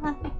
Why?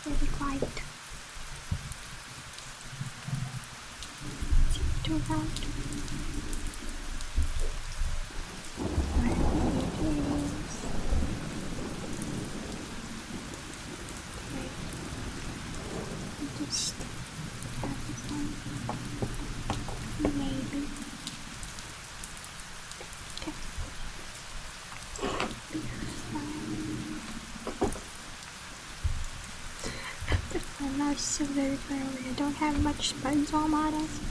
Very quiet. Is it too loud? Just have fun. Maybe. Okay. I'm not so very far away. I don't have much bugs on my desk.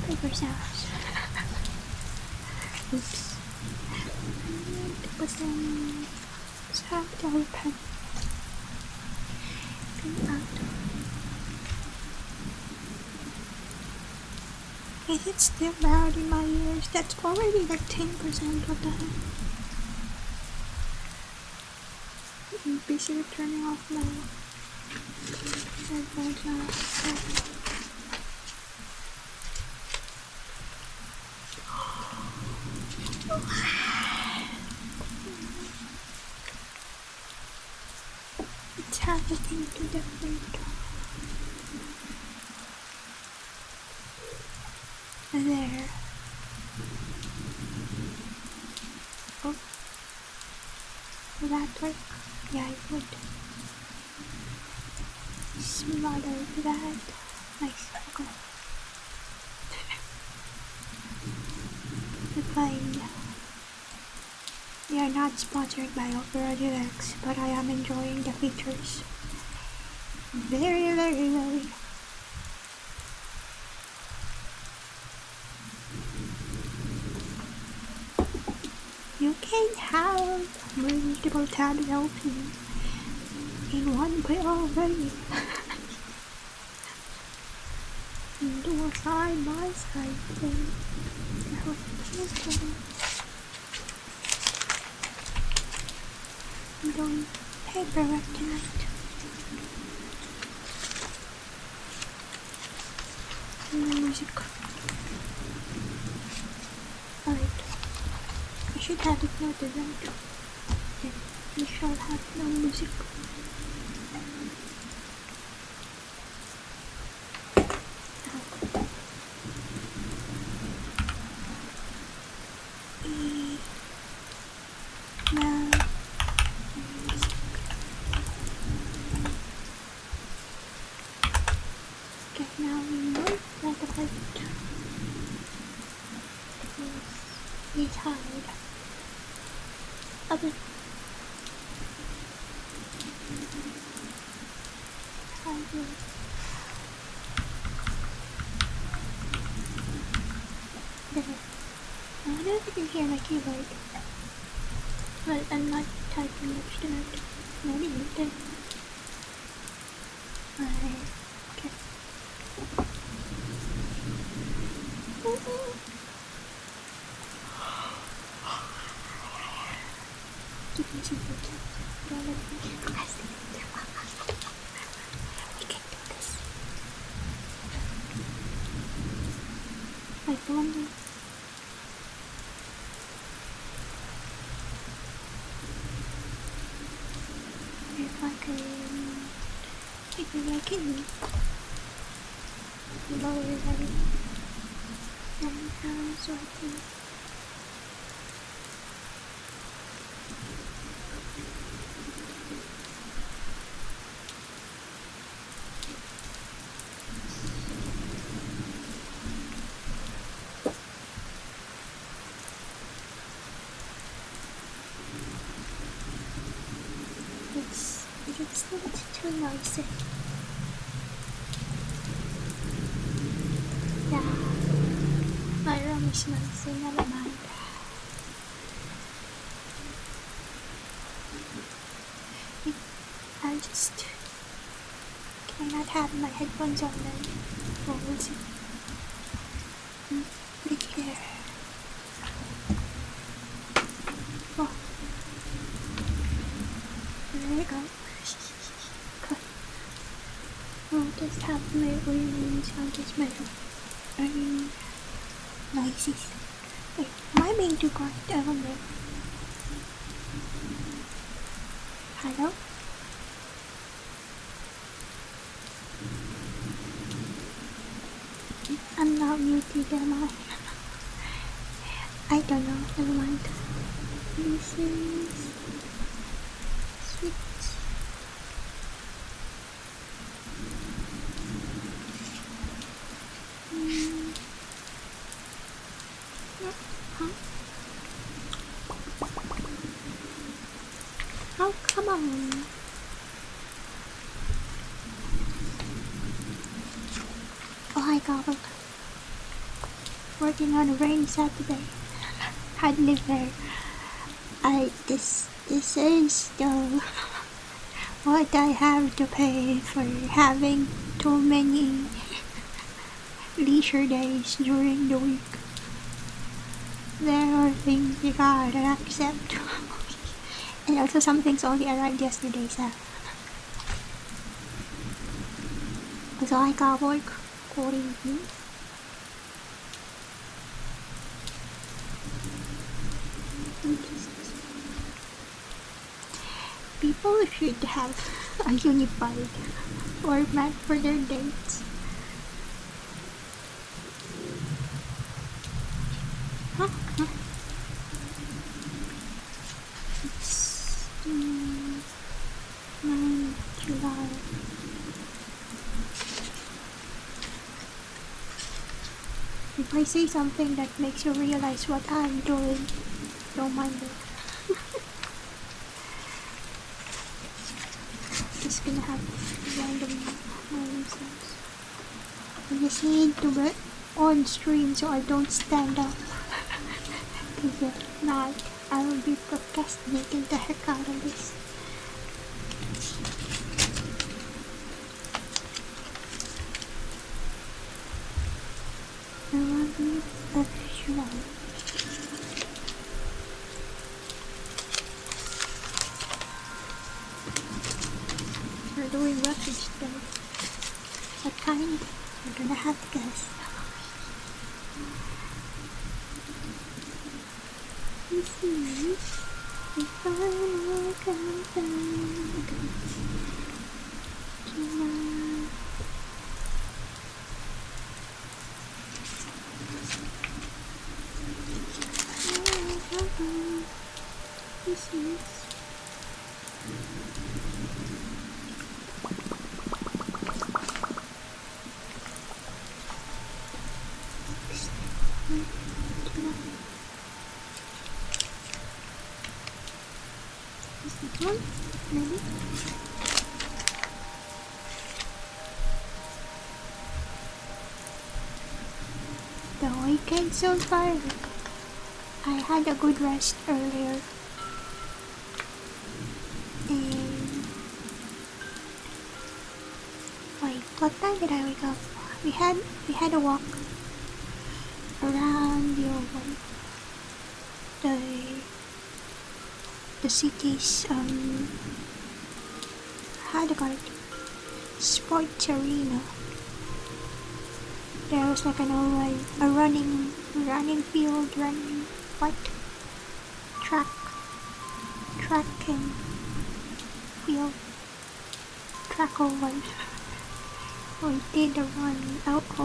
Paper sounds. Oops. But then it's hard to open. Is it still loud in my ears? That's already like 10% of the I'm basically turning off my headphones now. It's happening to the front. There. Oh. Will that work? Yeah, it would. Smother that. Nice. Okay. Fine. We are not sponsored by WRENMARA, but I am enjoying the features. Very, very, very. You can have multiple tabs open in one way already. Do a side by side thing. I'm doing paperwork tonight. And the music. Alright. I should have it noted right. Okay. we shall have no music. Now we know that the fight is hard. A bit harder. There. I wonder if you can hear my keyboard. Well, I'm not typing much tonight. Maybe you did. Okay. Keep me some food. Don't let me procrastinate. We can do this. I wonder if I can lower that down so I can it's not too noisy. Yeah, my room is noisy, never mind. I just cannot have my headphones on then. Well, we'll see. Look here. Oh. There we go. Good. I'll just have my wings on this middle. Nice. Wait, am I being too quiet? I wonder. Hello? I'm not muted, am I? I don't know, never mind. This is switch. Huh? Oh, come on. Oh, I gobbled. Working on a rainy Saturday. I'd live there. This is the what I have to pay for having too many leisure days during the week. There are things you gotta accept. And also some things only arrived yesterday, so. So I got work accordingly. People should have a unified format for their dates. Huh? It's 9 July. If I say something that makes you realize what I'm doing, don't mind it. Just gonna have random sounds. I just need to get on stream so I don't stand up. Because if not, I will be procrastinating the heck out of this. I want to be professional. We're doing roughage though. What kind? We're gonna have to guess. This is the final This is one, maybe. The weekend so far, I had a good rest earlier. And wait, what time did I wake up? We had a walk around the city's how do you call it? Sports arena. There was like a running field, track and field, track oval. We did a walk.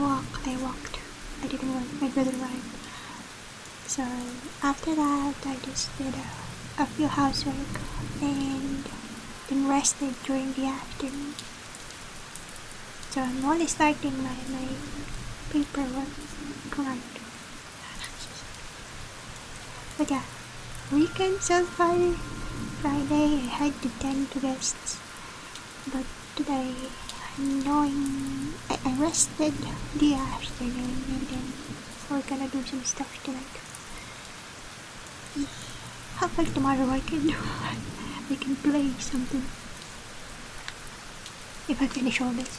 I walked. I didn't run. My brother ran. So after that, I just did a few housework and then rested during the afternoon. So I'm only starting my paperwork tonight. But yeah, weekend so far. Friday I had to tend to guests, but today I rested the afternoon and then we're gonna do some stuff tonight. Hopefully tomorrow I can play something if I finish all this.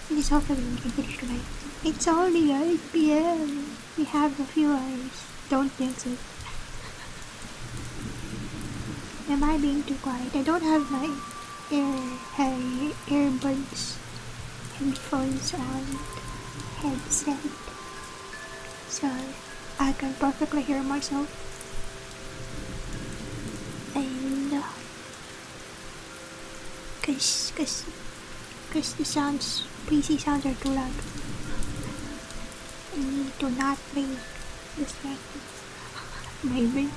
Just hopefully we can finish tonight. It's only 8 PM. We have a few hours. Don't jinx it. Am I being too quiet? I don't have my earbuds, headphones on, headset, so I can perfectly hear myself. And cause the PC sounds are too loud. I need to not be distracted. Maybe.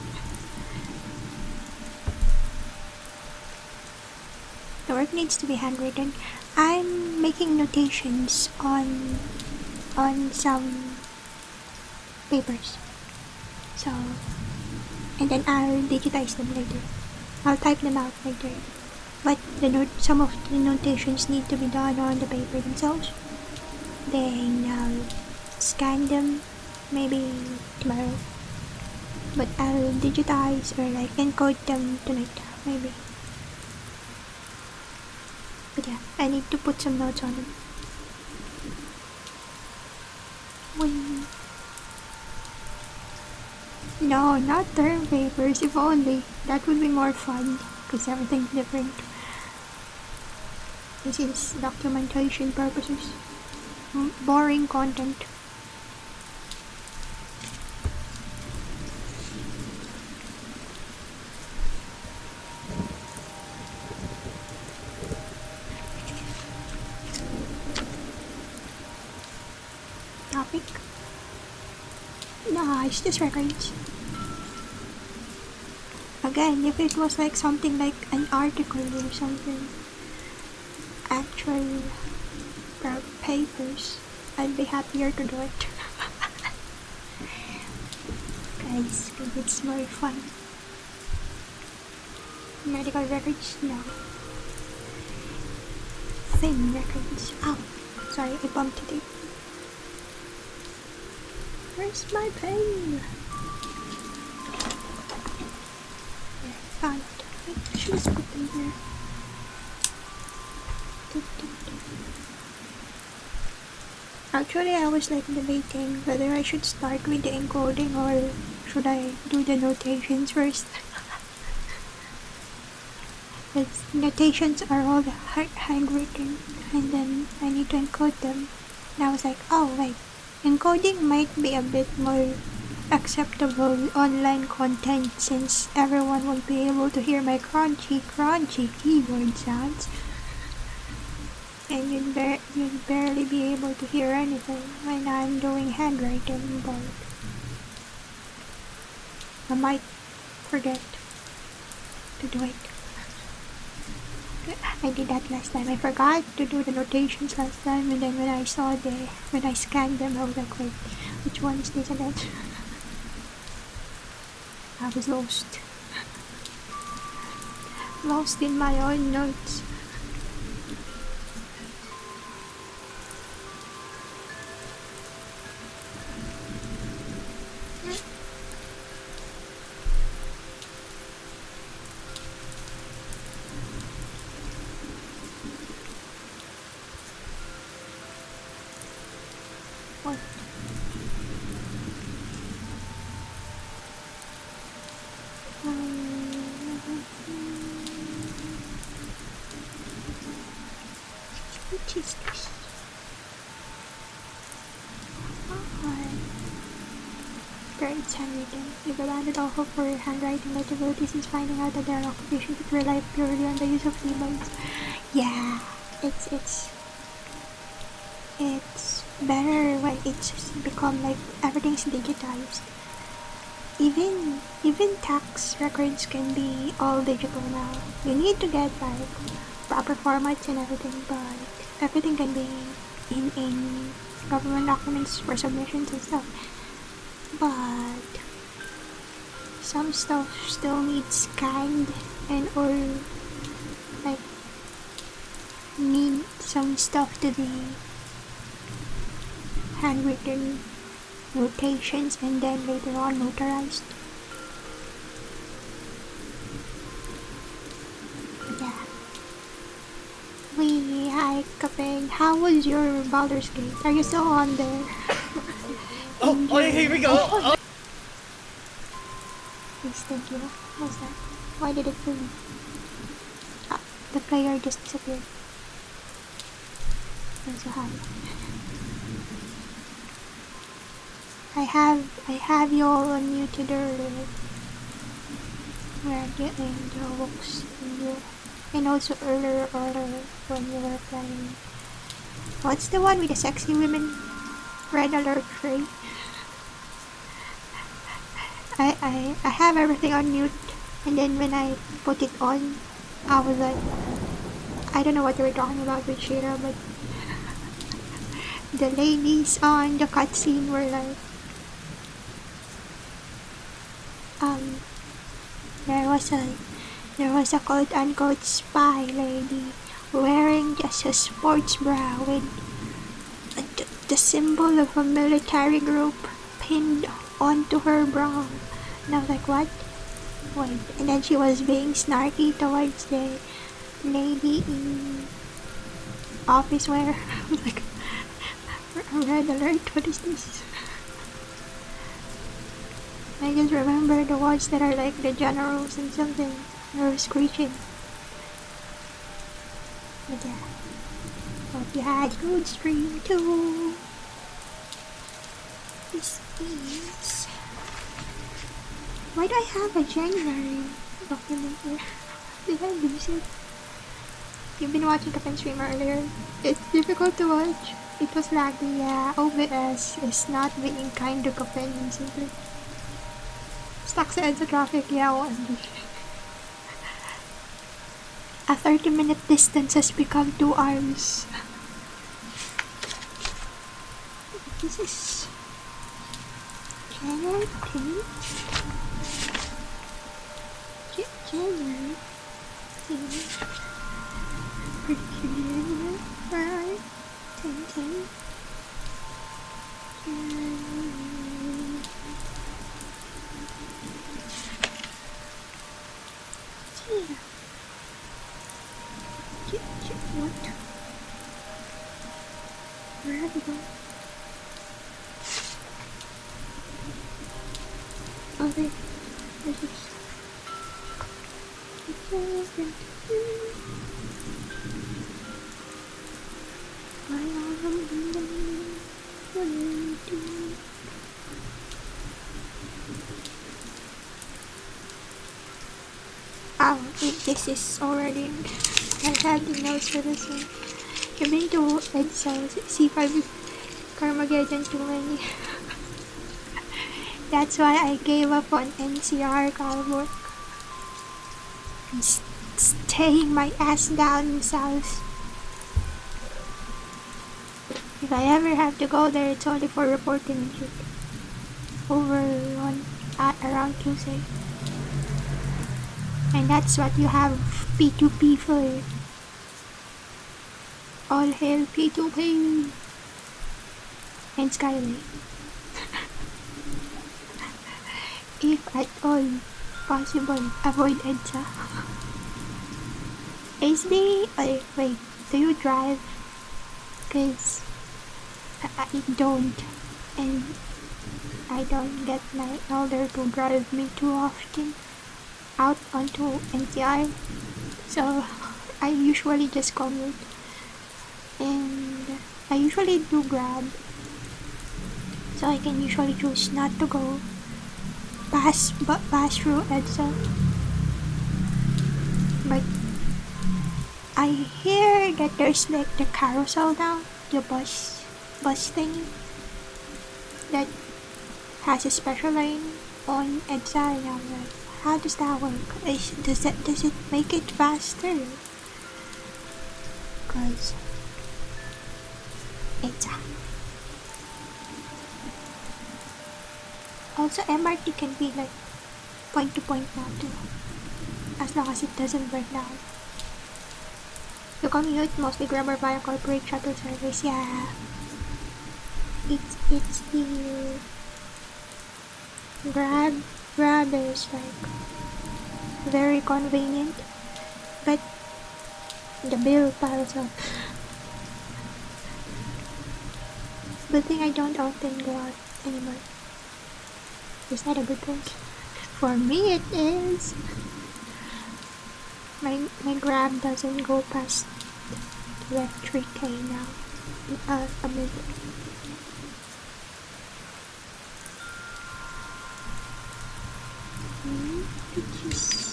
The work needs to be handwritten. I'm making notations on some papers. So, and then I'll digitize them later. I'll type them out later. But some of the notations need to be done on the paper themselves. Then I'll scan them maybe tomorrow. But I'll digitize or like encode them tonight, maybe. But yeah, I need to put some notes on them. No, not term papers, if only. That would be more fun, because everything's different. This is documentation purposes. Boring content. Topic? Nah, it's just records. Again, if it was like something like an article or something, actual papers, I'd be happier to do it. Guys, because it's more fun. Medical records? No. Thin records. Ow! Sorry, I bumped it. Where's my pen? There, found it. I should have put them here. Actually, I was like debating whether I should start with the encoding or should I do the notations first. Because notations are all handwritten and then I need to encode them. And I was like, oh wait, encoding might be a bit more acceptable online content since everyone will be able to hear my crunchy keyboard sounds. And you'd barely be able to hear anything when I'm doing handwriting, but I might forget to do it. I did that last time. I forgot to do the notations last time, and then when I scanned them, I was like, wait, which one is this and that? I was lost. Lost in my own notes. Which is this? It's handwritten. You've abandoned all hope for your handwriting notability since finding out that their occupation could rely purely on the use of keyboards. Yeah, it's better when it's become like everything's digitized. Even tax records can be all digital now. You need to get like proper formats and everything, but everything can be in government documents for submissions and stuff. But some stuff still needs scanned and or like need some stuff to be handwritten notations and then later on notarized. Yeah. Hi, Kapeng. How was your Baldur's Gate? Are you still on there? Oh, here we go! Oh. Please, thank you. What's that? Why did it move? Ah, the player just disappeared. I'm so happy. I have you all unmuted earlier. We're getting jokes and also earlier when you were playing. What's the one with the sexy women? Red alert free. I have everything on mute, and then when I put it on, I was like, I don't know what you were talking about with Shira, but the ladies on the cutscene were like, there was a quote unquote spy lady wearing just a sports bra with the symbol of a military group pinned onto her bra. And I was like, what? Wait. And then she was being snarky towards the lady in office wear. I was like, red alert, what is this? I just remember the ones that are like the generals and something. They were screeching. But yeah. Hope you had good stream too. This is... Why do I have a January document here? Did I lose it? You've been watching Kapen stream earlier. It's difficult to watch. It was laggy, yeah. OBS is not being kind to Kapen recently. Stuck sa EDSA traffic, yeah, OMG. A 30-minute distance has become 2 hours. This is January 10th? January 10th. Pretty January, right? 10. What? Where have you gone? Oh, there. There's this. This is already. I have the notes for this one. I've been to EDSA, C5 Carmageddon too many. That's why I gave up on NCR Calwork. I'm staying my ass down south. If I ever have to go there, it's only for reporting and shit. Over on around Tuesday. And that's what you have P2P for. All hail P2P and Skyway. If at all possible, avoid EDSA. Wait, do you drive? Cause I don't, and I don't get my elder to drive me too often out onto NCR, so I usually just commute, and I usually do Grab, so I can usually choose not to go pass through EDSA. But I hear that there's like the carousel now, the bus thing that has a special lane on EDSA, and I'm like, how does that work? Does it make it faster? Cause EDSA. Also, MRT can be like point to point now too, as long as it doesn't break down. You commute mostly Grab or via corporate shuttle service. Yeah, it's the Grab is like very convenient, but the bill piles up. Good thing I don't often go out anymore. Is that a good thing? For me it is. My Grab doesn't go past like 3K now a month.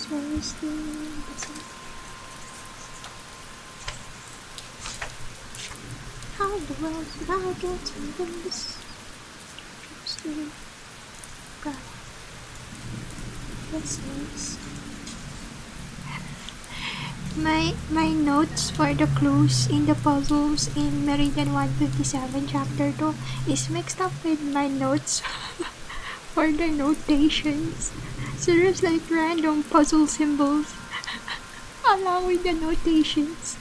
Where is the how in the world did I get something this God. This is my notes for the clues in the puzzles in Meridian 157 chapter 2 is mixed up with my notes for the notations. So there's like random puzzle symbols along with the notations.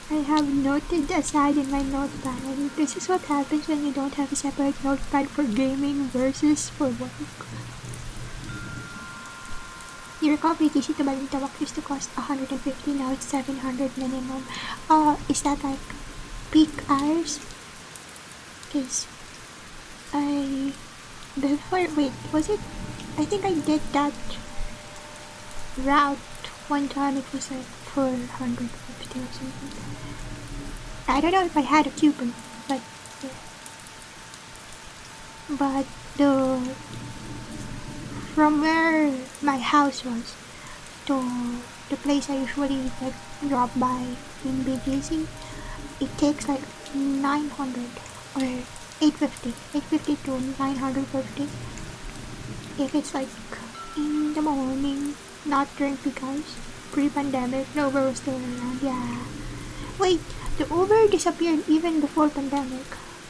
I have noted aside in my notepad. This is what happens when you don't have a separate notepad for gaming versus for work. Your copy easy to Balintawak used to cost 150, now it's 700 minimum. Is that like peak hours? Cause was it? I think I did that route one time, it was like 450 or something. I don't know if I had a coupon, but yeah. But from where my house was to the place I usually like drop by in BGC, it takes like 900 or 850 to 950 if it's like in the morning, not during peak hours. Pre-pandemic, the Uber was still around. Yeah. Wait, the Uber disappeared even before pandemic.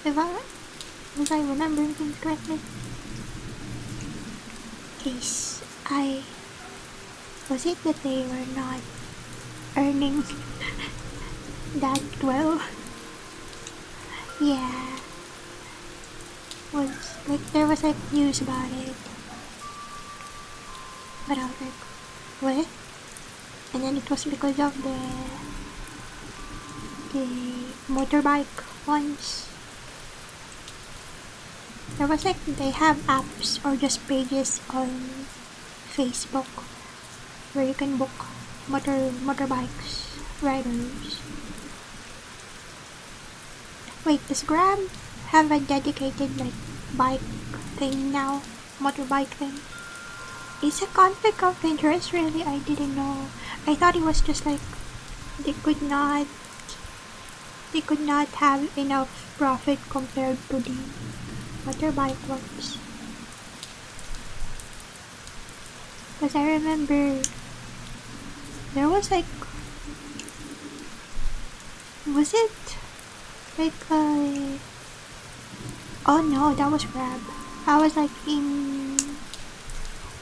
Was I remembering things correctly? Case was it that they were not earning that well? Yeah. There was like news about it. But I was like, what? And then it was because of the motorbike ones. There was like, they have apps or just pages on Facebook where you can book motorbikes riders. Wait, does Grab have a dedicated like bike thing now? Motorbike thing? It's a conflict of interest, really. I didn't know. I thought it was just like they could not have enough profit compared to the motorbike ones. Because I remember there was like, was it like oh no, that was Grab. I was like in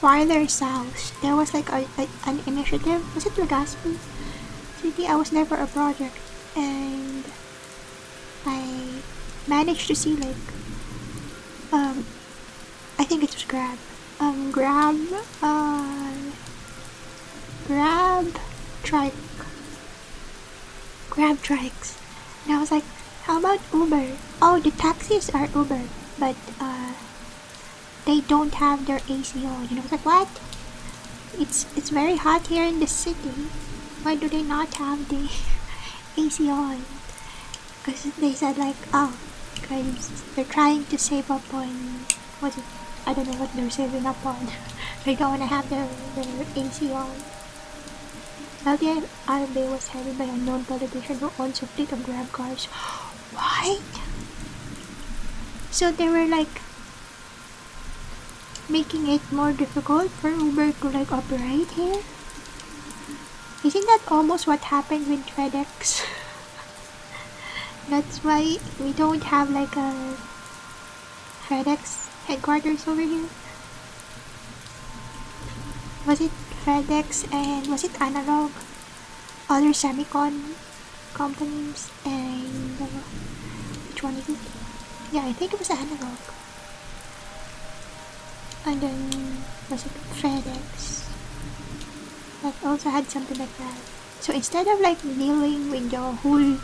Wilder's house. There was like an initiative. Was it Legazpi City? I was never a project, and I managed to see like I think it was Grab. Grab Grab trike. Grab trikes. And I was like, how about Uber? Oh, the taxis are Uber, but they don't have their AC on. And I was like, what? It's very hot here in the city. Why do they not have the AC on? Because they said like, oh, because they're trying to save up on, what's it? I don't know what they're saving up on. They don't want to have their AC on. Well, the RMB was headed by a known politician who owns a fleet of Grab cars. What? So they were like making it more difficult for Uber to like operate here? Isn't that almost what happened with FedEx? That's why we don't have like a FedEx headquarters over here. Was it FedEx and was it Analog? Other semicon companies and which one is it? Yeah, I think it was Analog. And then was it FedEx? That also had something like that. So instead of like dealing with the whole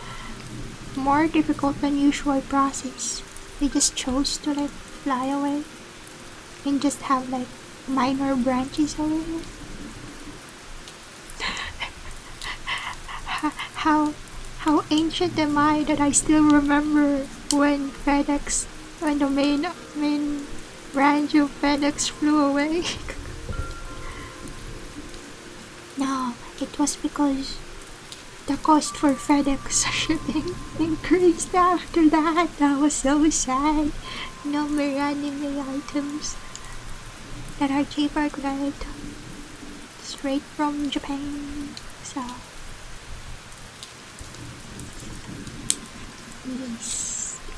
more difficult than usual process, they just chose to like fly away and just have like minor branches over here. How ancient am I that I still remember when FedEx, when the main branch of FedEx flew away? No, it was because the cost for FedEx shipping increased after that. That was so sad. No more anime items that are cheaper to get straight from Japan. So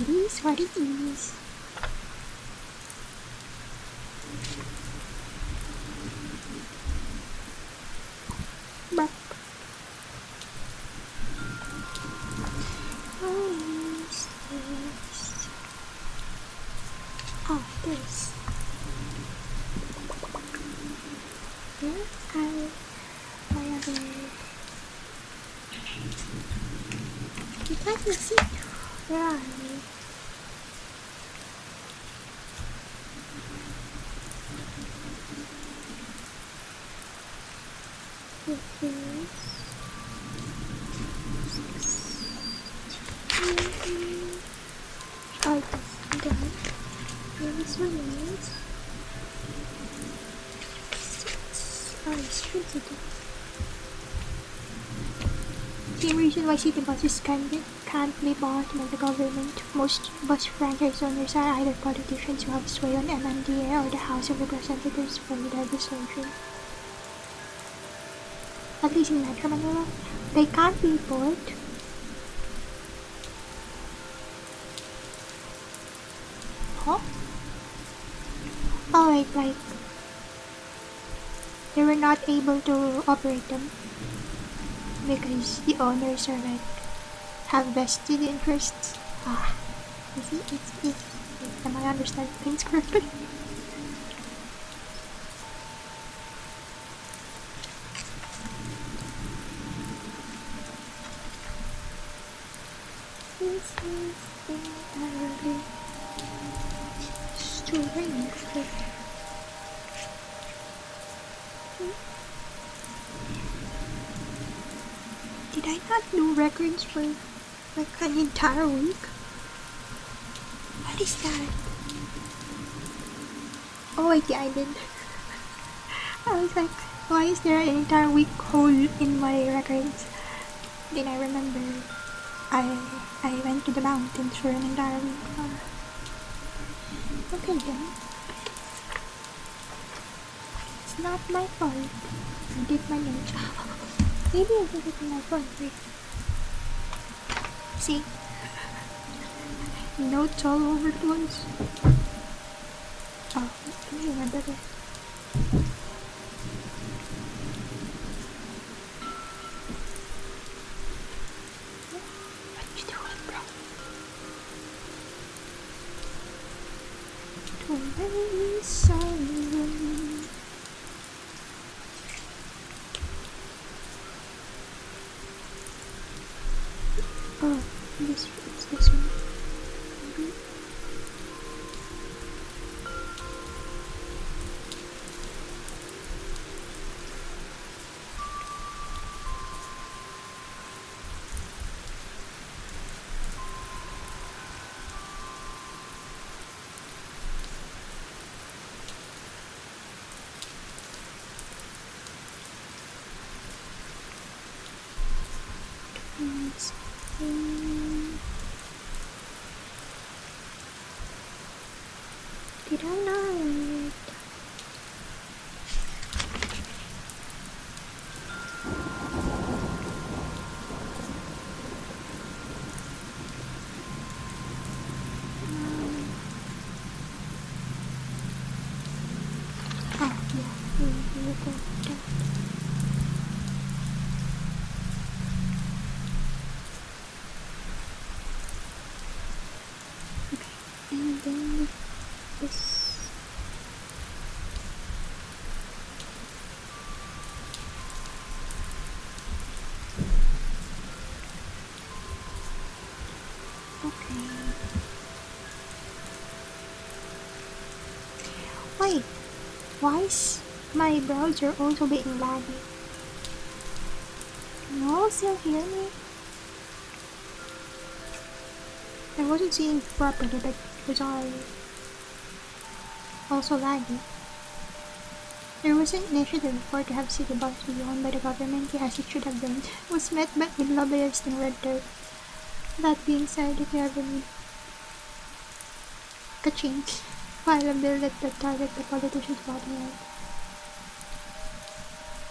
it is what it is. But this. Where you can't see. Where are you? Oh, this one is 6. Oh, it's printed. Same reason why city buses can't be bought by the government. Most bus franchise owners are either politicians who have sway on MMDA or the House of Representatives for legislation. At least in Metro Manila, they can't be bought. Huh? Oh wait, like they were not able to operate them because the owners are like have vested interests. You see, it's am I understanding things correctly? This is entirely strange. Did I not do records for like an entire week? What is that? Oh wait, yeah, I did. I was like, why is there an entire week hole in my records? Then I remember I went to the mountains for an entire week. Okay then. It's not my fault. I did manage. Maybe I did it in my phone. Wait. See? Notes all over the place. Oh, can you remember that? What you doing, bro? Too many sorrows. Oh, it's this one. Did I know it? Oh, yeah. We'll go with that. Okay, and then this. Okay. Wait, why is my browser also being laggy? Can you all still hear me? I wasn't seeing properly, but it was all also laggy. There was an initiative before to have city bus be owned by the government, as it should have been. It was met with lobbyists and red tape. That being said, if you ever need ka-ching, file a bill that target the politician's bottom line.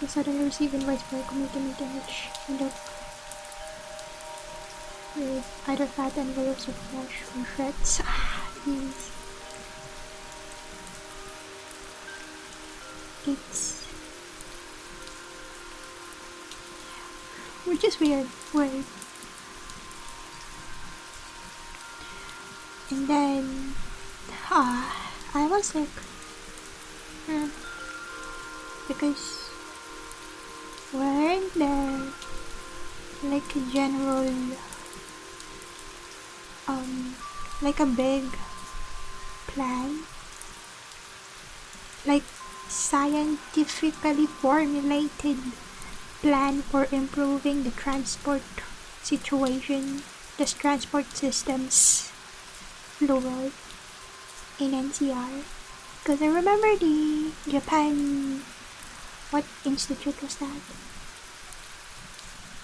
We suddenly receive invites for a committee meeting which end up with either fat envelopes of flesh or shreds. Jeez. It's which is weird. Wait. And then I was like because weren't there like a general like a big plan, like scientifically formulated plan for improving the transport situation, the transport systems plural in NCR? Because I remember the Japan, what institute was that?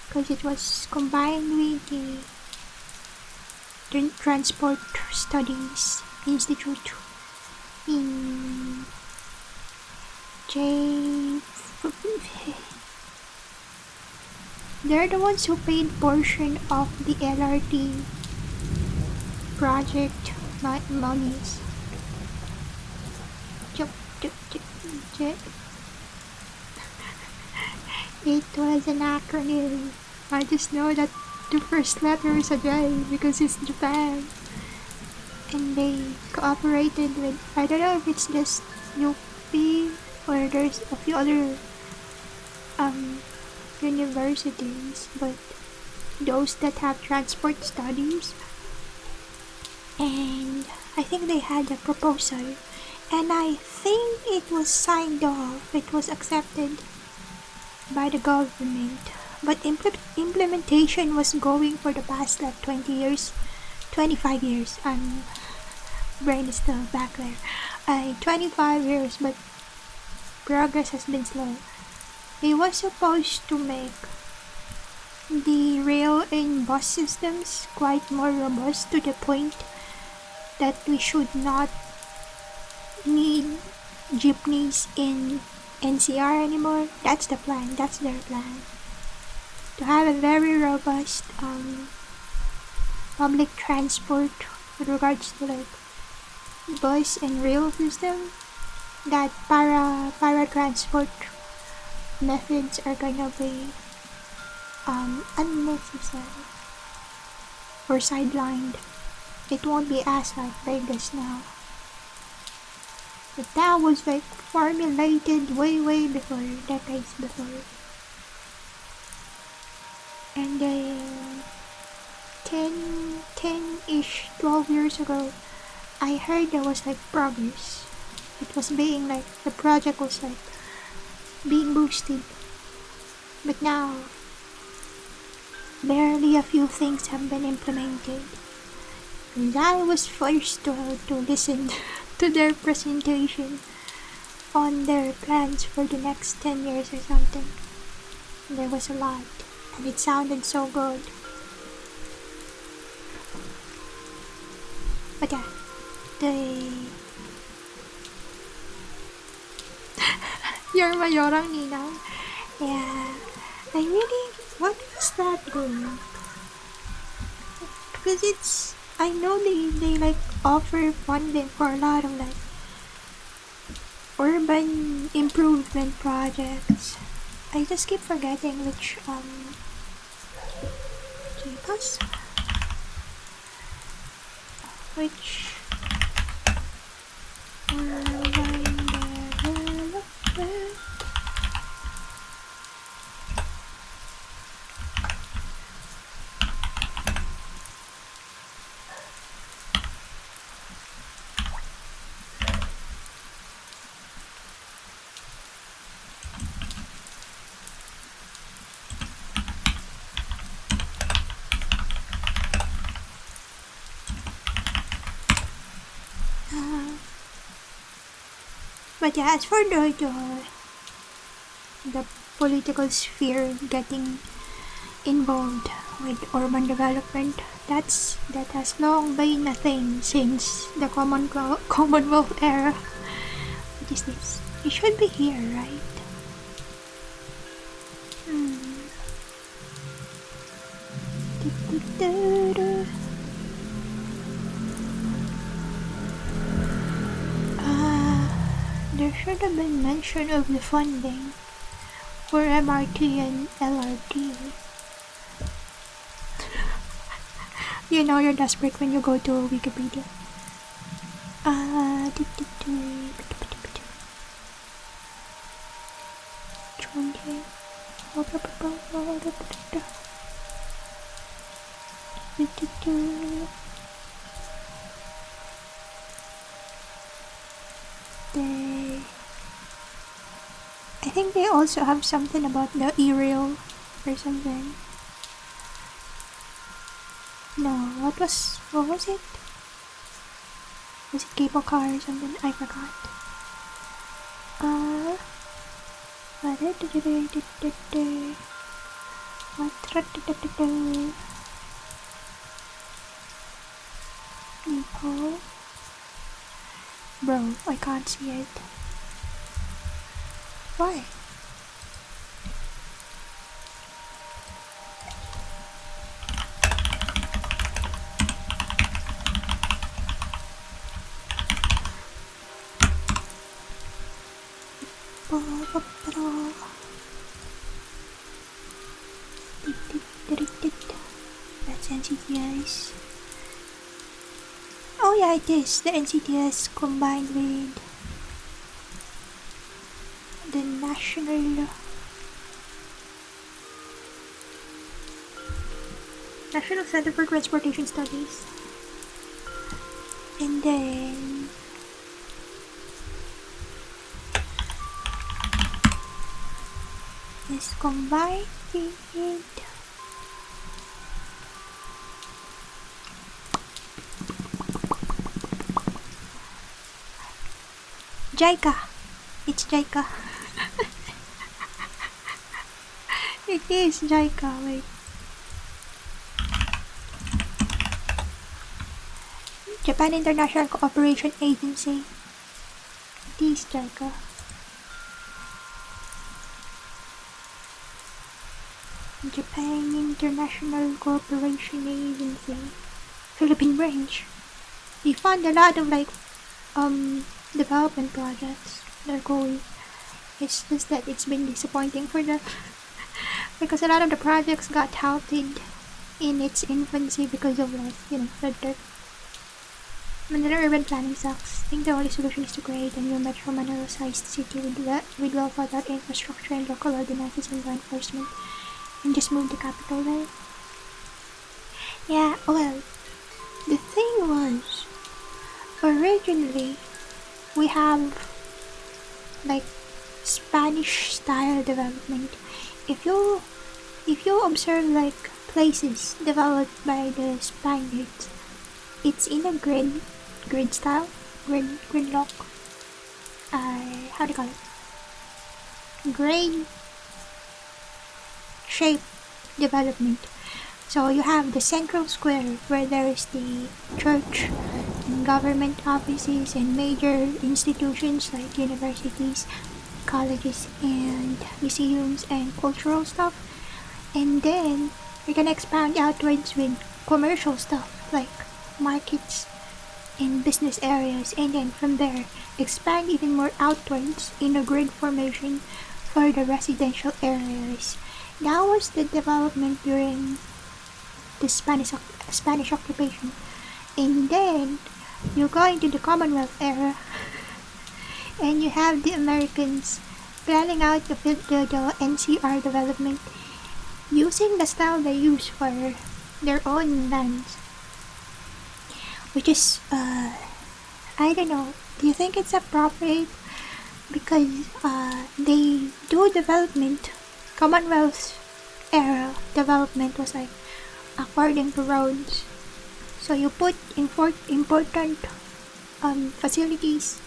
Because it was combined with the Transport Studies Institute in they're the ones who paid portion of the LRT project monies. It was an acronym. I just know that the first letter is a J because it's Japan. And they cooperated with, I don't know if it's just UP or there's a few other universities, but those that have transport studies. And I think they had a proposal, and I think it was signed off, it was accepted by the government, but implementation was going for the past like 20 years, 25 years. Brain is still back there. 25 years, but progress has been slow. He was supposed to make the rail and bus systems quite more robust to the point that we should not need jeepneys in NCR anymore. That's the plan. That's their plan. To have a very robust public transport with regards to like bus and rail system, that para transport methods are gonna be unnecessary or sidelined. It won't be as like Vegas now. But that was like formulated way before, decades before. And 10-ish, 12 years ago, I heard there was like progress. It was being like, the project was like being boosted. But now, barely a few things have been implemented. And I was forced to listen to their presentation on their plans for the next 10 years or something. And there was a lot, and it sounded so good. But yeah, You're Mayorang Ninang. Yeah, I really, what was that going? Because I know they like offer funding for a lot of like urban improvement projects. I just keep forgetting which JPOS? Which urban development. But yeah, as for the political sphere getting involved with urban development, that has long been a thing since the Commonwealth era. What is this? It should be here, right? There should have been mention of the funding for MRT and LRT. You know you're desperate when you go to Wikipedia. I think they also have something about the e-rail or something. No, what was it? Was it cable car or something? I forgot. Info. Bro, I can't see it. Why? That's NCTS. Oh yeah, it is the NCTS combined with the National Center for Transportation Studies. And then is combined with JICA. It's JICA. It is JICA, wait. Japan International Cooperation Agency. It is JICA. Japan International Cooperation Agency. Philippine branch. They fund a lot of development projects. They're going. It's just that it's been disappointing for them because a lot of the projects got halted in its infancy because of red tape. Manila urban planning sucks. I think the only solution is to create a new Metro Manila-sized city with well thought out infrastructure and local ordinances and law enforcement, and just move the capital there. Yeah, well, the thing was, originally, we have Spanish style development. If you observe places developed by the Spaniards, it's in a grid style, gridlock. How do you call it? Grade shape development. So you have the central square where there is the church and government offices and major institutions like universities, colleges, and museums and cultural stuff. And then you're gonna expand outwards with commercial stuff like markets and business areas, and then from there expand even more outwards in a grid formation for the residential areas. That was the development during the Spanish occupation. And then you go into the Commonwealth era and you have the Americans planning out the NCR development using the style they use for their own lands, which is I don't know, do you think it's appropriate? Because they do development, Commonwealth era development was according to roads. So you put important facilities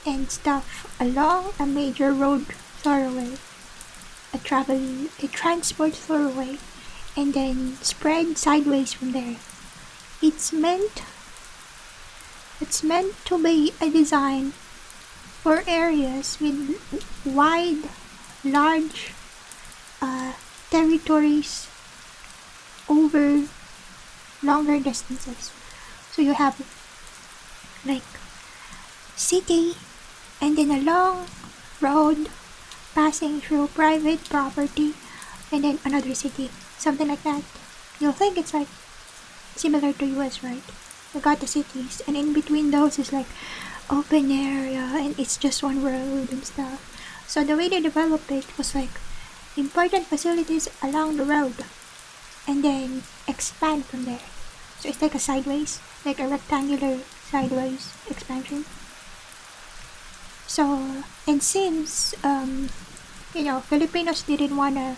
and stuff along a major road thoroughway, a transport thoroughway, and then spread sideways from there. It's meant to be a design for areas with wide, large territories over longer distances. So you have city and then a long road passing through private property and then another city, something like that. You'll think it's similar to US, right? You got the cities and in between those is open area and it's just one road and stuff. So the way they developed it was important facilities along the road and then expand from there. So it's a sideways, a rectangular sideways expansion. So, and since Filipinos didn't wanna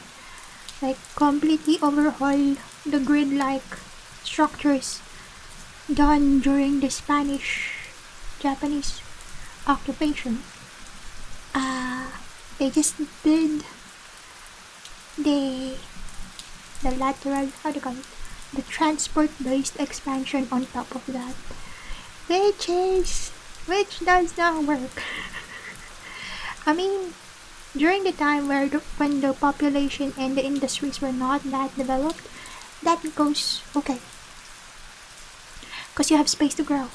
completely overhaul the grid-like structures done during the Spanish-Japanese occupation, they just did the lateral, how do you call it? The transport-based expansion on top of that, which does not work. I mean, during the time when the population and the industries were not that developed, that goes okay. Because you have space to grow.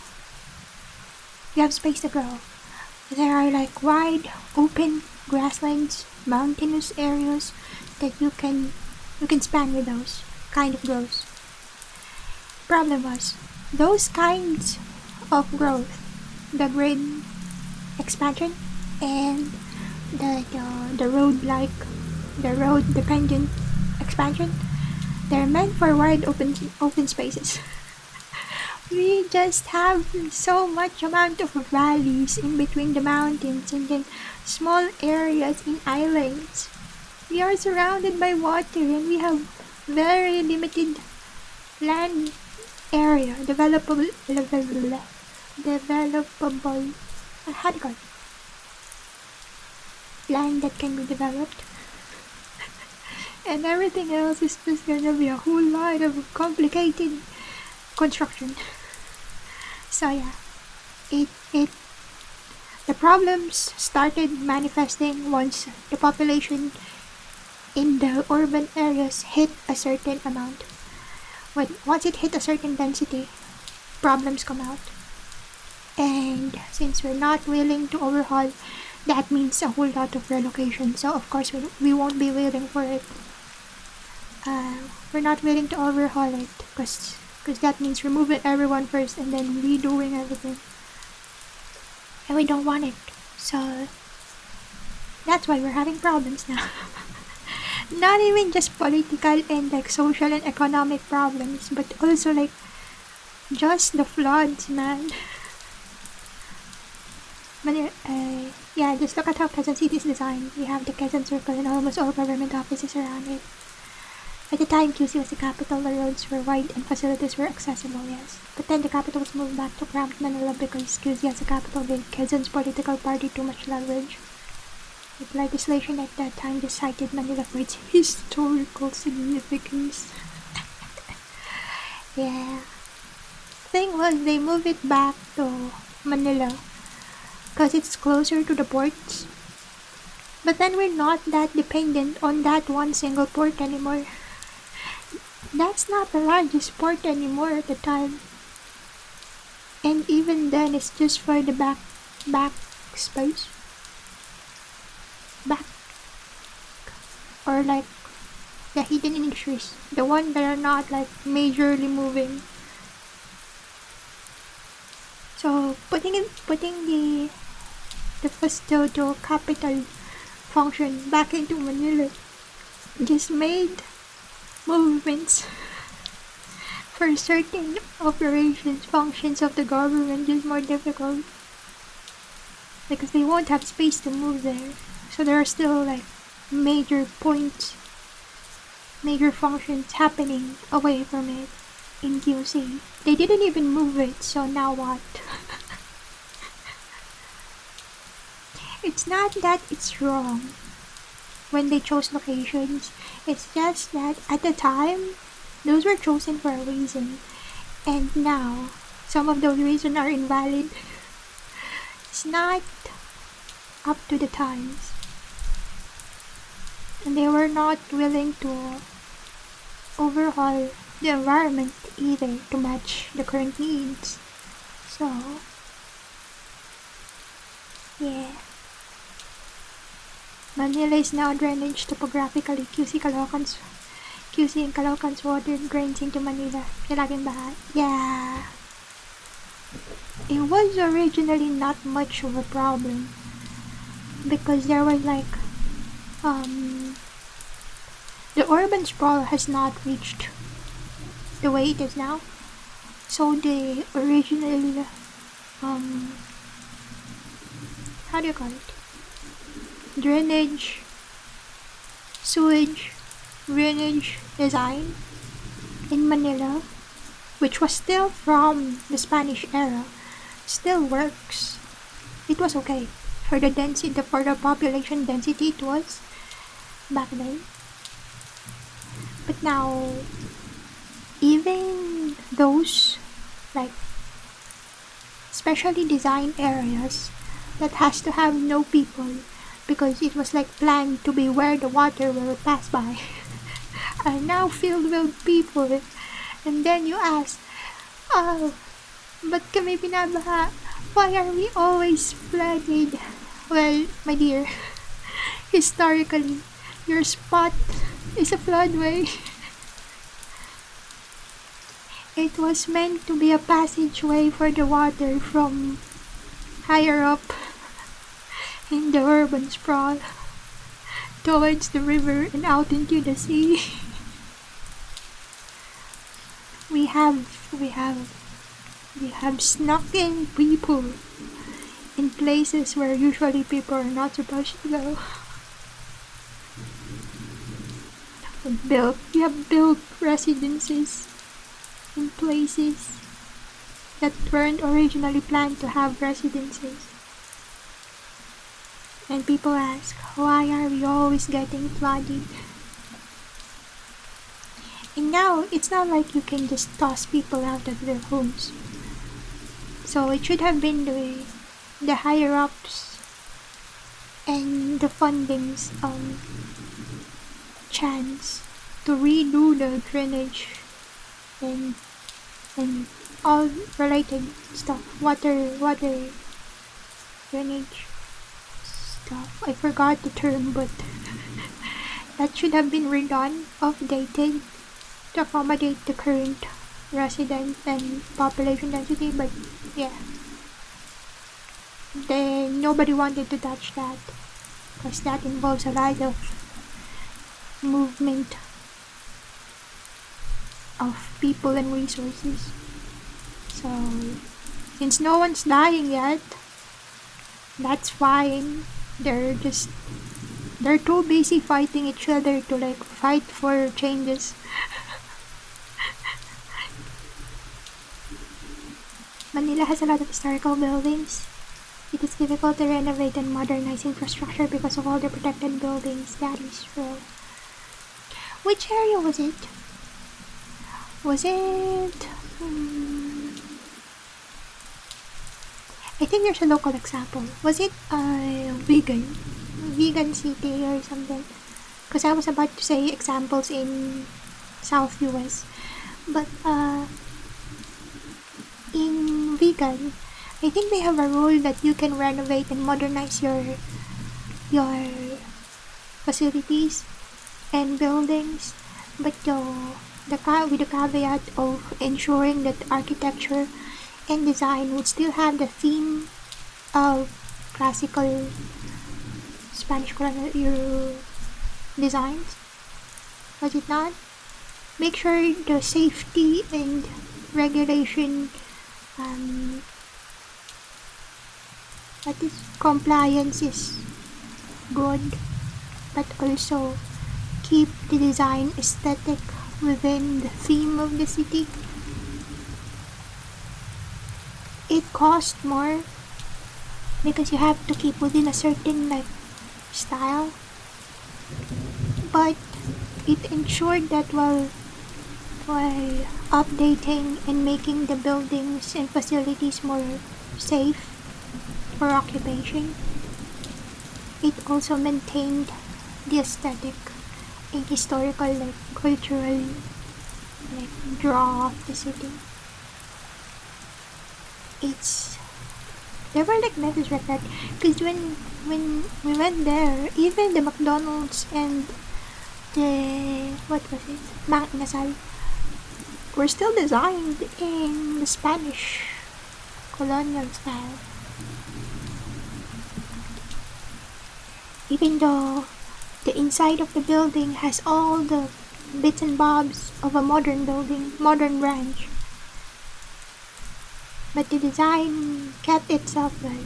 There are wide, open grasslands, mountainous areas that you can span with those kind of growth. Problem was, those kinds of growth, the grid expansion and the road dependent expansion, they're meant for wide open spaces. We just have so much amount of valleys in between the mountains and then small areas in islands. We are surrounded by water and we have very limited land area, developable, how do you call it? Land that can be developed. and everything else is just gonna be a whole lot of complicated construction. So yeah, it the problems started manifesting once the population in the urban areas hit a certain amount. Once it hit a certain density, problems come out. And since we're not willing to overhaul, that means a whole lot of relocation. So of course we won't be willing for it. We're not willing to overhaul it because that means removing everyone first and then redoing everything. And we don't want it. So that's why we're having problems now. Not even just political and like social and economic problems, but also like just the floods, man. Yeah, just look at how Quezon City is designed. We have the Quezon Circle and almost all government offices around it. At the time, QC was the capital, the roads were wide and facilities were accessible, yes. But then the capital was moved back to cramped Manila because QC as a capital gave Quezon's political party too much leverage. With legislation at that time just cited Manila for its historical significance. Yeah. Thing was, they moved it back to Manila because it's closer to the ports. But then we're not that dependent on that one single port anymore. That's not the largest port anymore at the time. And even then, it's just for the back space. Back. Or like the hidden industries. The ones that are not like majorly moving. So putting the custodial capital function back into Manila just made movements for certain functions of the government just more difficult because they won't have space to move there. So there are still like major points, major functions happening away from it in QC. They didn't even move it, so now what? It's not that it's wrong when they chose locations. It's just that at the time, those were chosen for a reason. And now, some of those reasons are invalid. It's not up to the times. And they were not willing to overhaul the environment either to match the current needs. So, yeah. Manila is now drainage topographically. QC and Caloocan's water drains into Manila. Laging baha. Yeah. It was originally not much of a problem because there was like the urban sprawl has not reached the way it is now. So the original how do you call it? Drainage, sewage, drainage design in Manila, which was still from the Spanish era, still works. It was okay for the population density it was back then. But now, even those like specially designed areas that has to have no people because it was like planned to be where the water will pass by are now filled with people. And then you ask, oh, but kami binabaha? Why are we always flooded? Well, my dear, historically, your spot is a floodway. It was meant to be a passageway for the water from higher up in the urban sprawl towards the river and out into the sea. We have snuck in people in places where usually people are not supposed to go. We have built residences in places that weren't originally planned to have residences. And people ask, why are we always getting flooded? And now, it's not like you can just toss people out of their homes. So it should have been the higher-ups and the funding's chance to redo the drainage and all related stuff, water drainage stuff. I forgot the term, but that should have been redone, updated to accommodate the current resident and population density. But yeah, nobody wanted to touch that because that involves a lot of movement of people and resources. So since no one's dying yet, that's fine. They're too busy fighting each other to like fight for changes. Manila has a lot of historical buildings. It is difficult to renovate and modernize infrastructure because of all the protected buildings. That is true. Which area was it? I think there's a local example. Was it vegan city or something? Because I was about to say examples in South US, but in vegan, I think they have a rule that you can renovate and modernize your facilities and buildings, but with the caveat of ensuring that architecture and design would still have the theme of classical Spanish colonial designs. Was it not? Make sure the safety and regulation, compliance is good, but also keep the design aesthetic within the theme of the city. It costs more because you have to keep within a certain like style, but it ensured that while updating and making the buildings and facilities more safe for occupation, it also maintained the aesthetic and historical like cultural like draw of the city. There were like methods like that because when we went there, even the McDonald's and the Mang Inasal were still designed in the Spanish colonial style. Even though the inside of the building has all the bits and bobs of a modern building, modern branch, but the design kept itself right,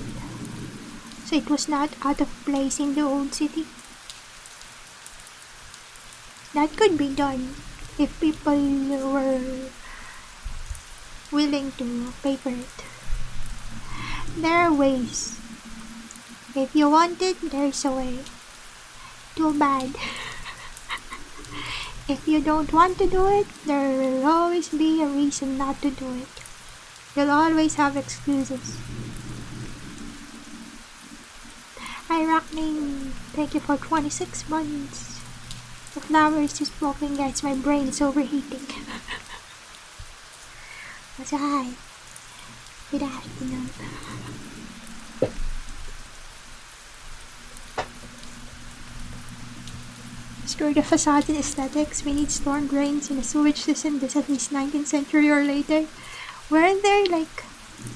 so it was not out of place in the old city. That could be done if people were willing to pay for it. There are ways. If you want it, there's a way. Too bad. If you don't want to do it, there will always be a reason not to do it. You'll always have excuses. Hi Rockname, thank you for 26 months. The flower is just smoking, guys. My brain is overheating. So hi. Good afternoon. Restore the facade and aesthetics. We need storm drains and a sewage system that's at least 19th century or later. Weren't there like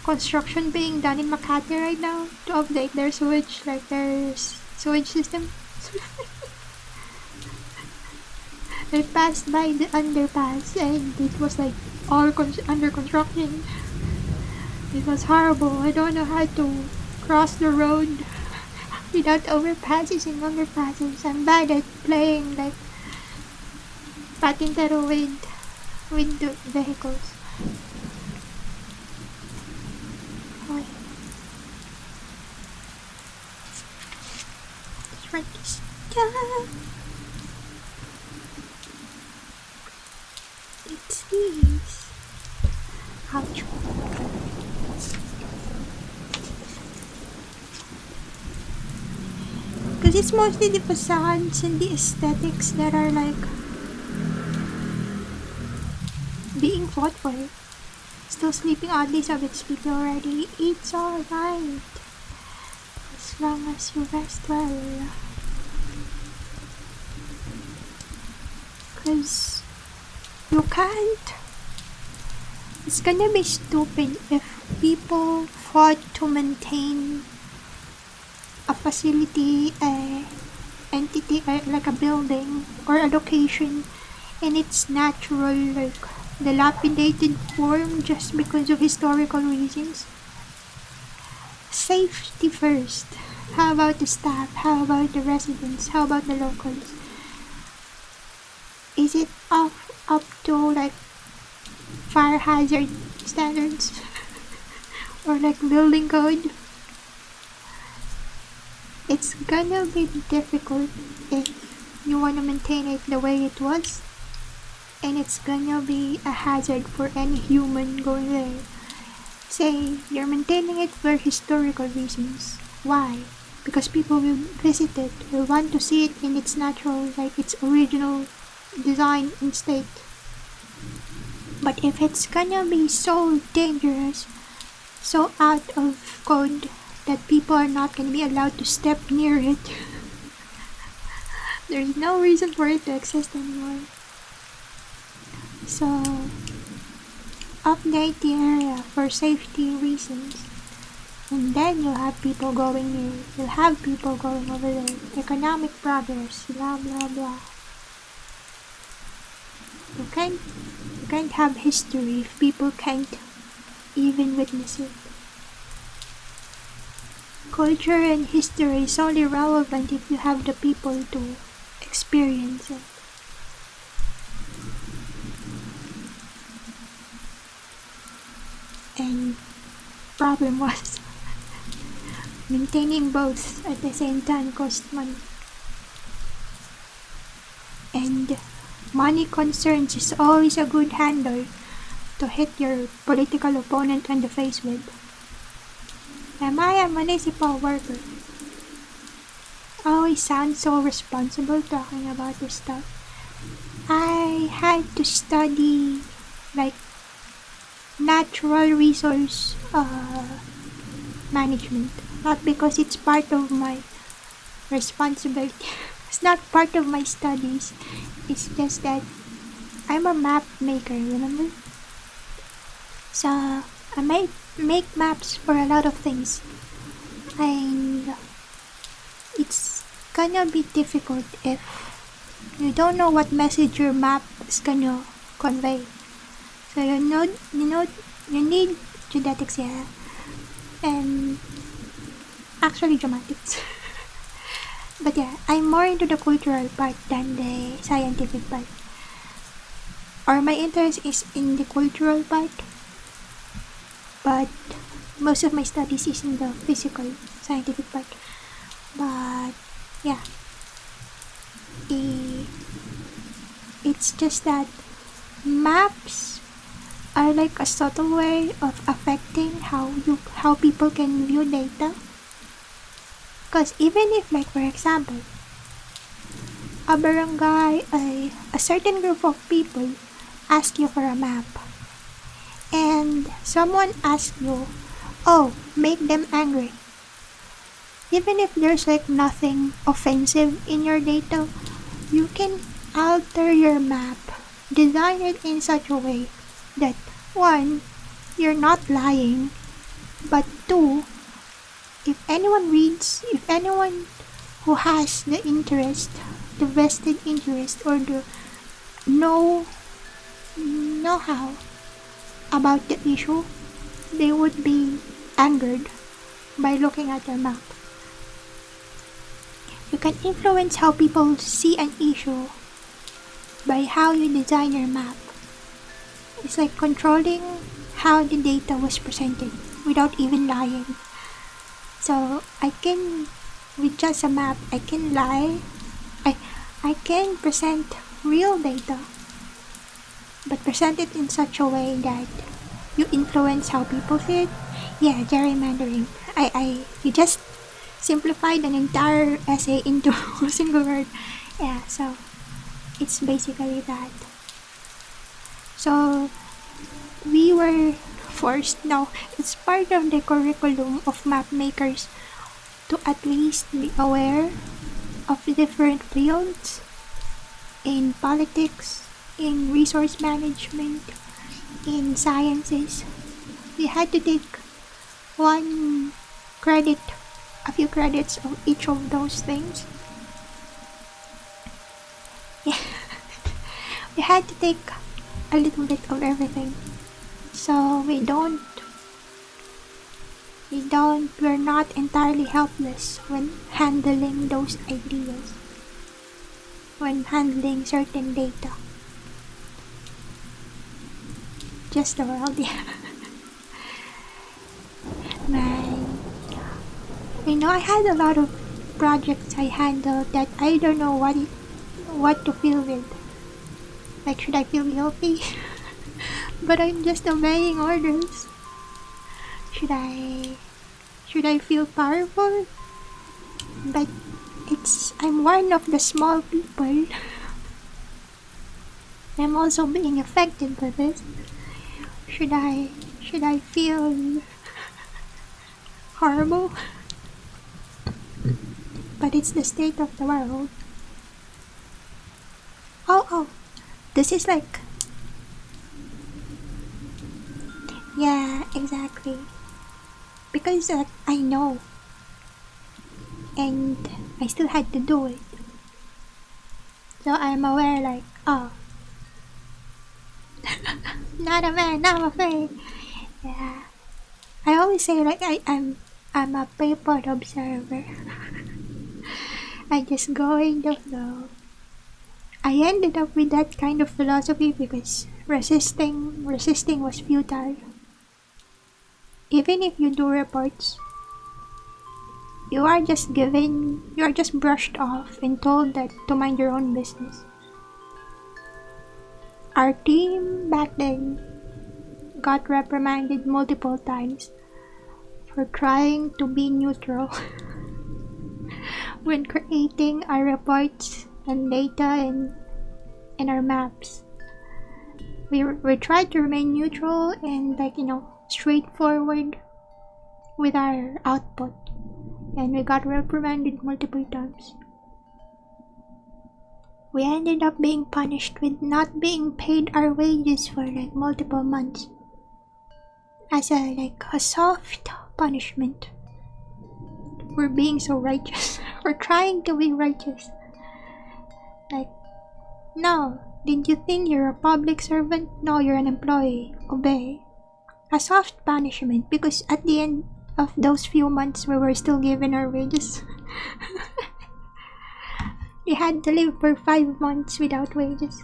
construction being done in Makati right now to update their sewage, like their sewage system? I passed by the underpass and it was like all under construction. It was horrible. I don't know how to cross the road without overpasses and underpasses. I'm bad at playing like patintero with the vehicles. Okay. Let's write this down. Jeez. Ouch. Because it's mostly the facades and the aesthetics that are like being fought for. Still sleeping oddly, so it's sleepy already. It's alright. As long as you rest well. Because you can't. It's gonna be stupid if people fought to maintain a facility, a entity, like a building or a location in its natural, like dilapidated form just because of historical reasons. Safety first. How about the staff? How about the residents? How about the locals? Is it up to like fire hazard standards or like building code? It's gonna be difficult if you wanna maintain it the way it was, and it's gonna be a hazard for any human going there. Say you're maintaining it for historical reasons. Why? Because people will visit it, will want to see it in its natural, like its original design and state. But if it's gonna be so dangerous, so out of code, that people are not gonna be allowed to step near it, there's no reason for it to exist anymore. So, update the area for safety reasons. And then you'll have people going near. You'll have people going over there. Economic progress, blah blah blah. You can't have history if people can't even witness it. Culture and history is only relevant if you have the people to experience it. And problem was maintaining both at the same time cost money. And money concerns is always a good handle to hit your political opponent on the face with. Am I a municipal worker? I always sound so responsible talking about this stuff. I had to study like natural resource management, not because it's part of my responsibility. It's not part of my studies. It's just that I'm a map maker, remember? So I make maps for a lot of things, and it's gonna be difficult if you don't know what message your map is gonna convey. So you need geodetics, yeah, and actually dramatics. But yeah, I'm more into the cultural part than the scientific part. Or my interest is in the cultural part, but most of my studies is in the physical, scientific part. But yeah, it's just that maps are like a subtle way of affecting how people can view data. Because even if, like, for example, a barangay, a certain group of people ask you for a map, and someone asks you, oh, make them angry. Even if there's like nothing offensive in your data, you can alter your map, design it in such a way that, one, you're not lying, but two, if anyone who has the interest, the vested interest, or the know-how about the issue, they would be angered by looking at your map. You can influence how people see an issue by how you design your map. It's like controlling how the data was presented without even lying. So I can, with just a map, I can lie. I can present real data but present it in such a way that you influence how people see it. Yeah, gerrymandering. You just simplified an entire essay into a single word. Yeah, so it's basically that. So we were forced now, it's part of the curriculum of map makers to at least be aware of the different fields in politics, in resource management, in sciences. We had to take one credit, a few credits of each of those things. Yeah. We had to take a little bit of everything. So we're not entirely helpless when handling those ideas, when handling certain data. Just the world, yeah. Man, I had a lot of projects I handled that I don't know what to feel with. Like, should I feel guilty? But I'm just obeying orders. Should I feel powerful? But I'm one of the small people. I'm also being affected by this. Should I feel horrible? But it's the state of the world. Oh, this is like... Yeah, exactly. Because I know. And I still had to do it. So I'm aware, like, oh. Not a man, not afraid. Yeah. I always say, like, I'm a paper observer. I just go in the flow. I ended up with that kind of philosophy because resisting was futile. Even if you do reports, you are just brushed off and told that to mind your own business. Our team back then got reprimanded multiple times for trying to be neutral when creating our reports and data and our maps. We tried to remain neutral and straightforward with our output, and we got reprimanded multiple times. We ended up being punished with not being paid our wages for like multiple months as a soft punishment. We're being so righteous. We're trying to be righteous. Like, no, did you think you're a public servant? No, you're an employee. Obey. A soft punishment, because at the end of those few months we were still given our wages. We had to live for 5 months without wages.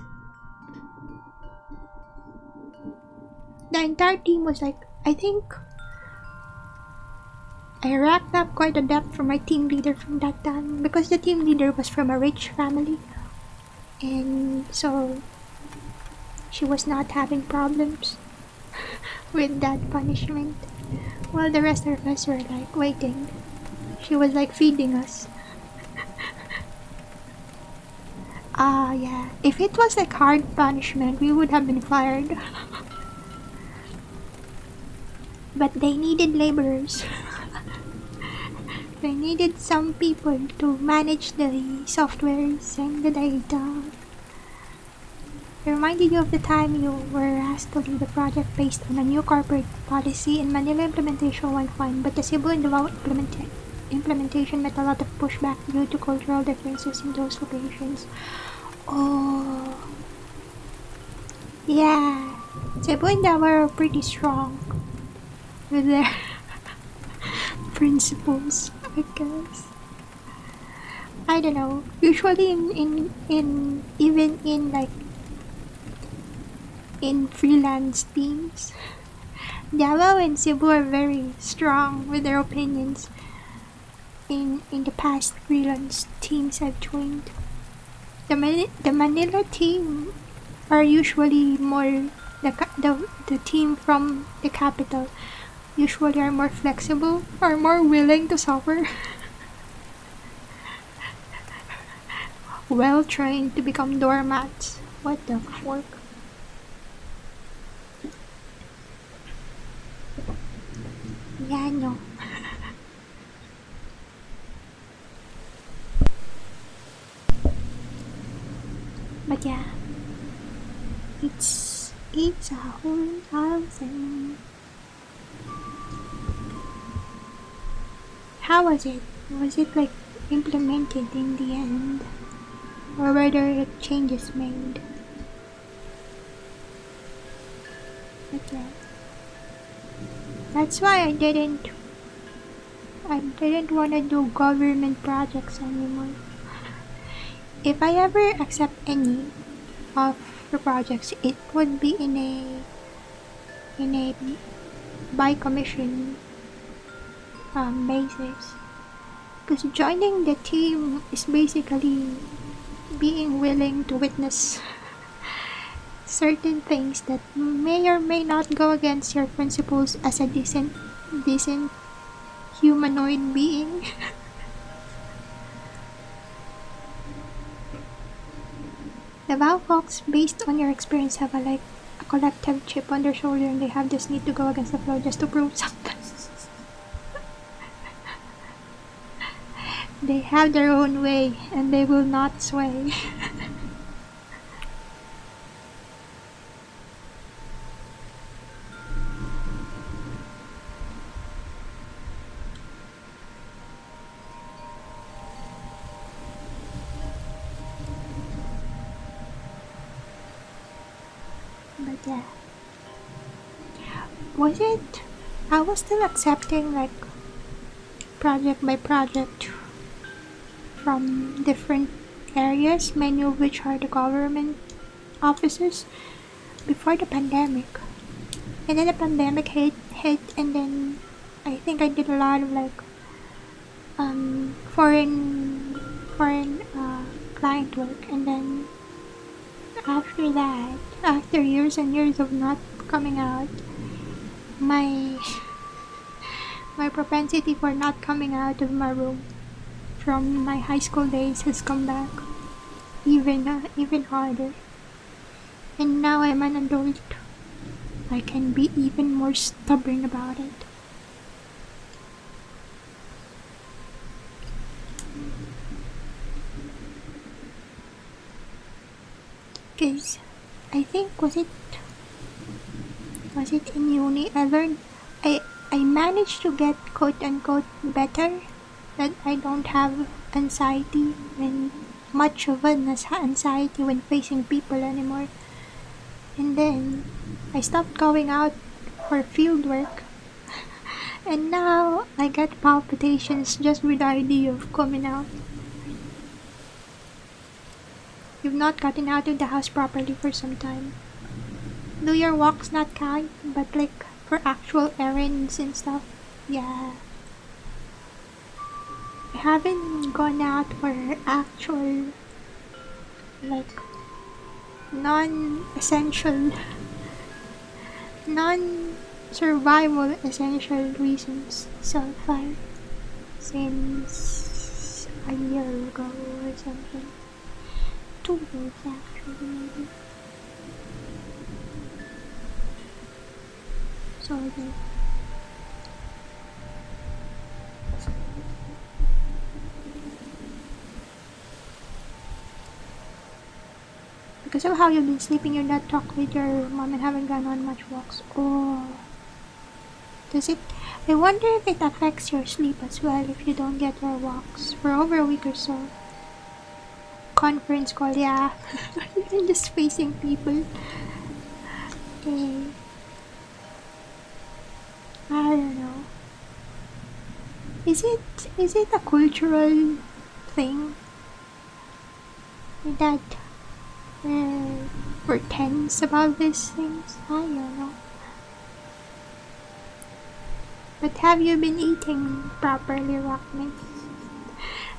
The entire team was like, I think I racked up quite a debt from my team leader from that time, because the team leader was from a rich family, and so she was not having problems with that punishment, while the rest of us were like waiting. She was like feeding us. Yeah. If it was like hard punishment, we would have been fired. But they needed laborers. They needed some people to manage the softwares and the data. It reminded you of the time you were asked to lead a project based on a new corporate policy, and Manila implementation went fine, but the Cebu and Davao implementation met a lot of pushback due to cultural differences in those locations. Oh, yeah. Cebu and Davao are pretty strong with their principles, I guess. I don't know. Usually even in freelance teams, Davao and Cebu are very strong with their opinions. In the past freelance teams I've joined, the Manila team are usually more the team from the capital usually are more flexible, are more willing to suffer, well trained to become doormats. What the fork? Yeah, no. But yeah, it's a whole other thing. How was it? Was it like implemented in the end? Or were there changes made? But yeah. That's why I didn't want to do government projects anymore. If I ever accept any of the projects, it would be in a by commission basis. Because joining the team is basically being willing to witness certain things that may or may not go against your principles as a decent humanoid being. The Vow folks, based on your experience, have a collective chip on their shoulder, and they have this need to go against the flow just to prove something. They have their own way, and they will not sway. But yeah. Was it? I was still accepting like project by project from different areas, many of which are the government offices, before the pandemic. And then the pandemic hit, and then I think I did a lot of like foreign client work, and then after that, after years and years of not coming out, my my propensity for not coming out of my room from my high school days has come back even harder. And now I'm an adult. I can be even more stubborn about it. Cause I think was it in uni I learned I managed to get quote unquote better, that I don't have anxiety when much of an anxiety when facing people anymore. And then I stopped going out for field work. And now I get palpitations just with the idea of coming out. You've not gotten out of the house properly for some time. Do your walks not count, but like for actual errands and stuff? Yeah. I haven't gone out for actual, like, non-essential, non-survival essential reasons so far since a year ago or something. 2 years actually, maybe. So yeah. Because of how you've been sleeping, you're not talked with your mom and haven't gone on much walks. Oh. Does it? I wonder if it affects your sleep as well if you don't get your walks for over a week or so. Conference call, yeah. You're just facing people. Okay. I don't know. Is it a cultural thing that we're tense about these things? I don't know. But have you been eating properly, Rockman?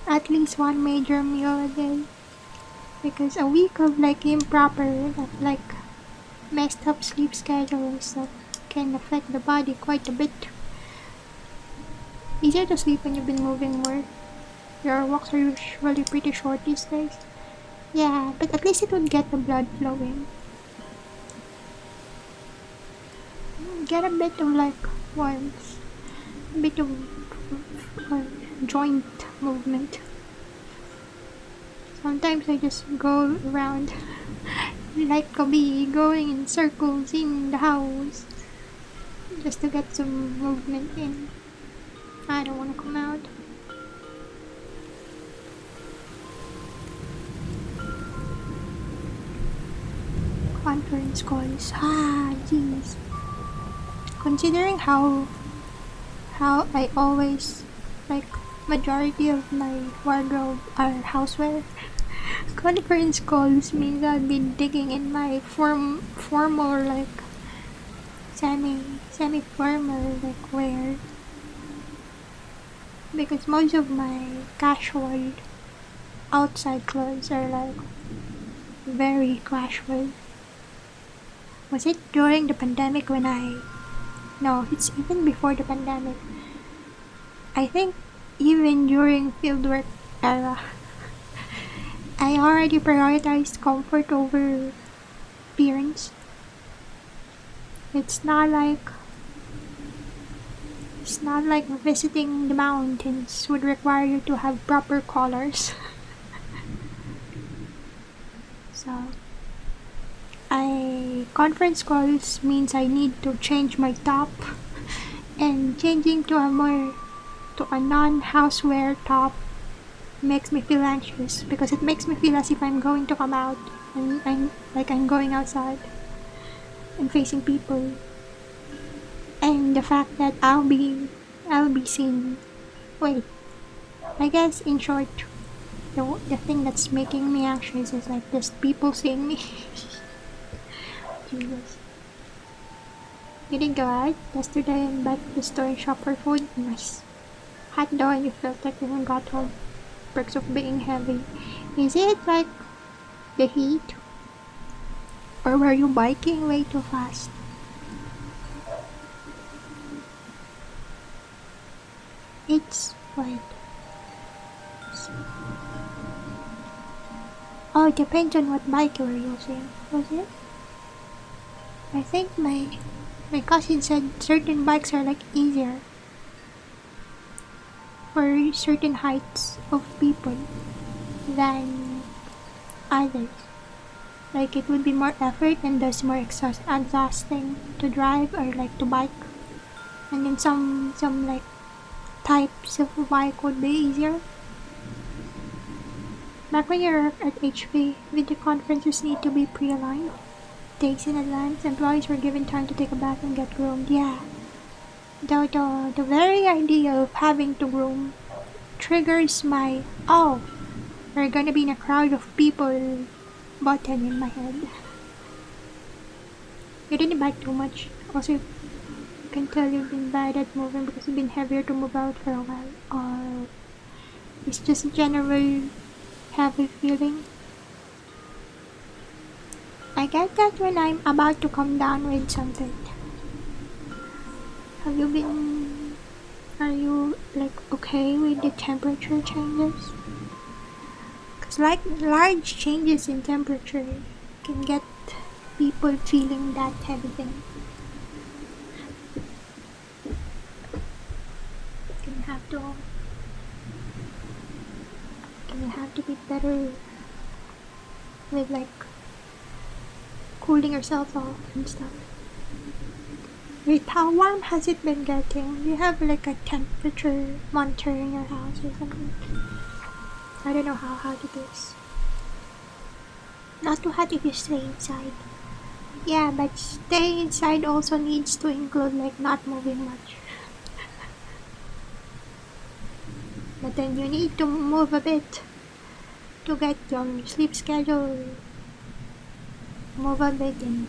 At least one major meal a day. because a week of like improper, like messed up sleep schedule and stuff can affect the body quite a bit. Easier to sleep when you've been moving more. Your walks are usually pretty short these days. Yeah, but at least it would get the blood flowing. Get a bit of like warmth, a bit of joint movement. Sometimes I just go around like a bee, going in circles in the house just to get some movement in. I don't want to come out. Conference calls. Jeez. Considering how I always like majority of my wardrobe are houseware, conference calls means I'll be digging in my formal like semi formal like wear, because most of my casual outside clothes are like very casual. Was it during the pandemic when no, it's even before the pandemic. I think even during fieldwork era, I already prioritized comfort over appearance. It's not like visiting the mountains would require you to have proper colors. So conference calls means I need to change my top, and changing to a non-housewear top makes me feel anxious because it makes me feel as if I'm going to come out and I'm going outside and facing people, and the fact that I'll be seen. Wait, I guess in short, the thing that's making me anxious is like just people seeing me. Jesus. You didn't go out yesterday and back to the store and shop for food? Nice. Hot though, and you felt like you haven't got home. Perks of being heavy. Is it like the heat? Or were you biking way too fast? It's what? Oh, it depends on what bike you were using, was it? I think my cousin said certain bikes are like easier for certain heights of people than others. Like it would be more effort and thus more exhausting to drive or like to bike. And then some like types of bike would be easier. Back when you're at HP, video conferences need to be pre-aligned. Days in advance, employees were given time to take a bath and get groomed. Yeah. The very idea of having to groom triggers my, oh, we're gonna be in a crowd of people button in my head. You didn't bike too much. Also, you can tell you've been bad at moving because you've been heavier to move out for a while. Or it's just a general heavy feeling. I get that when I'm about to come down with something. Are you like okay with the temperature changes? Cause like large changes in temperature can get people feeling that heavy thing. Can have to be better with like cooling yourself off and stuff. Wait, how warm has it been getting? Do you have like a temperature monitor in your house or something? I don't know how hot it is. Not too hot if you stay inside. Yeah, but staying inside also needs to include like not moving much. But then you need to move a bit to get your sleep schedule. Move a bit and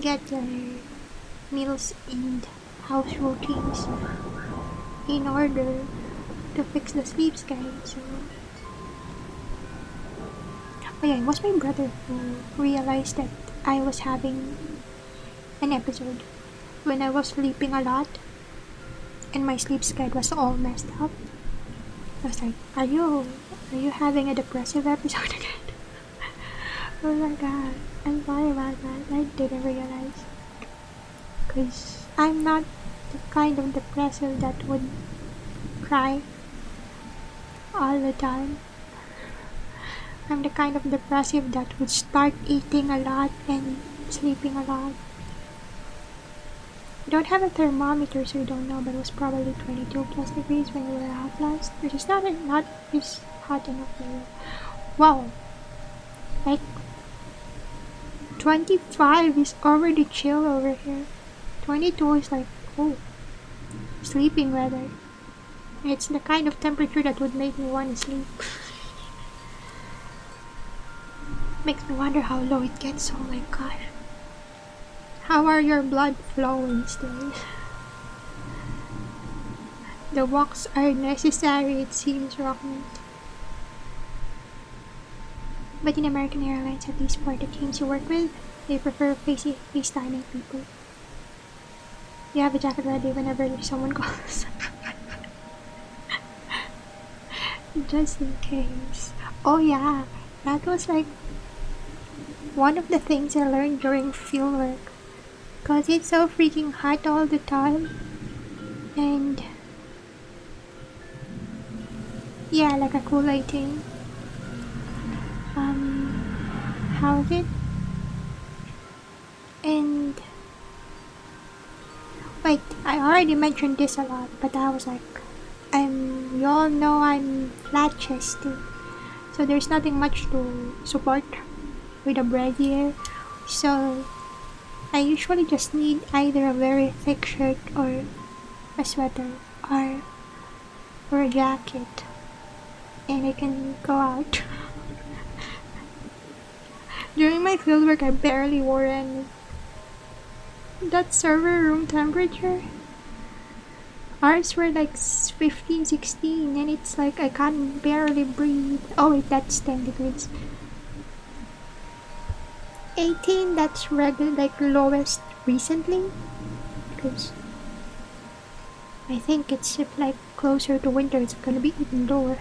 get your meals and house routines in order to fix the sleep schedule. So Oh yeah, it was my brother who realized that I was having an episode when I was sleeping a lot and my sleep schedule was all messed up. I was like, are you having a depressive episode again? Oh my god, I'm sorry about that. I didn't realize. Because I'm not the kind of depressive that would cry all the time. I'm the kind of depressive that would start eating a lot and sleeping a lot. I don't have a thermometer, so you don't know, but it was probably 22 plus degrees when we were out last, which is not just hot enough for you. Wow, like 25 is already chill over here. 22 is like, oh, sleeping weather. It's the kind of temperature that would make me want to sleep. Makes me wonder how low it gets. Oh my god. How are your blood flowing still? The walks are necessary, it seems, Rockman. But in American Airlines, at least for the teams you work with, they prefer FaceTiming people. You have a jacket ready whenever someone calls. Just in case. Oh yeah, that was like one of the things I learned during fieldwork. Cause it's so freaking hot all the time. And yeah, like a Kool-Aid thing. How is it? And wait, I already mentioned this a lot, but I was like, you all know I'm flat chested, so there's nothing much to support with a brassiere. So I usually just need either a very thick shirt or a sweater or a jacket, and I can go out. During my fieldwork, I barely wore any. That server room temperature, ours were like 15, 16, and it's like I can't barely breathe. Oh wait, that's 10 degrees. 18, that's regular, like lowest recently, because I think it's if like closer to winter, it's gonna be even lower.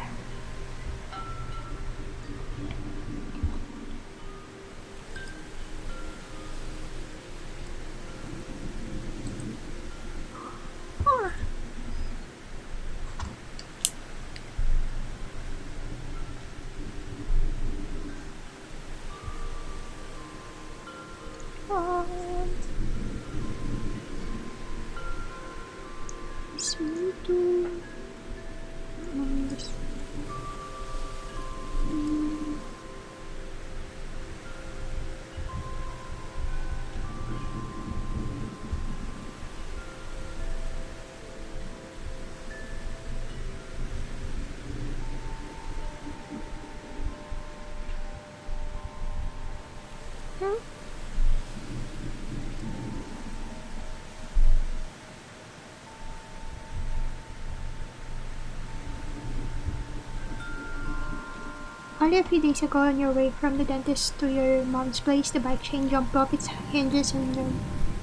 Only a few days ago, on your way from the dentist to your mom's place, the bike chain jumped off its hinges and your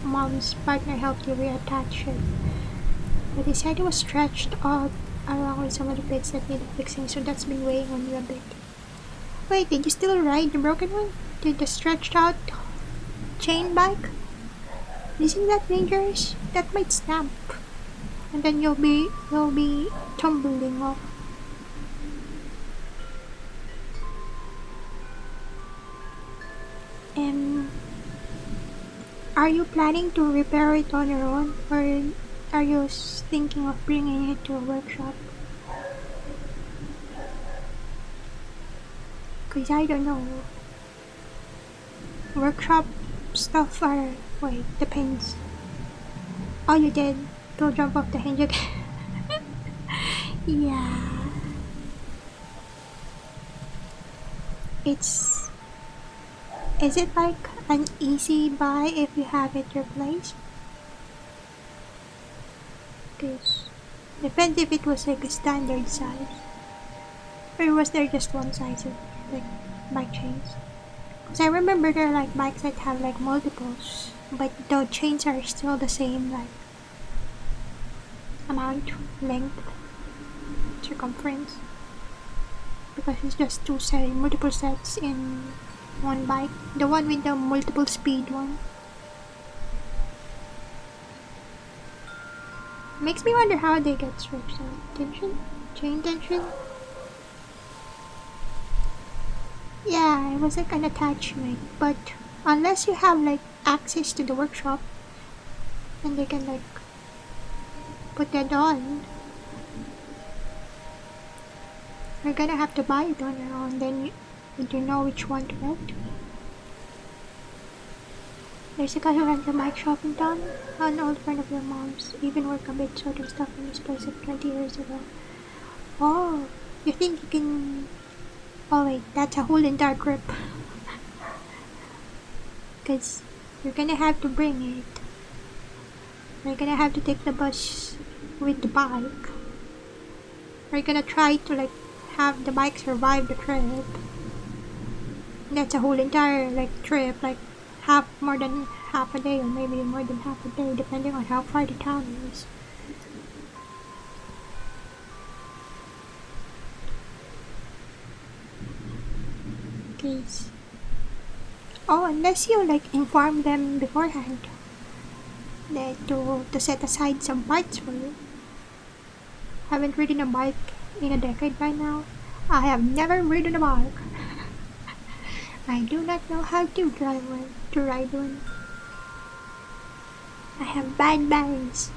mom's partner helped you reattach it. But they said it was stretched out along with some of the bits that needed fixing, so that's been weighing on you a bit. Wait, did you still ride the broken one? Did the stretched out chain bike? Isn't that dangerous? That might snap. And then you'll be tumbling off. Are you planning to repair it on your own, or are you thinking of bringing it to a workshop? Cause I don't know. Workshop stuff are... wait, depends. Oh, you did. Go jump off the hinge again. Yeah. Is it like an easy buy if you have it replaced? Cause depends if it was like a standard size. Or was there just one size of like bike chains. Because I remember there are like bikes that have like multiples, but the chains are still the same like amount, length, circumference. Because it's just multiple sets in one bike. The one with the multiple speed one. Makes me wonder how they get stretched out. Tension? Chain tension? Yeah, it was like an attachment, but unless you have like access to the workshop and they can like put that on, you're gonna have to buy it on your own, then you don't know which one to get. There's a guy who runs a bike shop in town, an old friend of your mom's, even worked a bit sort of stuff in this place like 20 years ago. Oh, you think you can... Oh wait, that's a whole entire trip. Because you're gonna have to bring it. You're gonna have to take the bus with the bike. You're gonna try to like have the bike survive the trip. That's a whole entire like trip, like more than half a day or maybe more than half a day depending on how far the town is. Case. Oh, unless you like inform them beforehand that to set aside some parts for you. Haven't ridden a bike in a decade by now. I have never ridden a bike. I do not know how to ride one. I have bad balance.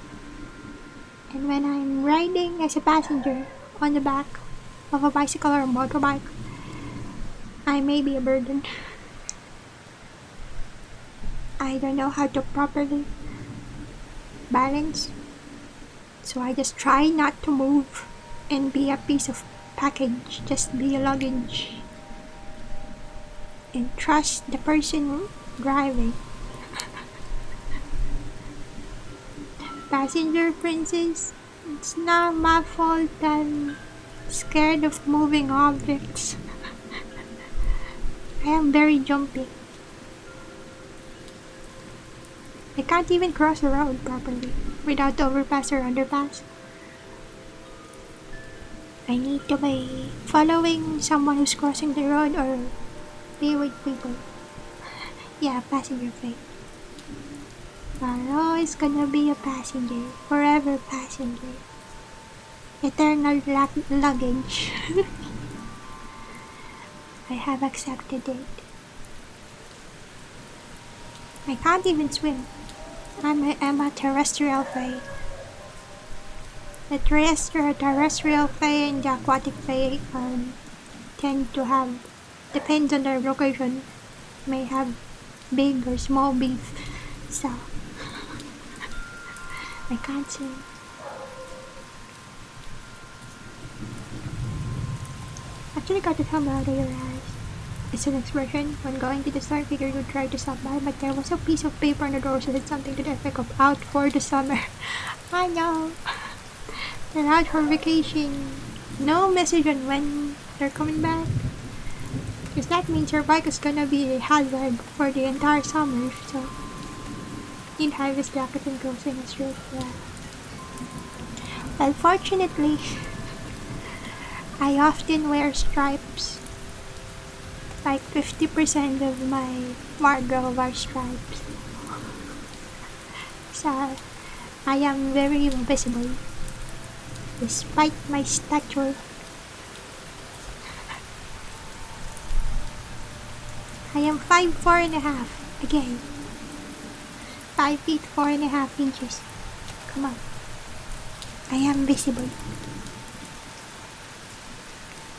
And when I'm riding as a passenger on the back of a bicycle or a motorbike, I may be a burden. I don't know how to properly balance, so I just try not to move and be a piece of package, just be a luggage. And trust the person driving. Passenger princess, it's not my fault I'm scared of moving objects. I am very jumpy. I can't even cross the road properly without overpass or underpass. I need to be following someone who's crossing the road or be with people. Yeah, passenger fate. I'm always gonna be a passenger. Forever passenger. Eternal luggage. I have accepted it. I can't even swim. I'm a terrestrial fae. The terrestrial fae and the aquatic fae tend to have, depends on their location, may have big or small beef. So, I can't swim. Actually got to come out of your eyes. It's an expression. When going to the store, figured would try to stop by, but there was a piece of paper on the door, so it's something to the effect of out for the summer. I know. They're out for vacation. No message on when they're coming back. Because that means your bike is gonna be a hazard for the entire summer, so need high-vis jacket and clothing is true for that. Well, fortunately, I often wear stripes. Like 50% of my wardrobe are stripes. So, I am very visible. Despite my stature. I am 5'4.5". Again. 5 feet 4.5 inches. Come on. I am visible.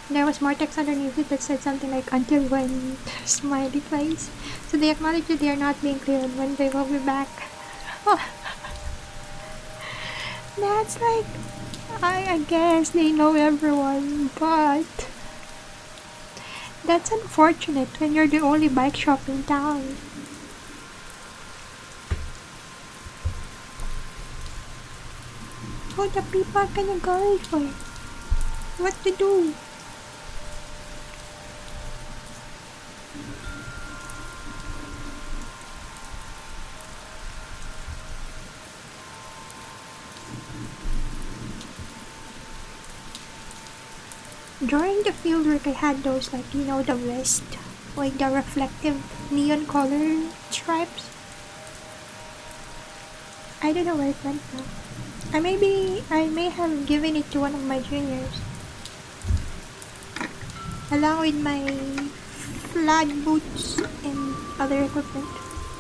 There was more text underneath it that said something like until when smiley face. So they acknowledge that they are not being clear on when they will be back. Oh. That's like, I guess they know everyone, but that's unfortunate when you're the only bike shop in town. What the people are gonna go for? What to do? During the field work, I had those, like, you know, the vest with the reflective neon color stripes. I don't know where it went now. I may have given it to one of my juniors, along with my flag boots and other equipment,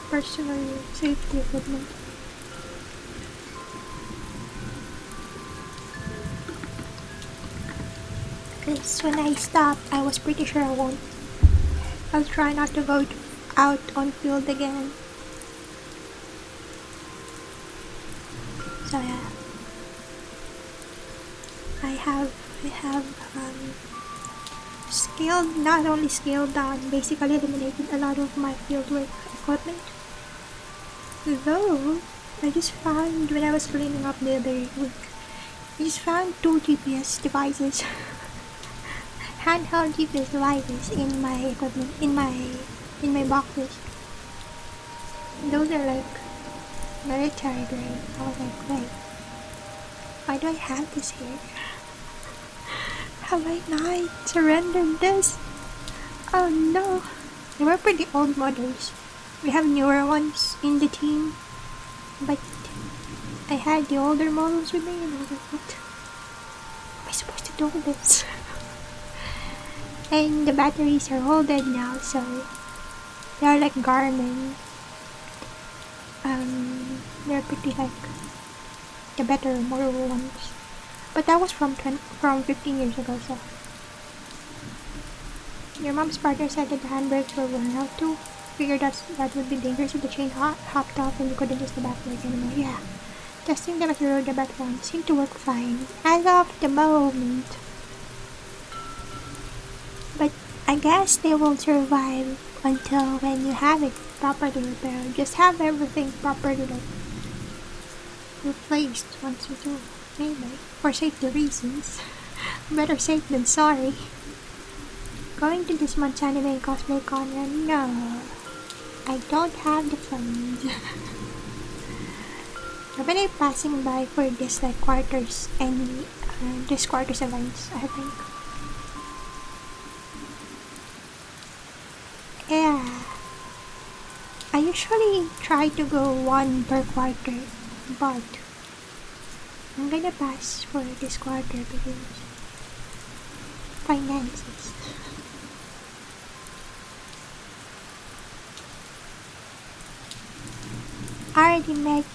personal safety equipment. Because when I stopped, I was pretty sure I'll try not to go out on field again. So yeah, I have not only scaled down, basically eliminated a lot of my fieldwork equipment. Though, I just found when I was cleaning up the other week, I just found 2 GPS devices, handheld GPS devices in my equipment, in my boxes. Those are like military grade. I was like, wait, why do I have this here? Have I not surrendered this? Oh no. They were pretty old models. We have newer ones in the team, but I had the older models with me and I was like, what am I supposed to do with this? And the batteries are all dead now, so they are like Garmin. They're pretty like the better model ones. But that was from 15 years ago, so. Your mom's partner said that the handbrakes were worn out too. Figured that would be dangerous if the chain hopped off and you couldn't use the back brake anymore. Yeah. Testing them as we rode the back one seemed to work fine. As of the moment. But I guess they will survive until when you have it properly repaired. Just have everything properly like replaced once you do. Maybe. For safety reasons. Better safe than sorry. Going to this month's anime and cosplay con? No. I don't have the funds. I've been passing by for this like quarters and this quarters events, I think. Yeah. I usually try to go 1 per quarter, but I'm gonna pass for this quarter because finances. I already met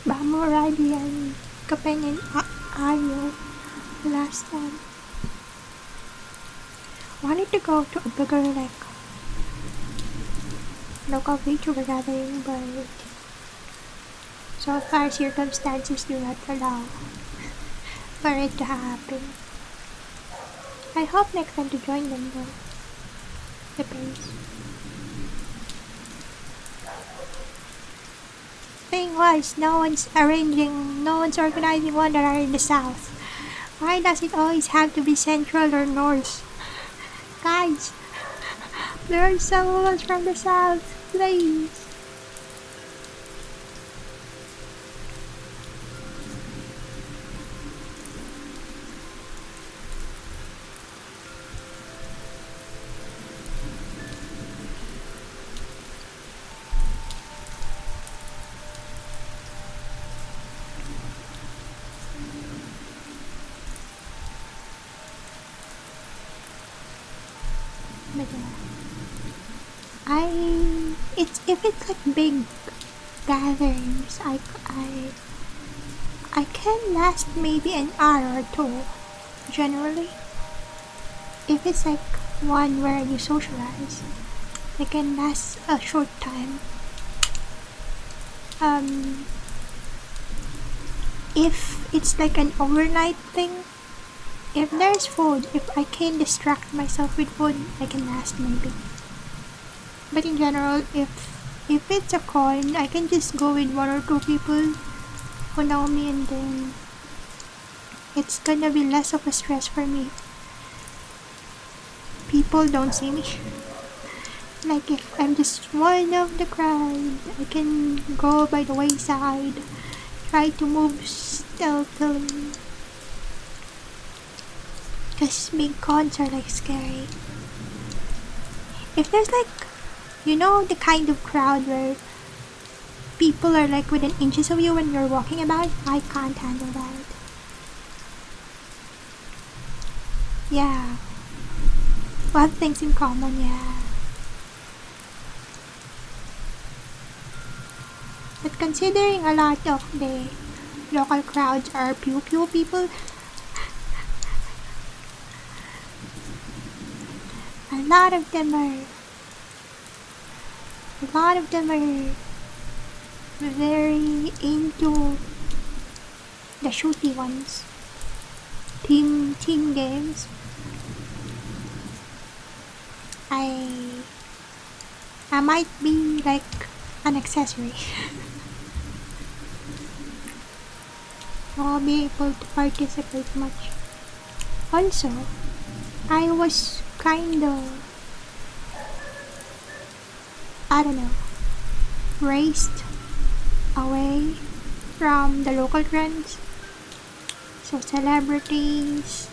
Bamoradi and Kapen and Ayo last time. Wanted to go to a bigger like local VTuber gathering, but so far circumstances do not allow for it to happen. I hope next time to join them though. Depends. Thing was, no one's organizing one that are in the south. Why does it always have to be central or north? Guys, there are someone from the south, please. If it's like big gatherings, I can last maybe an hour or 2. Generally, if it's like one where you socialize, I can last a short time. If it's like an overnight thing, if there's food, if I can distract myself with food, I can last maybe. But in general, if it's a con, I can just go with 1 or 2 people who know me, and then it's gonna be less of a stress for me. People don't see me. Like if I'm just one of the crowd, I can go by the wayside, try to move stealthily, Cause big cons are like scary. If there's like, the kind of crowd where people are like within inches of you when you're walking about, I can't handle that. Yeah. We have things in common, yeah. But considering a lot of the local crowds are pew-pew people, a lot of them are very into the shooty ones. Team games. I might be like an accessory. I'll be able to participate much. Also, I was raised away from the local trends. So celebrities,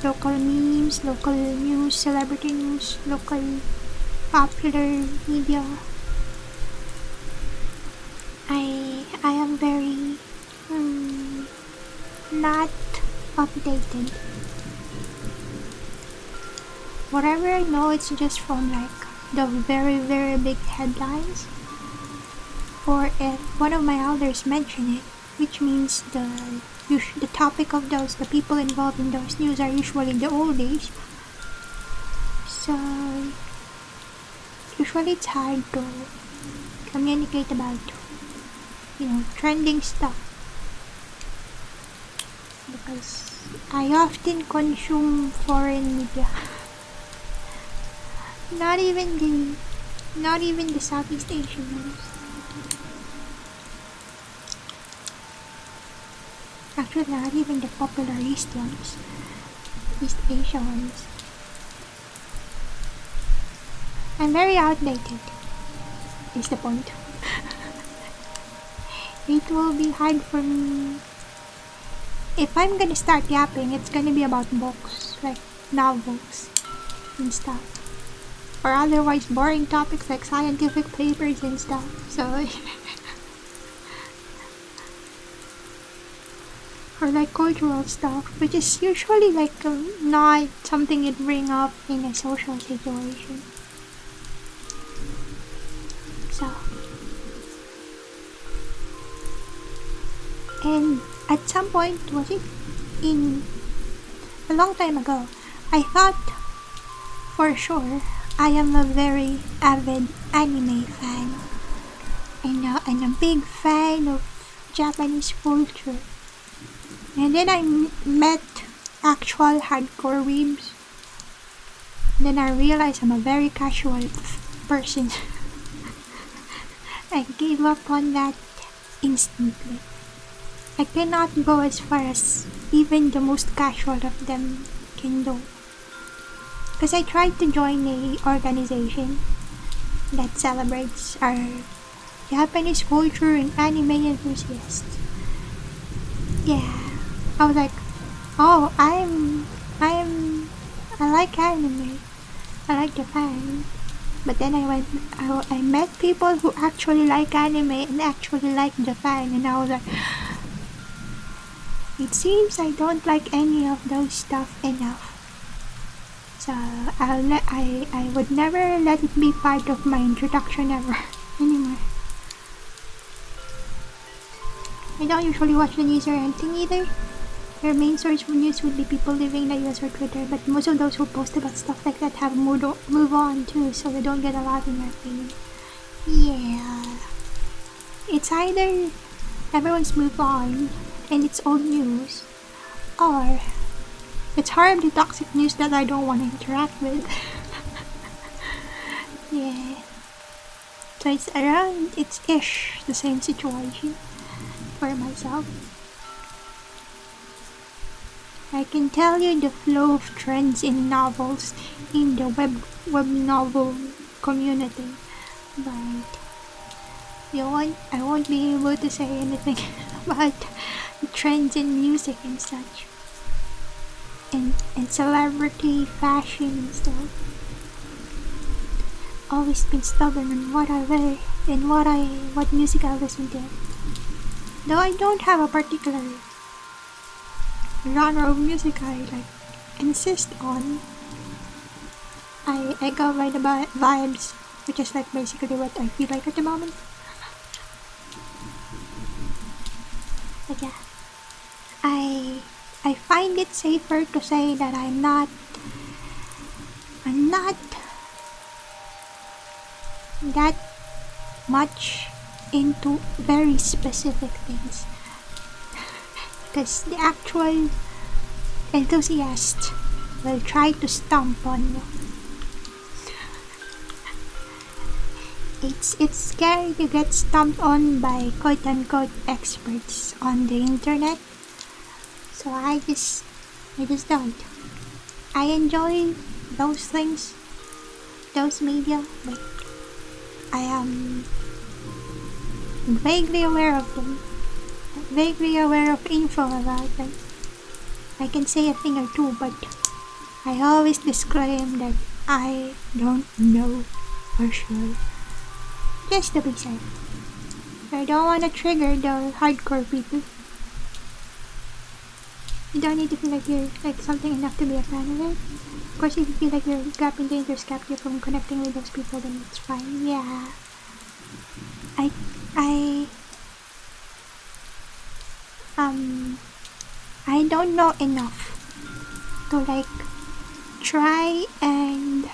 local memes, local news, celebrity news, local popular media. I am very not updated. Whatever I know, it's just from like the very very big headlines, or if one of my elders mention it, which means the topic of the people involved in those news are usually the oldies. So usually it's hard to communicate about trending stuff, because I often consume foreign media. Not even the Southeast Asian ones. Actually, not even the popular East Asia ones. I'm very outdated, is the point. It will be hard for me. If I'm gonna start yapping, it's gonna be about books, like novels and stuff. Or otherwise boring topics like scientific papers and stuff. So or like cultural stuff, which is usually like not something you'd bring up in a social situation. So, and at some point, was it in a long time ago, I thought for sure I am a very avid anime fan, and a big fan of Japanese culture. And then I met actual hardcore weebs. Then I realized I'm a very casual person. I gave up on that instantly. I cannot go as far as even the most casual of them can do. Because I tried to join a organization that celebrates our Japanese culture and anime enthusiasts. Yeah, I was like, oh, I like anime. I like Japan. But then I met people who actually like anime and actually like Japan, and I was like, it seems I don't like any of those stuff enough. So I would never let it be part of my introduction ever anymore. I don't usually watch the news or anything either. Their main source for news would be people living in the US or Twitter, but most of those who post about stuff like that have move on too, so they don't get a lot in my opinion. Yeah. It's either everyone's moved on and it's old news, or it's horribly toxic news that I don't want to interact with. Yeah. So it's ish the same situation for myself. I can tell you the flow of trends in novels in the web novel community, but I won't be able to say anything about the trends in music and such. and celebrity fashion and stuff. Always been stubborn on what I wear and what music I listen to. Though I don't have a particular genre of music I like insist on. I go by the vibes, which is like basically what I feel like at the moment. But yeah, I find it safer to say that I'm not that much into very specific things, because the actual enthusiast will try to stomp on you. It's scary to get stomped on by quote-unquote experts on the internet. So I just don't. I enjoy those things, those media, but I am vaguely aware of them, vaguely aware of info about them. I can say a thing or two, but I always disclaim that I don't know for sure. Just to be safe. I don't want to trigger the hardcore people. You don't need to feel like you're like something enough to be a fan of it. Of course, if you feel like you're grabbing dangerous kept you from connecting with those people, then it's fine. Yeah. I don't know enough to like try and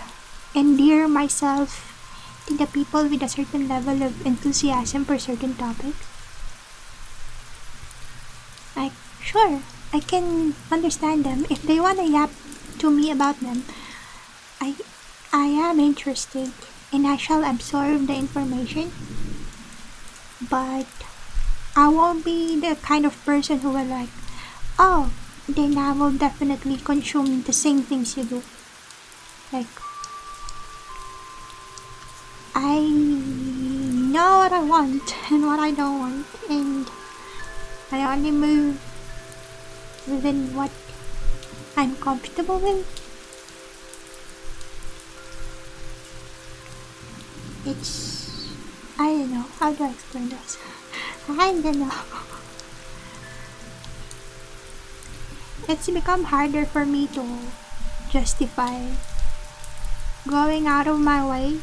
endear myself to the people with a certain level of enthusiasm for certain topics. Like, sure, I can understand them. If they wanna yap to me about them, I am interested and I shall absorb the information. But I won't be the kind of person who will like, oh, then I will definitely consume the same things you do. Like, I know what I want and what I don't want, and I only move within what I'm comfortable with. I don't know, how do I explain this? I don't know. It's become harder for me to justify going out of my way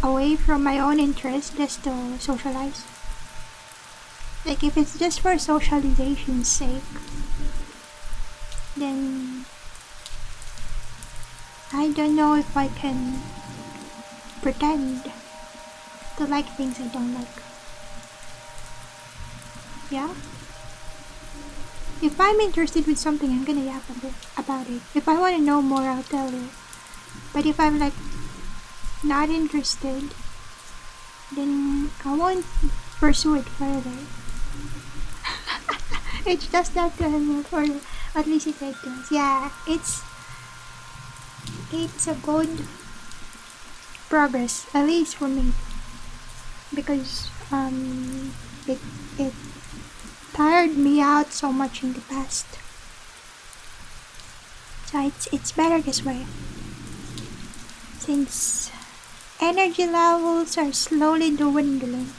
away from my own interests just to socialize. Like, if it's just for socialization's sake, then I don't know if I can pretend to like things I don't like. Yeah? If I'm interested with something, I'm gonna yap about it. If I want to know more, I'll tell you. But if I'm like not interested, then I won't pursue it further. It's just that or at least it does. Yeah, it's a good progress, at least for me, because it tired me out so much in the past. So it's better this way, since energy levels are slowly dwindling.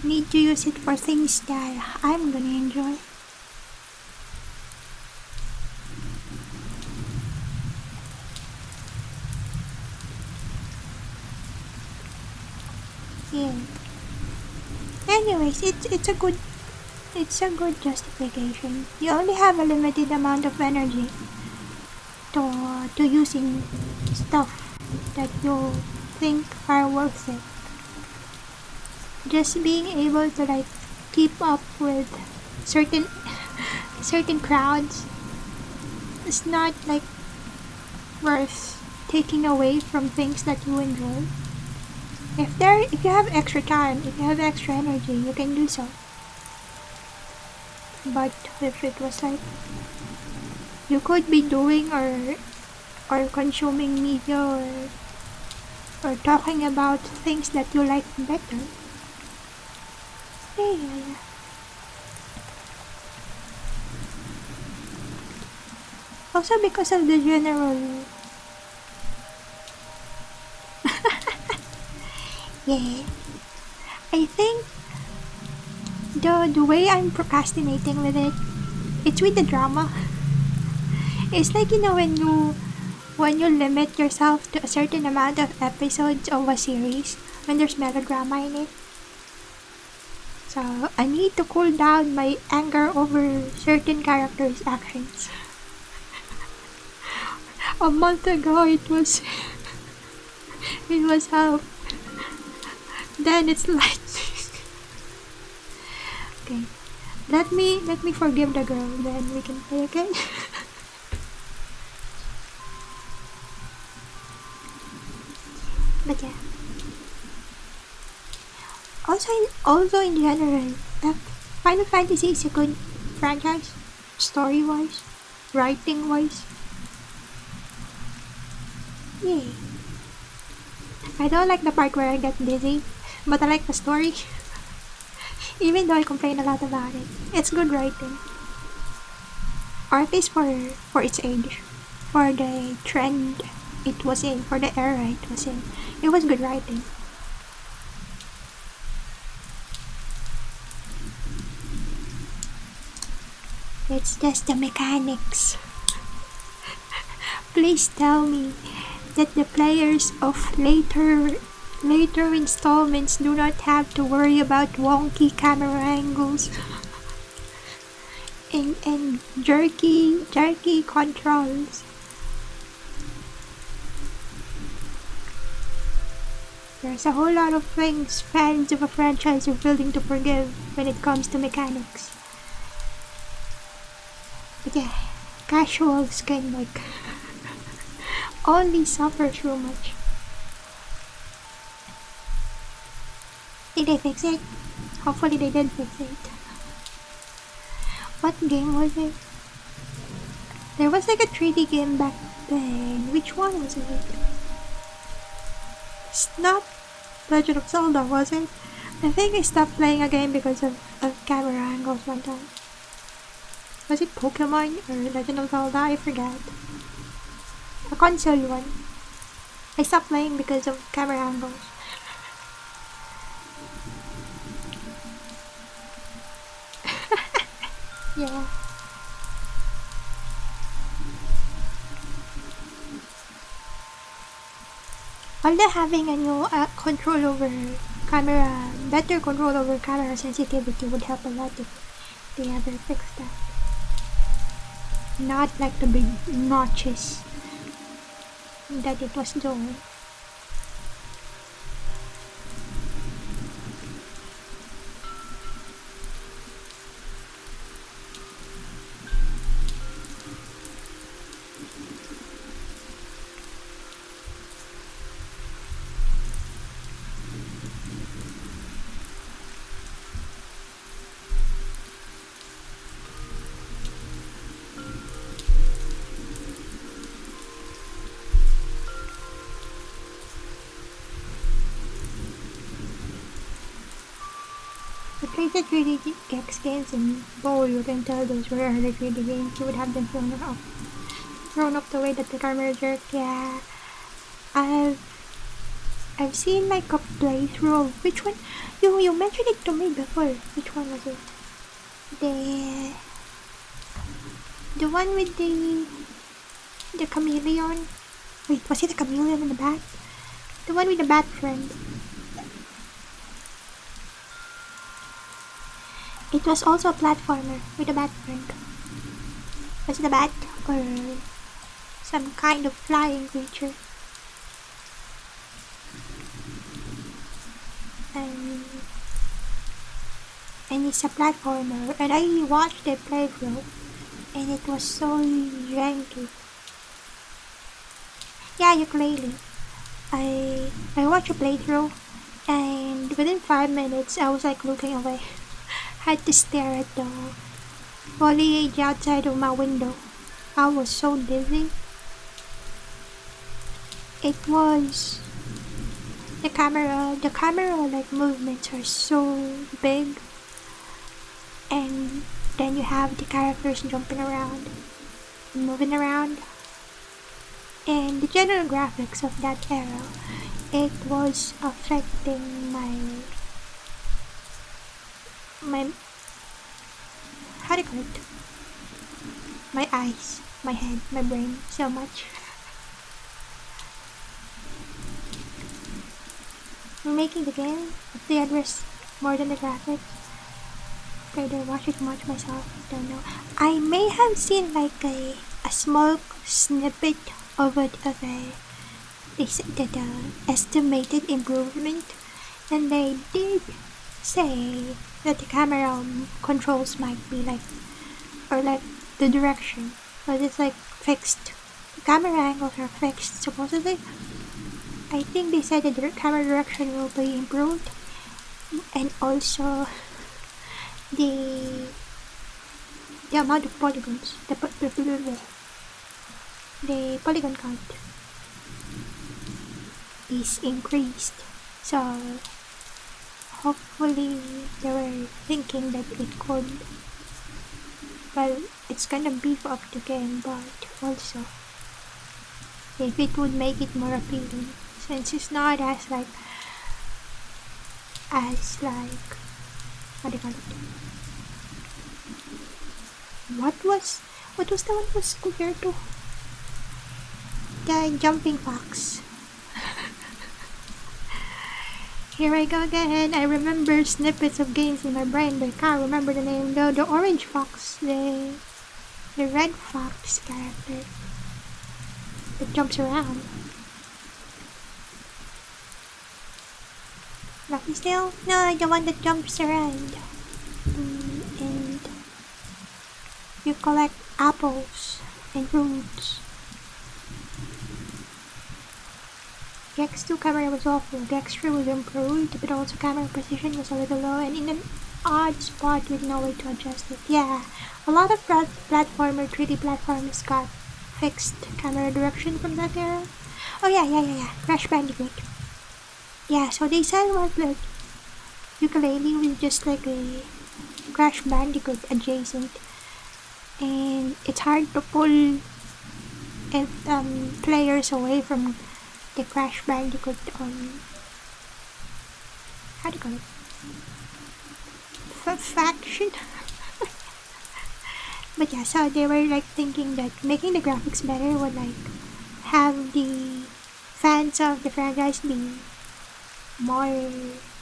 Need to use it for things that I'm gonna enjoy. Yeah. Anyways, it's a good justification. You only have a limited amount of energy to using stuff that you think are worth it. Just being able to like keep up with certain crowds is not like worth taking away from things that you enjoy. If you have extra time, if you have extra energy, you can do so. But if it was like you could be doing or consuming media or talking about things that you like better. Yeah. Also because of the general... Yeah. I think the way I'm procrastinating with it, it's with the drama. It's like, when you limit yourself to a certain amount of episodes of a series, when there's melodrama in it. So I need to cool down my anger over certain characters' actions. A month ago it was help. Then it's like okay. Let me forgive the girl, then we can play again. But yeah. Also in general, Final Fantasy is a good franchise, story-wise, writing-wise. Yay. I don't like the part where I get dizzy, but I like the story. Even though I complain a lot about it, it's good writing. Or at least for its age, for the trend it was in, for the era it was in. It was good writing. It's just the mechanics. Please tell me that the players of later installments do not have to worry about wonky camera angles and jerky controls. There's a whole lot of things fans of a franchise are willing to forgive when it comes to mechanics. But yeah, casuals can only suffer so much. Did they fix it? Hopefully they did fix it. What game was it? There was a 3D game back then. Which one was it? It's not Legend of Zelda, was it? I think I stopped playing a game because of camera angles one time. Was it Pokemon or Legend of Zelda? I forgot. A console one. I stopped playing because of camera angles. Yeah. Although having a new control over camera, better control over camera sensitivity would help a lot if they ever fix that. Not like the big notches that it was doing. The the 3D Gex games and boy, you can tell those were early 3D games. You would have been thrown off the way that the camera jerked. Yeah, I've seen a playthrough of which one. You mentioned it to me before. Which one was it? The one with the chameleon. Wait, was it a chameleon in the bat? The one with the bat friend. It was also a platformer with a bat friend. Was it a bat or some kind of flying creature? And it's a platformer, and I watched the playthrough, and it was so janky. Yeah, ukulele. I watched a playthrough, and within 5 minutes, I was looking away. Had to stare at the foliage outside of my window. I was so dizzy. It was the camera movements are so big, and then you have the characters jumping around. moving around, and the general graphics of that era, it was affecting my how do you call it? My eyes, my head, my brain so much. Making the game, if they address more than the graphics, I don't watch it much myself, don't know. I may have seen like a small snippet of it of they said that estimated improvement, and they did say that the camera controls might be like, or like the direction, but it's like fixed. The camera angles are fixed supposedly. I think they said that the camera direction will be improved, and also the the amount of polygons, the polygon count is increased. So hopefully they were thinking that it could, well, it's gonna beef up the game, but also if it would make it more appealing, since it's not as like what do you call it? What was the one was compared to? The jumping fox. Here I go again. I remember snippets of games in my brain, but I can't remember the name. The orange fox, the red fox character that jumps around. Lucky still? No, the one that jumps around. And you collect apples and fruits. The X2 camera was awful, the X3 was improved, but also camera precision was a little low and in an odd spot with no way to adjust it. Yeah, a lot of 3D platformers got fixed camera direction from that era. Oh yeah, Crash Bandicoot. Yeah, so they said what like Ukulele was just like a Crash Bandicoot adjacent, and it's hard to pull players away from the Crash Bandicoot how do you call it? Faction? But yeah, so they were like thinking that making the graphics better would like have the fans of the franchise be more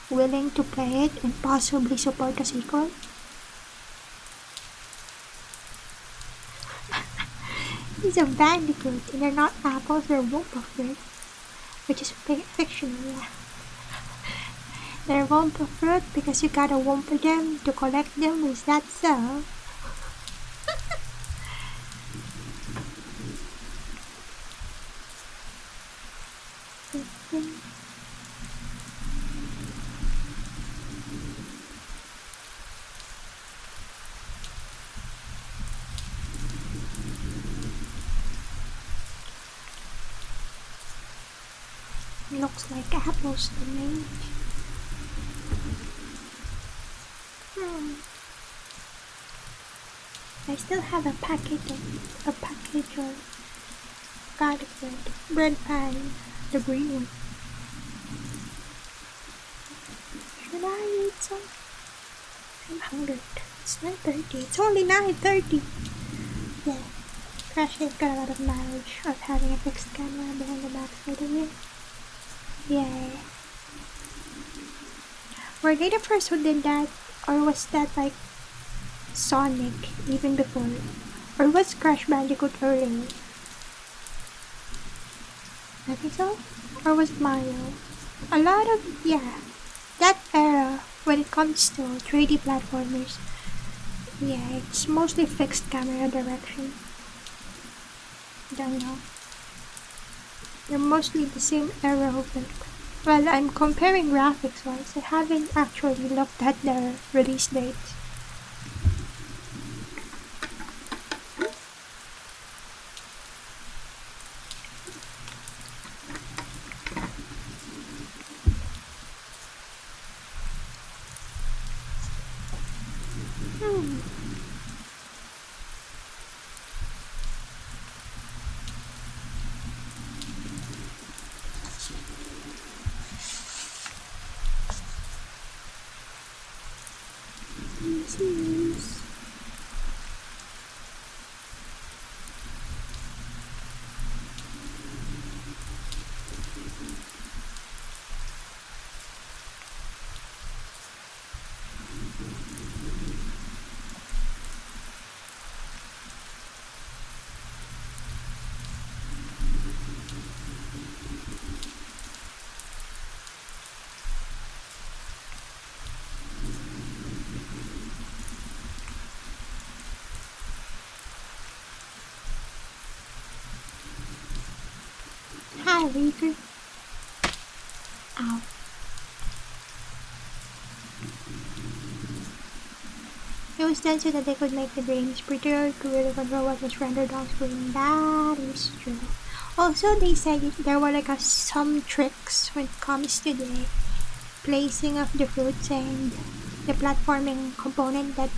willing to play it and possibly support a sequel. He's a bandicoot and they're not apples or Wumpa fruit, which is fictional, yeah. They're Wumpa fruit because you gotta Wumpa them to collect them, is that so? Looks like apples to me. I still have a package of garlic bread pan, the green one. Should I eat some? I'm hungry. It's 9:30. It's only 9:30. Yeah. Crash has got a lot of knowledge of having a fixed camera behind the backside of it. Yeah. Were they the first who did that? Or was that like Sonic even before? Or was Crash Bandicoot earlier? I think so? Or was it Mario? A lot of, yeah, that era when it comes to 3D platformers, yeah, it's mostly fixed camera direction. Don't know. They're mostly the same era of it. Well, I'm comparing graphics wise. I haven't actually looked at the release dates. Oopsies. Hi, Reaper. Ow. It was done so that they could make the games prettier to really control what was rendered on screen. That is true. Also, they said there were like some tricks when it comes to the placing of the fruits and the platforming component that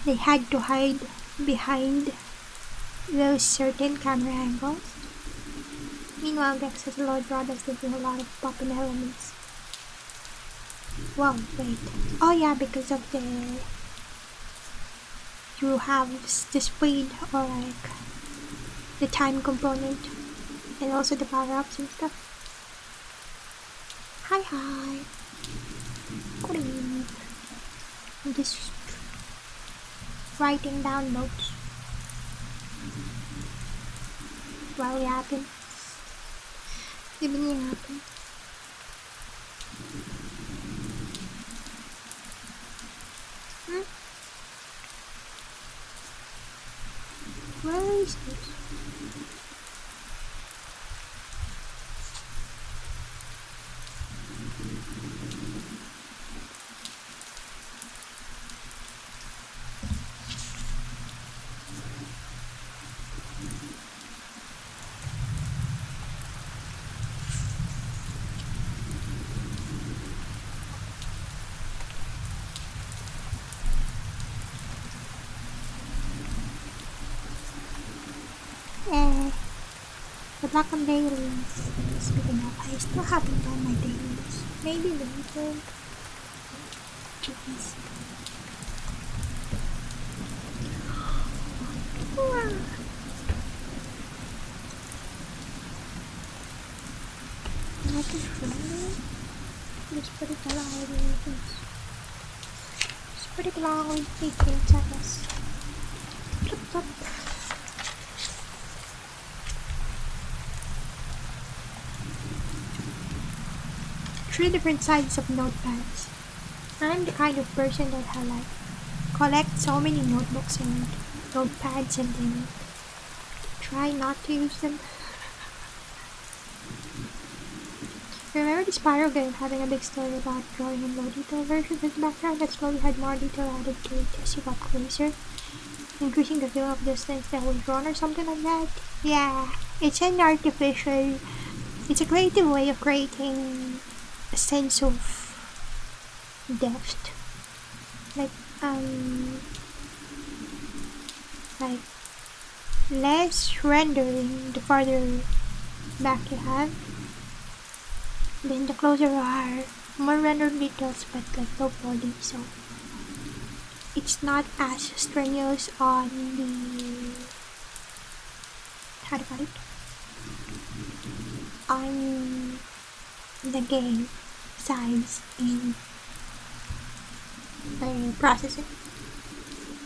they had to hide behind those certain camera angles. Meanwhile, the accessible products taking a lot of popping elements. Wow, wait. Oh yeah, because of the you have the speed or like the time component and also the power-ups and stuff. Hi. Good evening. I'm just writing down notes while it happens. Even it happens. Where is this? Good luck on dailies. Speaking of, I still haven't done my dailies. Maybe later. Jeez. I can try it. Just put it loud in this. Just put it loud. 18 seconds. Plop, plop. Three different sides of notepads. I'm the kind of person that collect so many notebooks and notepads and then try not to use them. Remember the Spyro game having a big story about drawing in low detail versions of the background that slowly had more detail added to it as you got closer, increasing the feeling of distance that was drawn or something like that? Yeah, it's a creative way of creating a sense of depth. Like less rendering the farther back you have. Then the closer you are, more rendered details but like low poly, so it's not as strenuous on the how do you call it? On the game size in processing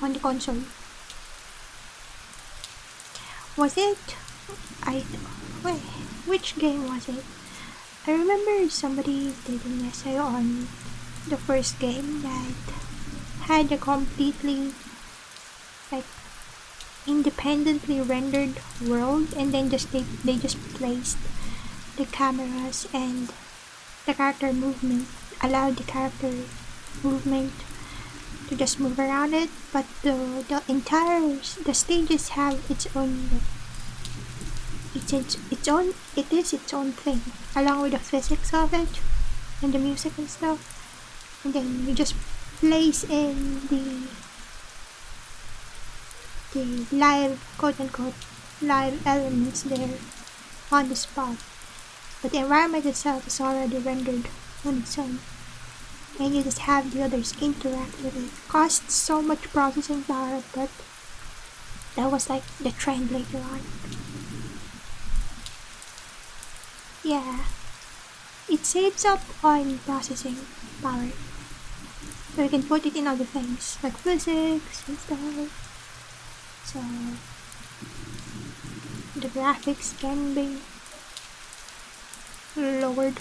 on the console. Was it? Wait, which game was it? I remember somebody did an essay on the first game that had a completely like independently rendered world, and then they just placed the cameras and the character movement, allowed the character movement to just move around it, but the stages have its own it is its own thing, along with the physics of it and the music and stuff. And then you just place in the live, quote unquote, live elements there on the spot. But the environment itself is already rendered on its own. and you just have the others interact with it. Costs so much processing power, but that was like the trend later on. Yeah, it saves up on processing power. So you can put it in other things like physics and stuff. So the graphics can be lowered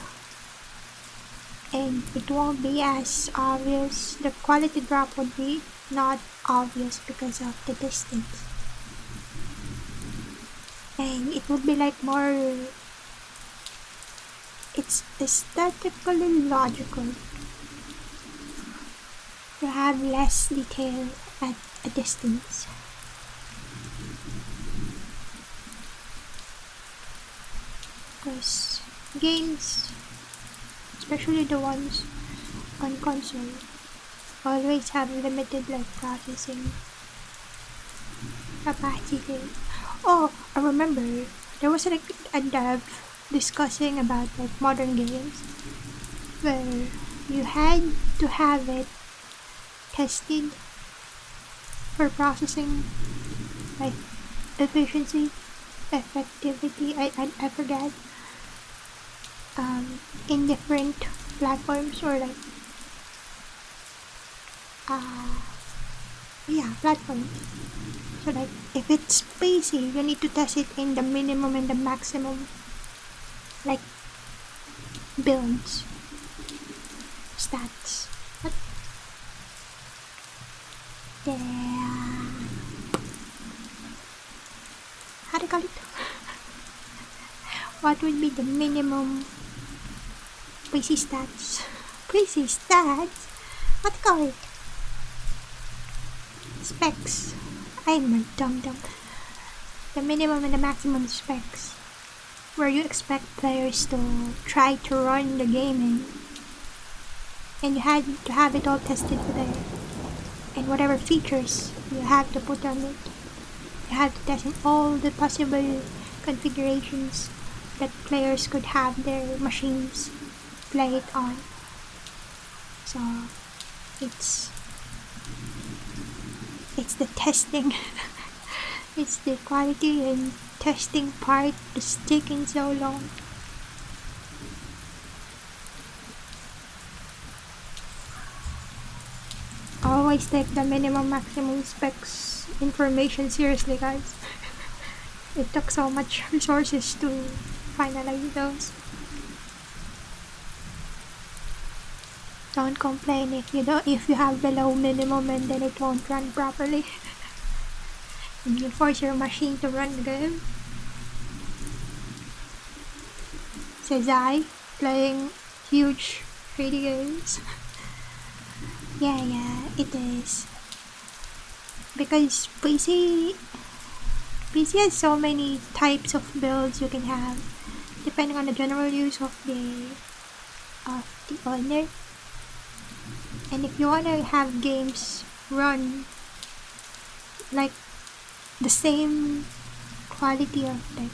and it won't be as obvious. The quality drop would be not obvious because of the distance. And it would be like more, it's aesthetically logical to have less detail at a distance. Because games, especially the ones on console, always have limited like processing capacity. Oh, I remember there was like a dev discussing about like modern games where you had to have it tested for processing like efficiency, effectivity, I forget, in different platforms or like platforms. So like if it's spacey, you need to test it in the minimum and the maximum like builds, stats. What? How do you call it? What would be the minimum PC stats? PC stats? What do you call it? Specs. I'm a dum-dum. The minimum and the maximum specs, where you expect players to try to run the game in, and you had to have it all tested there. And whatever features you have to put on it, you have to test in all the possible configurations that players could have their machines play it on. So it's the testing. It's the quality and testing part that's taking so long. Always take the minimum maximum specs information seriously, guys. It took so much resources to finalize those. Don't complain if you have below minimum and then it won't run properly. And you force your machine to run the game. Says I, playing huge 3D games. Yeah, it is. Because PC has so many types of builds you can have, depending on the general use of the owner. And if you wanna have games run like the same quality of like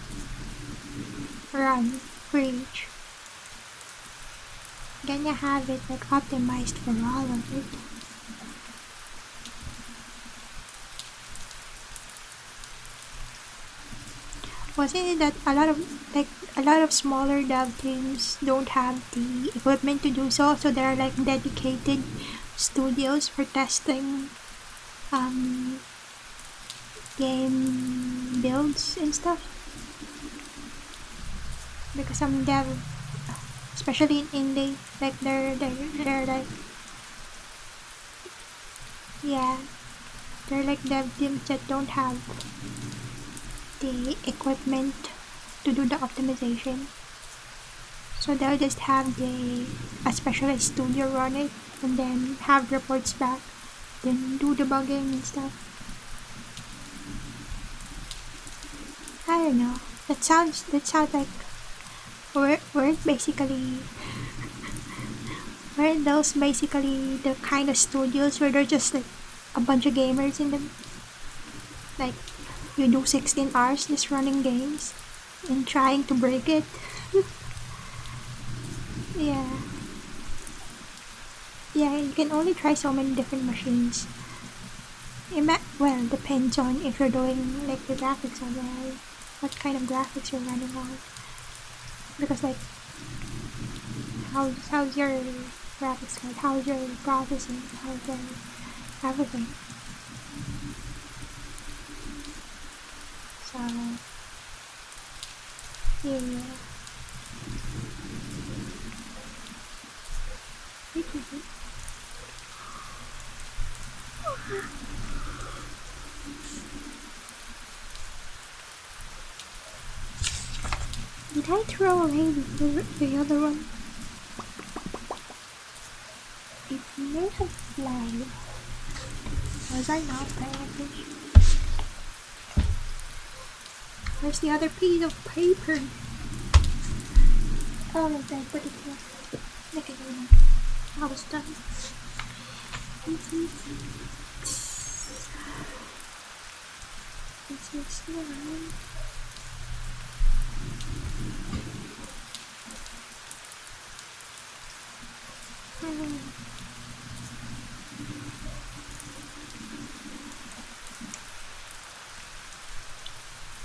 run for each, then you have it like optimized for all of it. Wasn't it that a lot of smaller dev teams don't have the equipment to do so, so there are like dedicated studios for testing game builds and stuff? Because some dev, especially in indie, like they're like, yeah, they're like dev teams that don't have the equipment to do the optimization, so they'll just have a specialized studio run it and then have reports back, then do debugging and stuff. I don't know. That sounds like weren't those basically the kind of studios where they're just like a bunch of gamers in them? Like you do 16 hours just running games and trying to break it. Yeah. Yeah, you can only try so many different machines. Well, depends on if you're doing like the graphics on there, what kind of graphics you're running on. Because like, how's your graphics card? How's your processing? How's your everything? So yeah. Did I throw away the other one? It may have flagged. Was I not paying attention? Where's the other piece of paper? Oh, okay, I put it here. Look at it. I was done. This is one.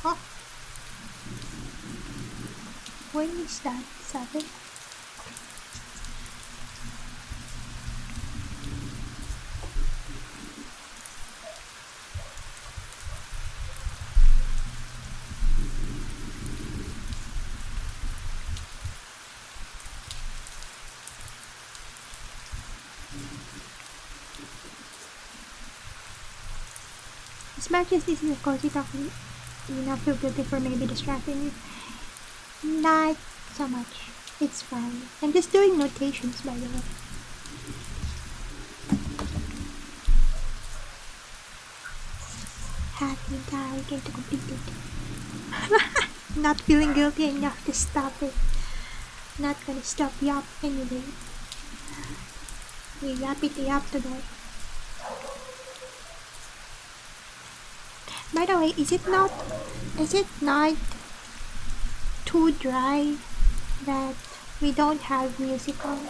Oh. When is that? 7? As much as this is a cozy talk, you not feel guilty for maybe distracting you. Not so much. It's fine. I'm just doing notations, by the way. Half the entire game to complete it. Not feeling guilty enough to stop it. Not gonna stop Yap anyway. We yappity yap today. By the way, is it not too dry that we don't have music on?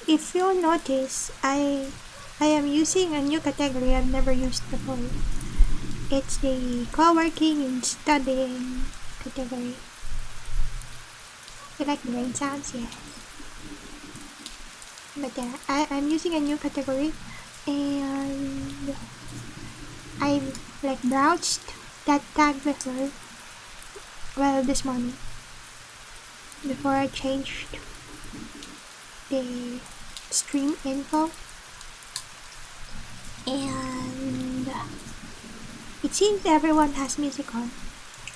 If you'll notice, I am using a new category I've never used before. It's the co-working and studying category. You like the rain sounds? Yeah. But yeah, I'm using a new category and I've like browsed that tag before. Well, this morning. Before I changed the stream info. And it seems everyone has music on.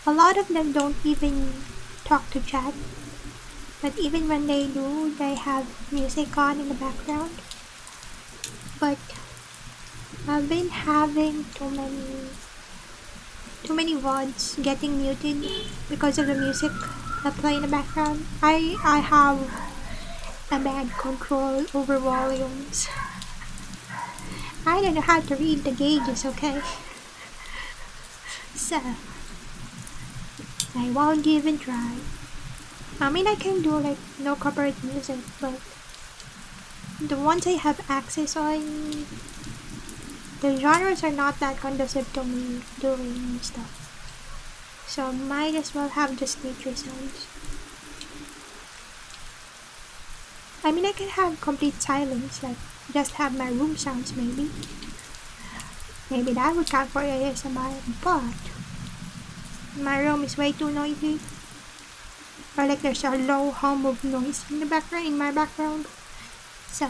A lot of them don't even talk to chat. But even when they do, they have music on in the background. But I've been having too many VODs getting muted because of the music that play in the background. I have a bad control over volumes. I don't know how to read the gauges, okay? So I won't even try. I mean, I can do like no copyright music, but the ones I have access on, the genres are not that conducive to me doing stuff. So might as well have just nature sounds. I mean, I can have complete silence, like just have my room sounds maybe. Maybe that would count for ASMR, but my room is way too noisy. Or like there's a low hum of noise in the background, in my background. So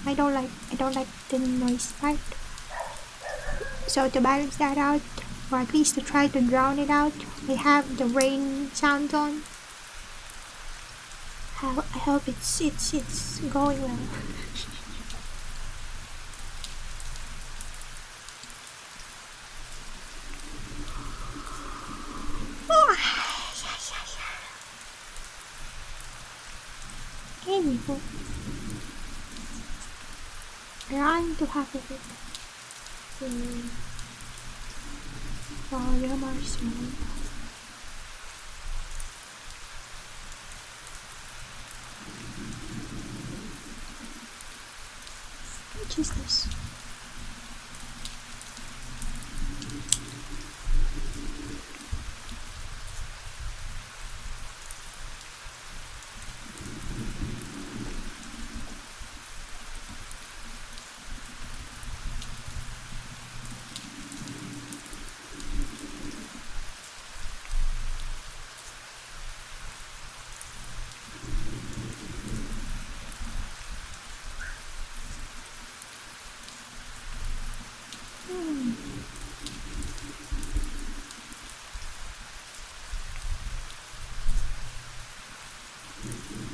I don't like the noise part. So to balance that out, or at least to try to drown it out, I have the rain sound on. I hope it's going well. Anywho, trying to have it volume or small.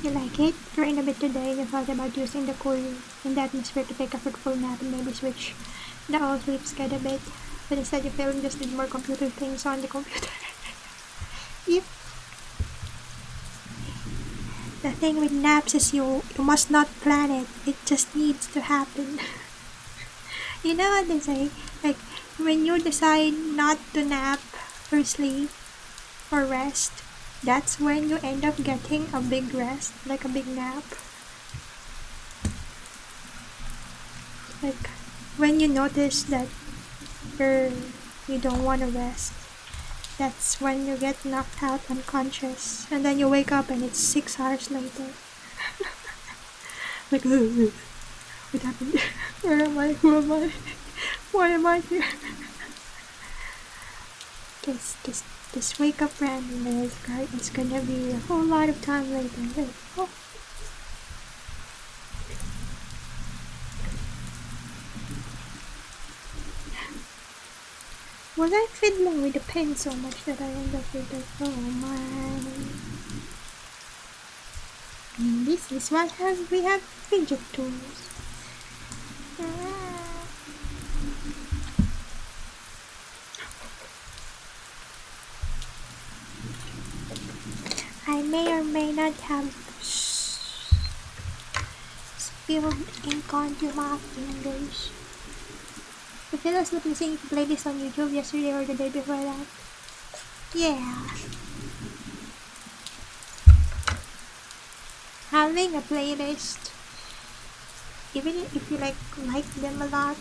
You like it? Train a bit today and thought about using the cool in the atmosphere to take a fruitful nap and maybe switch the all sleep schedule a bit. But instead you feel you just need more computer things on the computer. Yep. The thing with naps is you must not plan it. It just needs to happen. You know what they say? Like, when you decide not to nap or sleep or rest, that's when you end up getting a big rest, like a big nap. Like, when you notice that you don't want to rest, that's when you get knocked out unconscious, and then you wake up and it's 6 hours later. Like, what happened? Where am I? Who am I? Why am I here? Just wake up randomly. It's gonna be a whole lot of time later. Like, oh. Was I fiddling with the pen so much that I ended up with the oh my. And this is what we have fidget tools. I may or may not have spilled ink onto my fingers. I feel I was listening to play this on YouTube yesterday or the day before that. Yeah. Having a playlist, even if you like them a lot,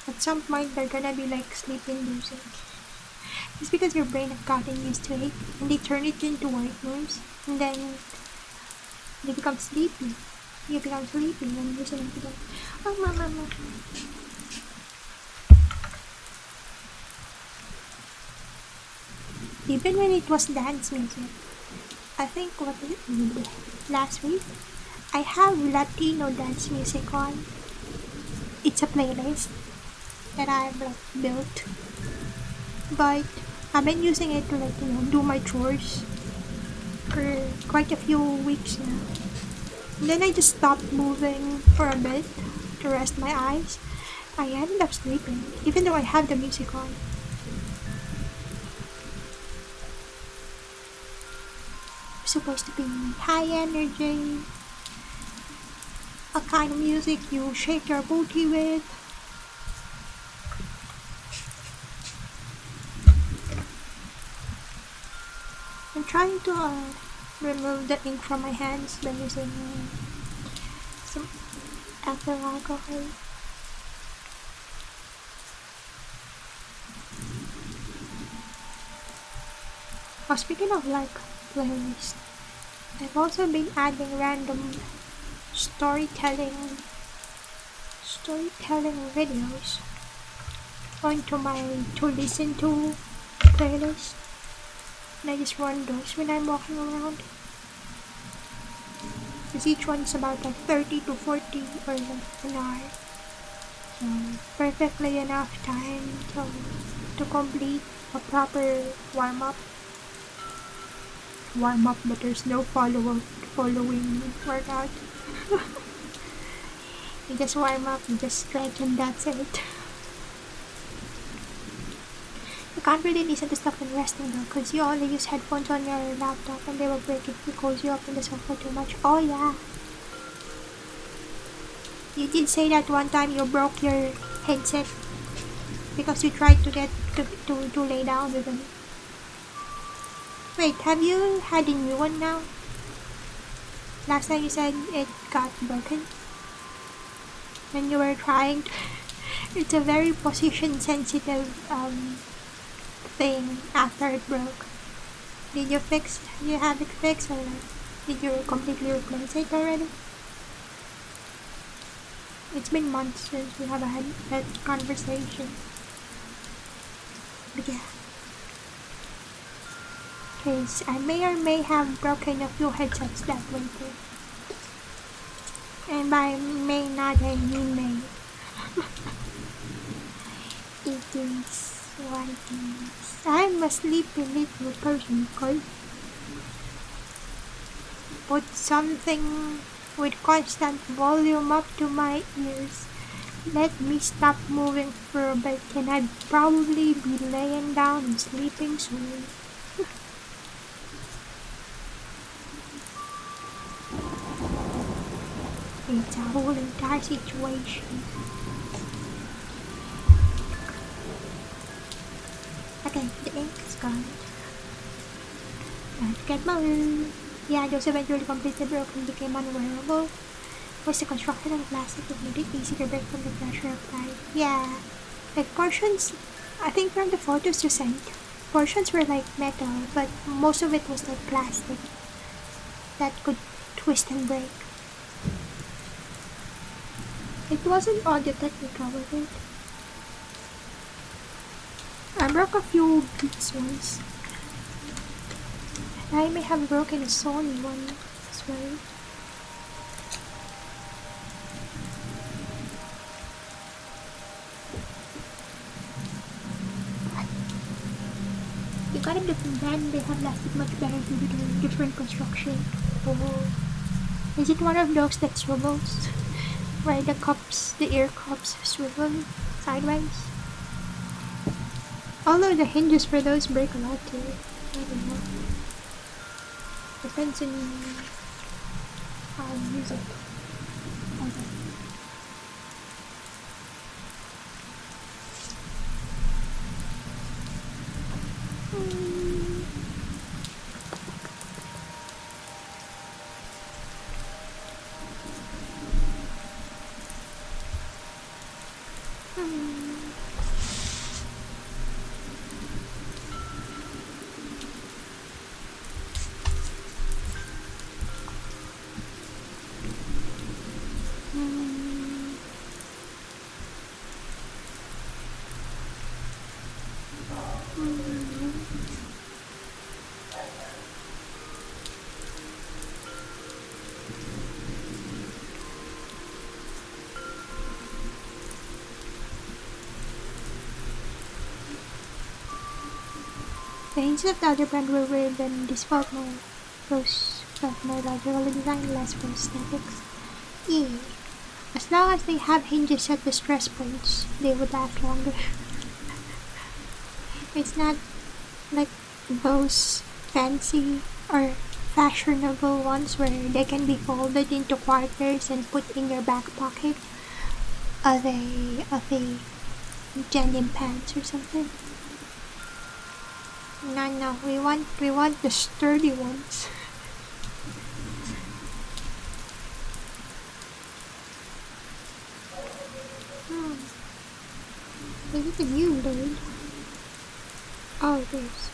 at some point they're gonna be like sleeping music. It's because your brain has gotten used to it, and they turn it into white noise, and then they become sleepy. You become sleepy when listening to them. Oh, mama. Even when it was dance music, I think last week, I have Latino dance music on. It's a playlist that I've built, but I've been using it to do my chores for quite a few weeks now. And then I just stopped moving for a bit to rest my eyes. I ended up sleeping, even though I had the music on. It's supposed to be high energy, a kind of music you shake your booty with. I'm trying to remove the ink from my hands by using some ethyl alcohol. Speaking of playlists, I've also been adding random storytelling videos onto my to listen to playlist. And I just run those when I'm walking around. Because each one is about 30 to 40 or an hour. So perfectly enough time to complete a proper warm-up, but there's no following workout. You just warm up, you just stretch, and that's it. You can't really listen to stuff when resting though, because you only use headphones on your laptop and they will break if you close you up in the sofa too much. Oh yeah. You did say that one time you broke your headset because you tried to get to lay down with them. Wait, have you had a new one now? Last time you said it got broken when you were trying to. It's a very position sensitive thing after it broke. Did you have it fixed, or did you completely replace it already? It's been months since we have had that conversation. But yeah. Because I may or may have broken a few headsets that winter. And by may not, I mean may. It is what it is. I'm a sleepy little person, Cole. put something with constant volume up to my ears. Let me stop moving for a bit and I'd probably be laying down and sleeping soon. It's a whole entire situation. Okay, the ink is gone. Time to get moving. Yeah, those eventually completely broke and became unwearable. Was the construction of plastic that made it easy to break from the pressure of life. Yeah, like portions, I think from the photos you sent, portions were like metal, but most of it was like plastic that could twist and break. It wasn't audio technica, was it? I broke a few beats once. I may have broken a Sony one as well. You got a different brand, they have lasted much better due to their different construction. Oh. Is it one of those that swivels? Where the cups, the ear cups swivel sideways? Although the hinges for those break a lot too. I don't know. Depends on how you use it. Okay. The hinges of the other brand were weird and this felt more logical design, less for aesthetics. Yeah. As long as they have hinges at the stress points, they would last longer. It's not like those fancy or fashionable ones where they can be folded into quarters and put in your back pocket of a denim pants or something. No, we want the sturdy ones. Is it a new load? Oh, it is.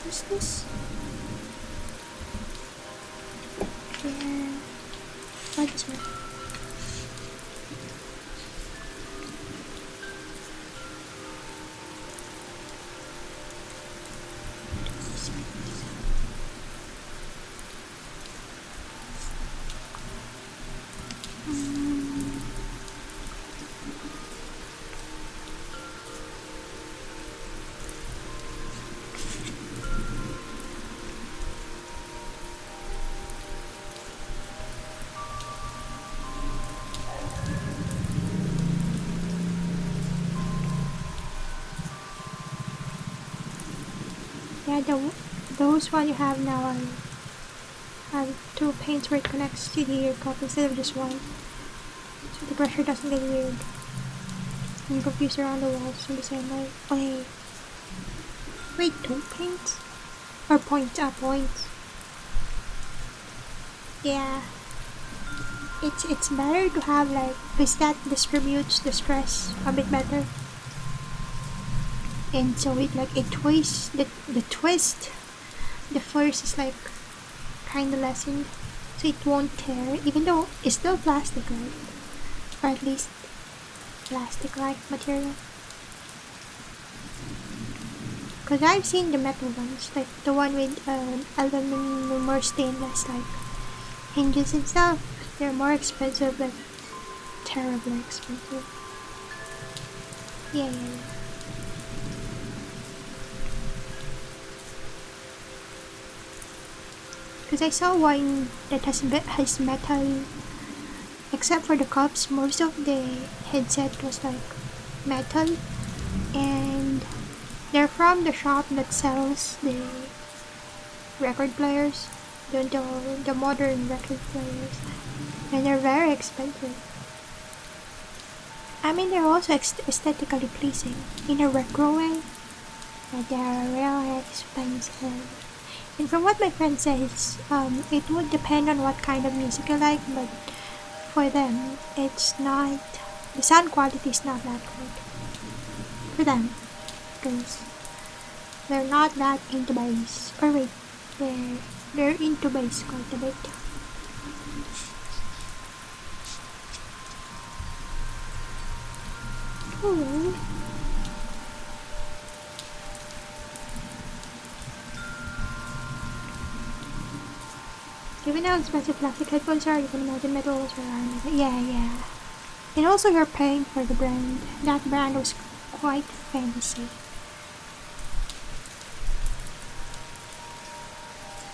What's this? Yeah. Oh, this one. Yeah, those one you have now have two paints where it connects to the ear cup instead of just one. So the pressure doesn't get weird. And you confuse around the walls in the same way. Wait, two paints? Or points, points. Yeah. It's better to have like, because that distributes the stress a bit better. And so it twists, the twist, the force is like kinda lessened, so it won't tear, even though it's still plastic, right? Or at least plastic-like material. Because I've seen the metal ones, like the one with aluminum or stainless, like hinges and stuff. They're more expensive, like terribly expensive. Yeah. Because I saw one that has metal, except for the cups. Most of the headset was like metal, and they're from the shop that sells the record players, the modern record players, and they're very expensive. I mean, they're also aesthetically pleasing in a retro way, but they're really expensive. And from what my friend says, it would depend on what kind of music you like, but for them, it's not, the sound quality is not that good for them, because they're not that into bass. Or wait, they're into bass quite a bit. Oh. Given how expensive plastic headphones are, you can imagine metal ones are. Yeah. And also you're paying for the brand. That brand was quite fancy.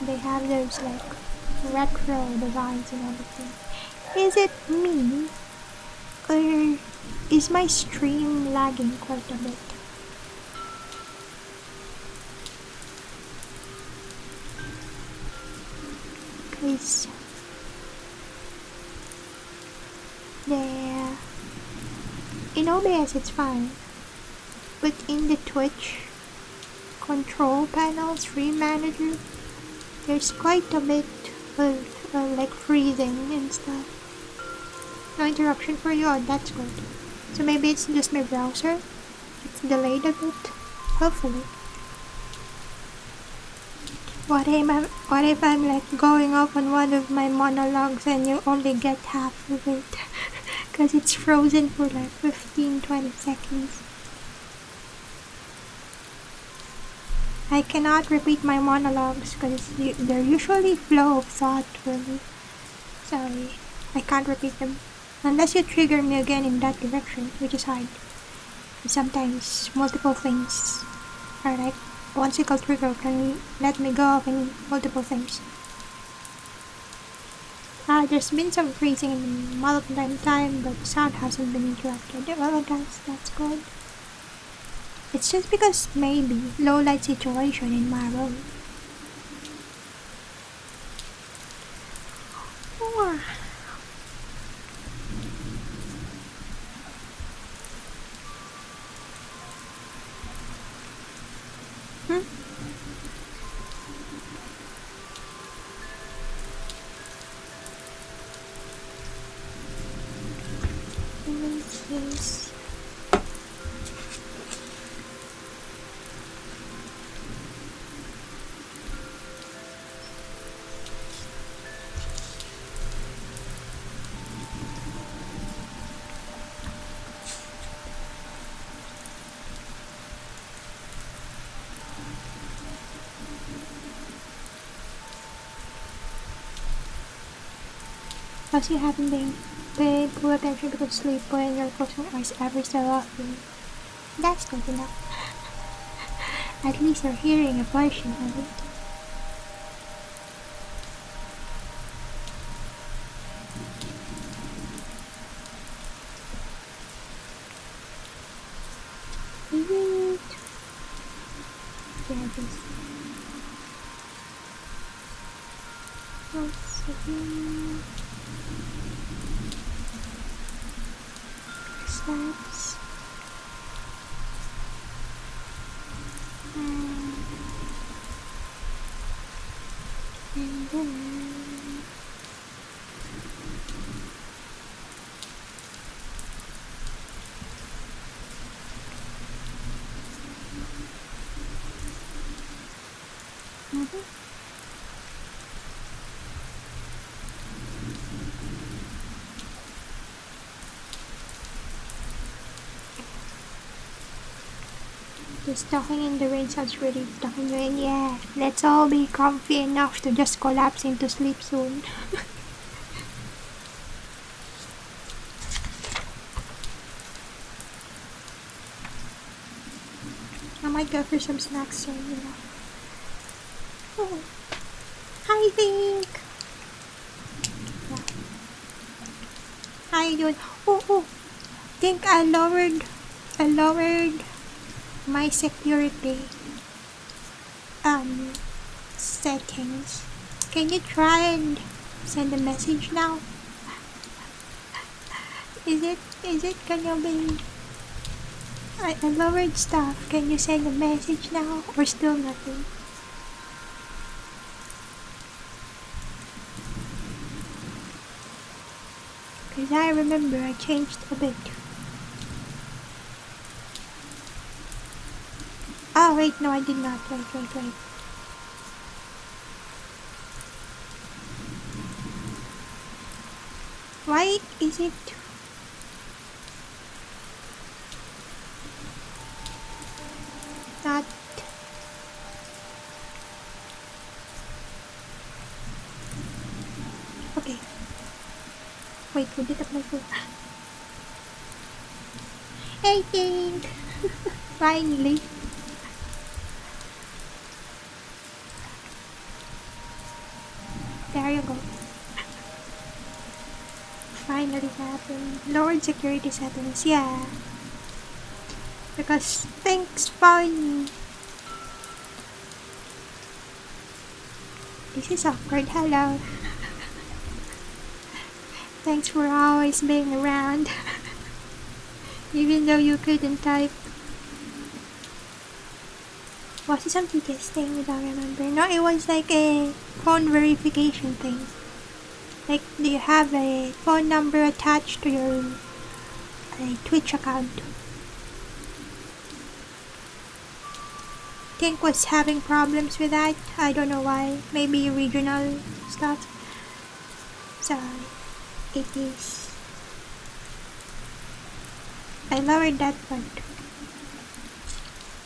They have those like retro designs and everything. Is it me? Or is my stream lagging quite a bit? Cause in OBS it's fine, but in the Twitch control panel stream manager, there's quite a bit of like freezing and stuff. No interruption for you, oh, that's good. So maybe it's just my browser. It's delayed a bit. Hopefully. What if I'm like going off on one of my monologues and you only get half of it? Because it's frozen for like 15-20 seconds. I cannot repeat my monologues because they're usually flow of thought for me. Sorry, I can't repeat them. Unless you trigger me again in that direction, which is hard. Sometimes multiple things are like one single trigger can let me go off in multiple things. There's been some freezing in modern time, but sound hasn't been interrupted. Well, that's good. It's just because maybe low light situation in my room. Yes. Plus you haven't been paying full attention to sleep when you're closing your eyes every so often. That's good enough. At least you're hearing a portion of it. Yeah, just... One second. Steps. And then... Just talking in the rain sounds really talking in the rain. Yeah, let's all be comfy enough to just collapse into sleep soon. I might go for some snacks soon, you know. Oh, I think. Yeah. How you doing? Oh, think I lowered my security settings. Can you try and send a message now? Is it gonna be I lowered stuff. Can you send a message now or still nothing? Cause I remember I changed a bit. Oh wait, no I did not. Wait. Why is it not? Okay. Wait, would it apply for? I think finally. There you go. Finally happened. Lowered security settings, yeah. Because things found. This is awkward. Hello. Thanks for always being around. Even though you couldn't type. Was it some TTS thing? I don't remember. No, it was like a phone verification thing. Like, do you have a phone number attached to your Twitch account? Think was having problems with that. I don't know why. Maybe regional stuff. So, it is. I lowered that part.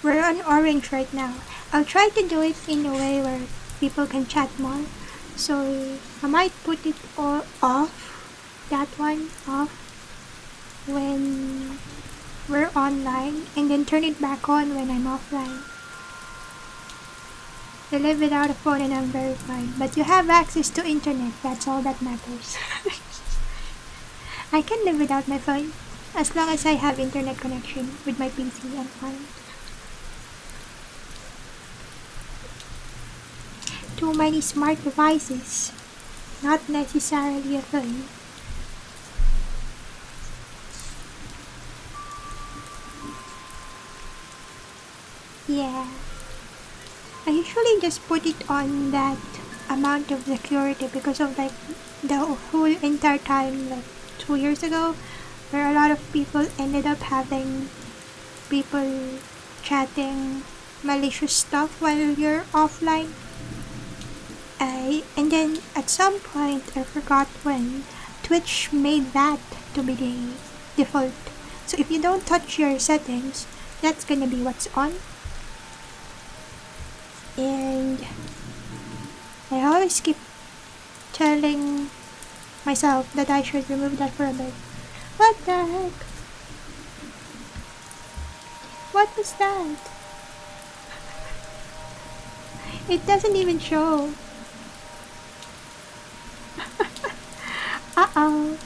We're on orange right now. I'll try to do it in a way where people can chat more. So I might put it all off, that one off when we're online and then turn it back on when I'm offline. I live without a phone and I'm very fine. But you have access to internet, that's all that matters. I can live without my phone. As long as I have internet connection with my PC, I'm fine. Too many smart devices. Not necessarily a thing. Yeah. I usually just put it on that amount of security because of like the whole entire time, like 2 years ago, where a lot of people ended up having people chatting malicious stuff while you're offline. And then at some point, I forgot when, Twitch made that to be the default. So if you don't touch your settings, that's gonna be what's on. And I always keep telling myself that I should remove that for a bit. What the heck? What was that? It doesn't even show. Uh-oh.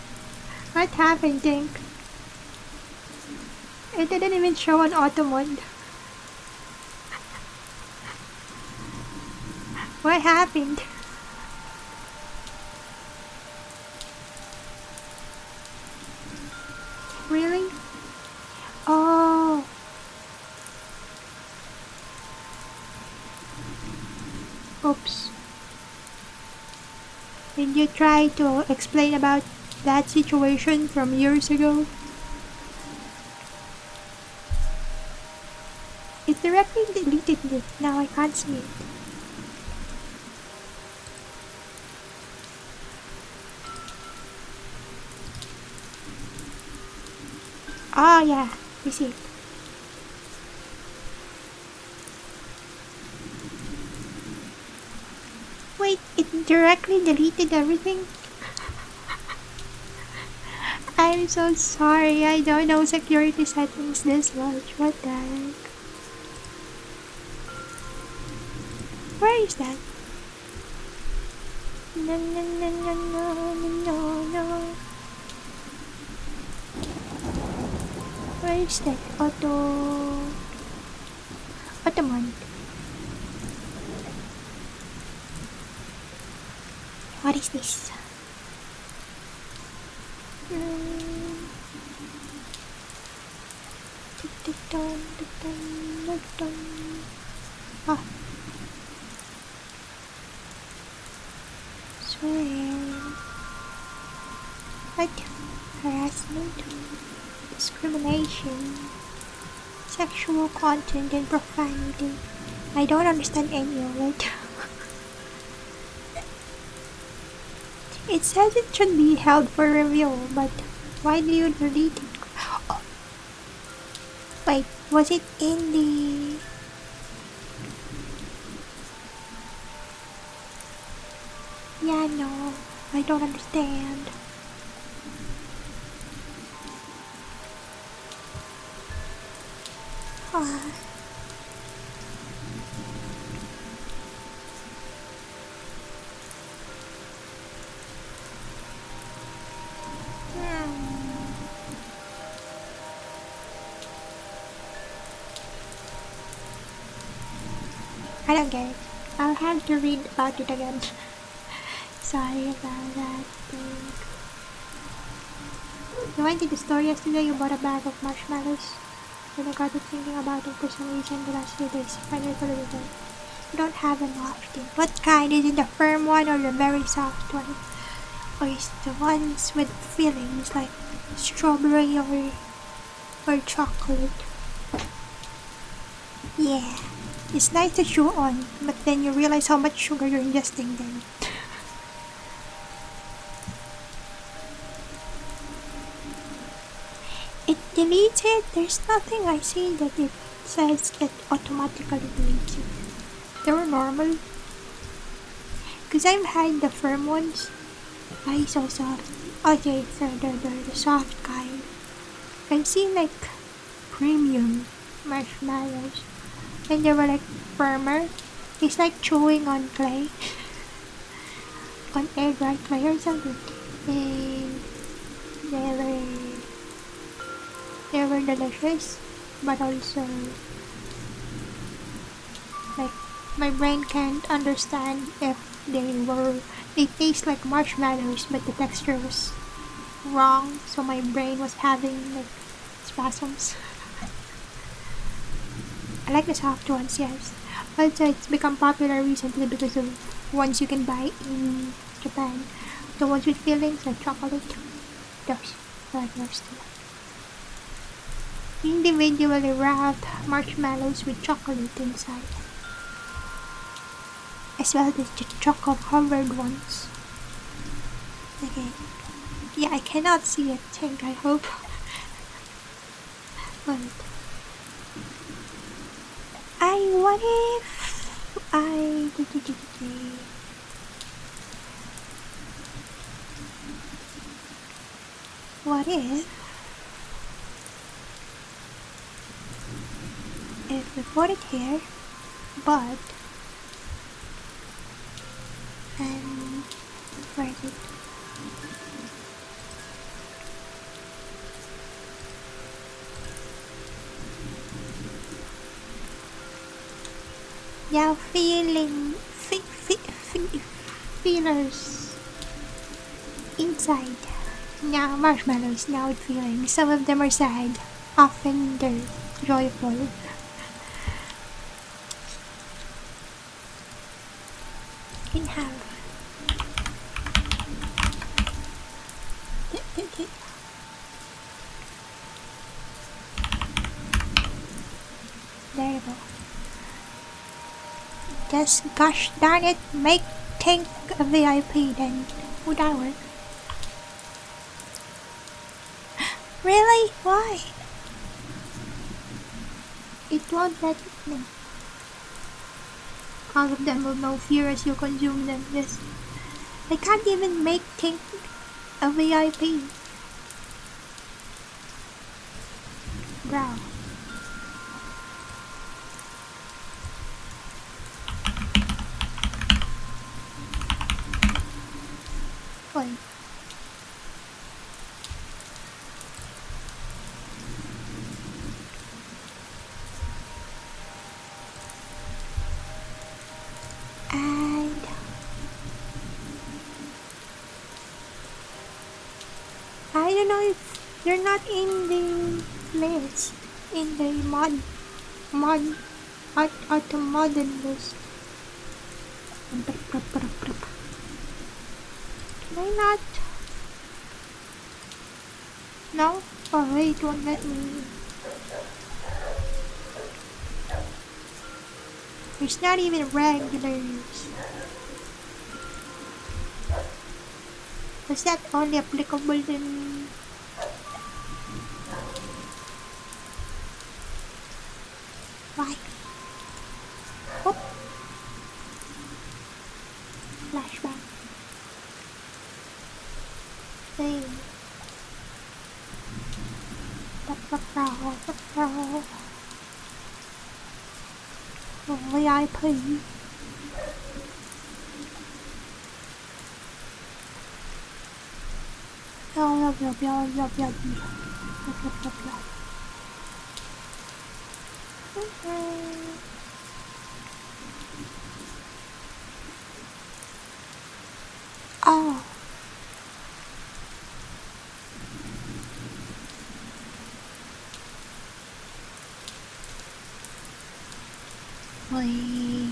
What happened, Dink? It didn't even show on auto mode. What happened? Really? Oh. Oops. Did you try to explain about that situation from years ago? It directly deleted it. Now I can't see it. Ah, yeah. We see it. Wait, it directly deleted everything? I'm so sorry, I don't know security settings this much. What the heck? Where is that? No, no, no, no, no, no, no. Where is that? Automon. What is this? Ah, swear. What? Harassment? Discrimination? Sexual content and profanity. I don't understand any of it. It says it should be held for review, but why do you delete it? Oh, wait, was it in the... Yeah, no, I don't understand. Ah. I don't get it. I'll have to read about it again. Sorry about that. You went to the store yesterday, you bought a bag of marshmallows. When I got to thinking about it for some reason the last few days, finally put it away. You don't have them often. What kind? Is it the firm one or the very soft one? Or is it the ones with fillings like strawberry or chocolate? Yeah. It's nice to chew on, but then you realize how much sugar you're ingesting then. It deletes it. There's nothing I see that it says it automatically deletes it. They're normal. Cause I've had the firm ones. I so soft. Okay, so the soft kind. I've seen like premium marshmallows. And they were like firmer. It's like chewing on clay. On air dry clay or something. And they were delicious, but also like my brain can't understand if they taste like marshmallows but the texture was wrong, so my brain was having like spasms. I like the soft ones, yes. Also, it's become popular recently because of ones you can buy in Japan. The ones with fillings like chocolate. Those. I like those too. Individually wrapped marshmallows with chocolate inside. As well as the chocolate covered ones. Okay. Yeah, I cannot see a thing, I hope. But what if I... What if we put it here, but... And... Where is it? Yeah, feelers inside. Now marshmallows, now with feelings. Some of them are sad, often they're joyful. Can have. There you go. Just gosh darn it, make Tank a VIP then. Would that work? Really? Why? It won't let me. All of them will know fear as you consume them. Yes. I can't even make Tink a VIP. Bro. Wait. And I don't know if you're not in the list, in the mod modded list. Can I not? No? Oh wait, it won't let me. There's not even regulars. Is that only applicable in... Why? Oh! Flashback. Hey. VIP. Oh. Wait.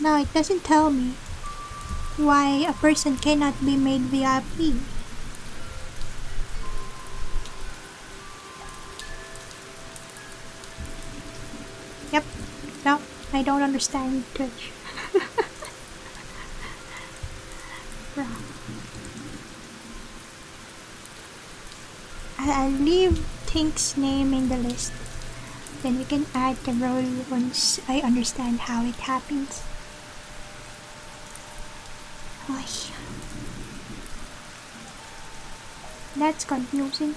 No, it doesn't tell me why a person cannot be made VIP. Yep. No, I don't understand Twitch. I'll leave Tink's name in the list. Then we can add the role once I understand how it happens. Oy. That's confusing.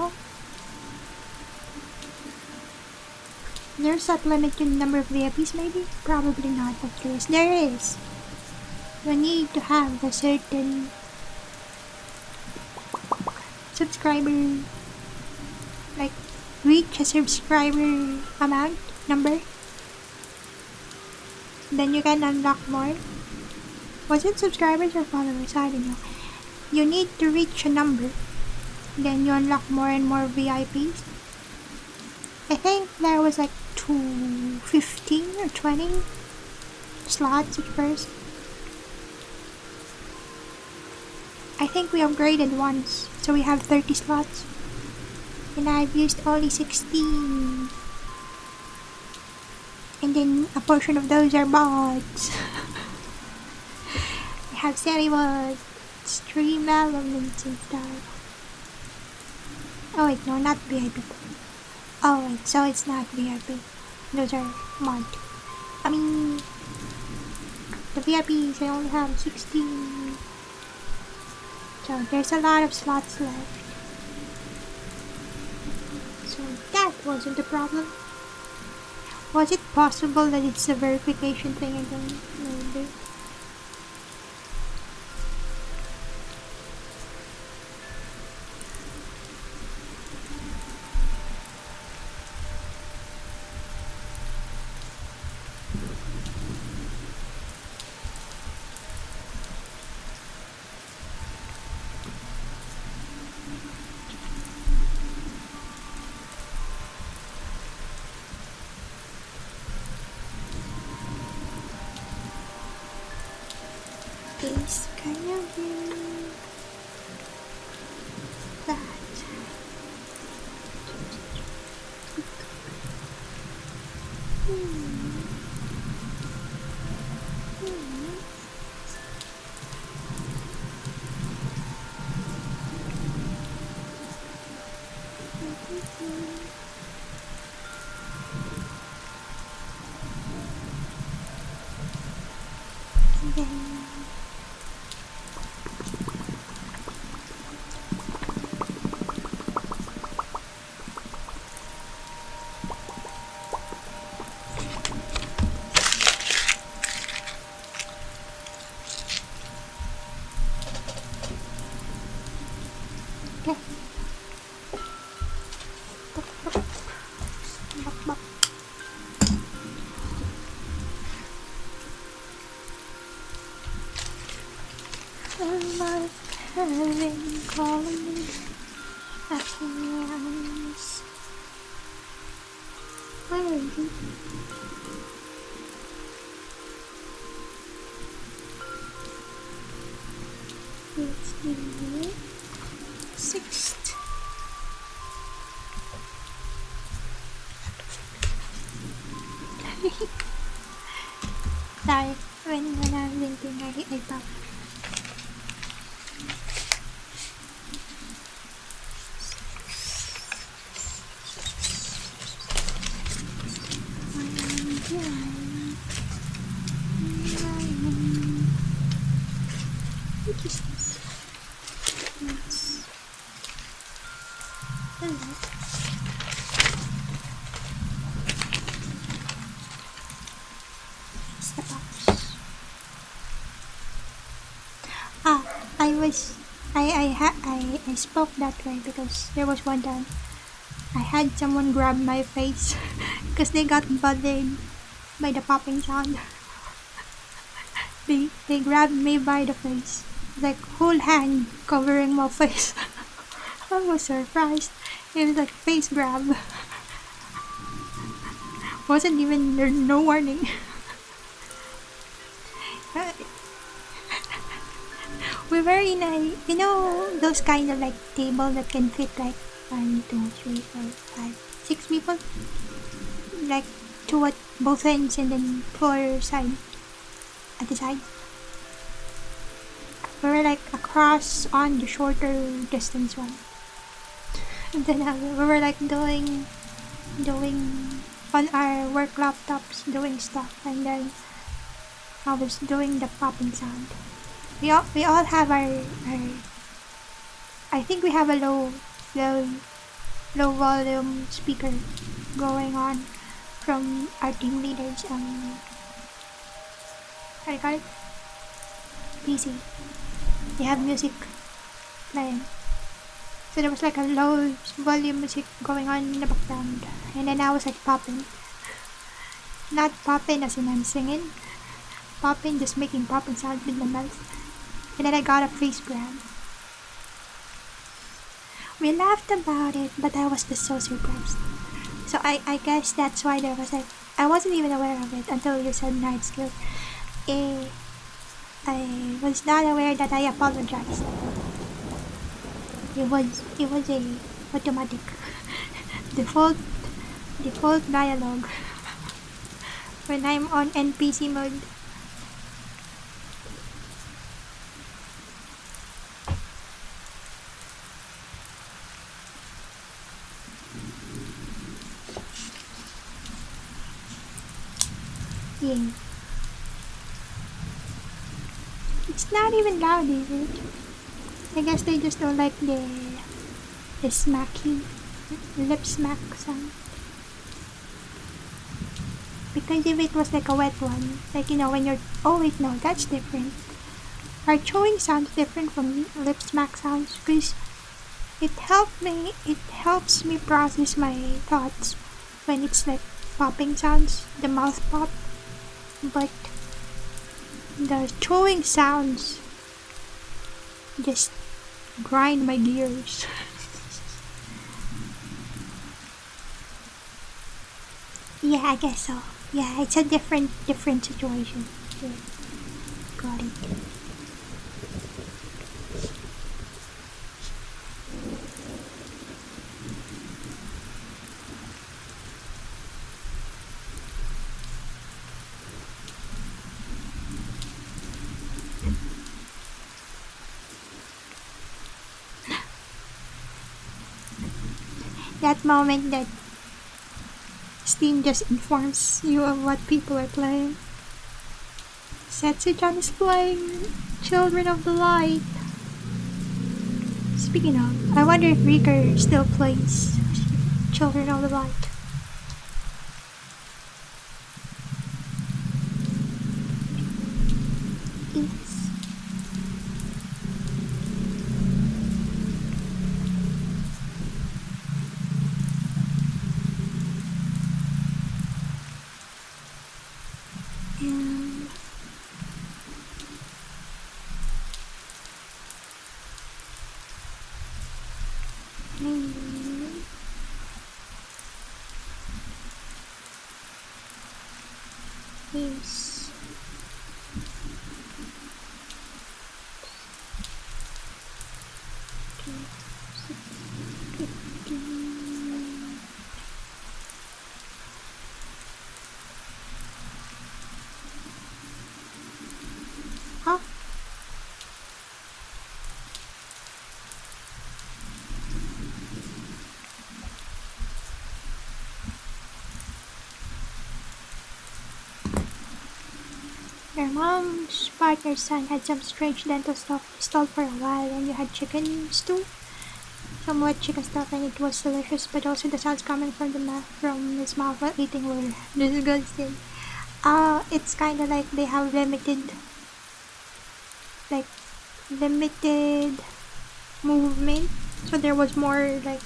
Oh. There's that limited number of VIPs maybe? Probably not, but yes, there is. You need to have a certain subscriber, like reach a subscriber amount, number. Then you can unlock more. Was it subscribers or followers? I don't know. You need to reach a number. Then you unlock more and more VIPs. I think there was like 15 or 20 slots at first. I think we upgraded once, so we have 30 slots. And I've used only 16. And then a portion of those are bots. I have semi-bots, stream elements and stuff. Oh wait, no, not VIP. Oh wait, so it's not VIP. Those are mod. I mean, the VIPs, I only have 16. So there's a lot of slots left. So that wasn't a problem. Was it possible that it's a verification thing again? Maybe. this kind of view. That. Having calling actions. Where are you? It's the 6th. Sorry, when I'm thinking I pop. What is this? Yes. Hello. It's the box. I spoke that way because there was one time I had someone grab my face because they got bothered by the popping sound. They grabbed me by the face, like whole hand covering my face. I was surprised. It was like face grab. Wasn't even there, no warning. We were in a, you know, those kind of like table that can fit like 1, 2, 3, 4, 5, 6 people, like two at both ends and then 4 side at the side. We were like across on the shorter distance one, and then we were like doing on our work laptops doing stuff, and then I was doing the popping sound. We all have our I think we have a low volume speaker going on from our team leaders how do you call it? PC. They have music playing. So there was like a low volume music going on in the background, and then I was like popping. Not popping as in I'm singing. Popping, just making popping sounds with my mouth. And then I got a face grab. We laughed about it, but I was just so surprised. So I guess that's why there was like, I wasn't even aware of it until you said night skill. I was not aware that I apologized. It was a automatic default dialogue when I'm on NPC mode. Yeah. It's not even loud, is it? I guess they just don't like the smacky lip smack sound. Because if it was like a wet one, like you know when you're, oh wait, no, that's different. Our chewing sounds different from lip smack sounds because it helps me process my thoughts when it's like popping sounds, the mouth pop. But the chewing sounds just grind my gears. Yeah, I guess so. Yeah, it's a different situation. Yeah. Got it. that moment that Steam just informs you of what people are playing. Zatsu-chan is playing Children of the Light. Speaking of, I wonder if Rika still plays Children of the Light. Yes. And yes. Huh? Your mom's partner's son had some strange dental stuff installed for a while, and you had chicken stew? Some wet chicken stuff, and it was delicious, but also the sounds coming from his mouth while eating were disgusting. It's kinda like they have like, limited movement, so there was more, like,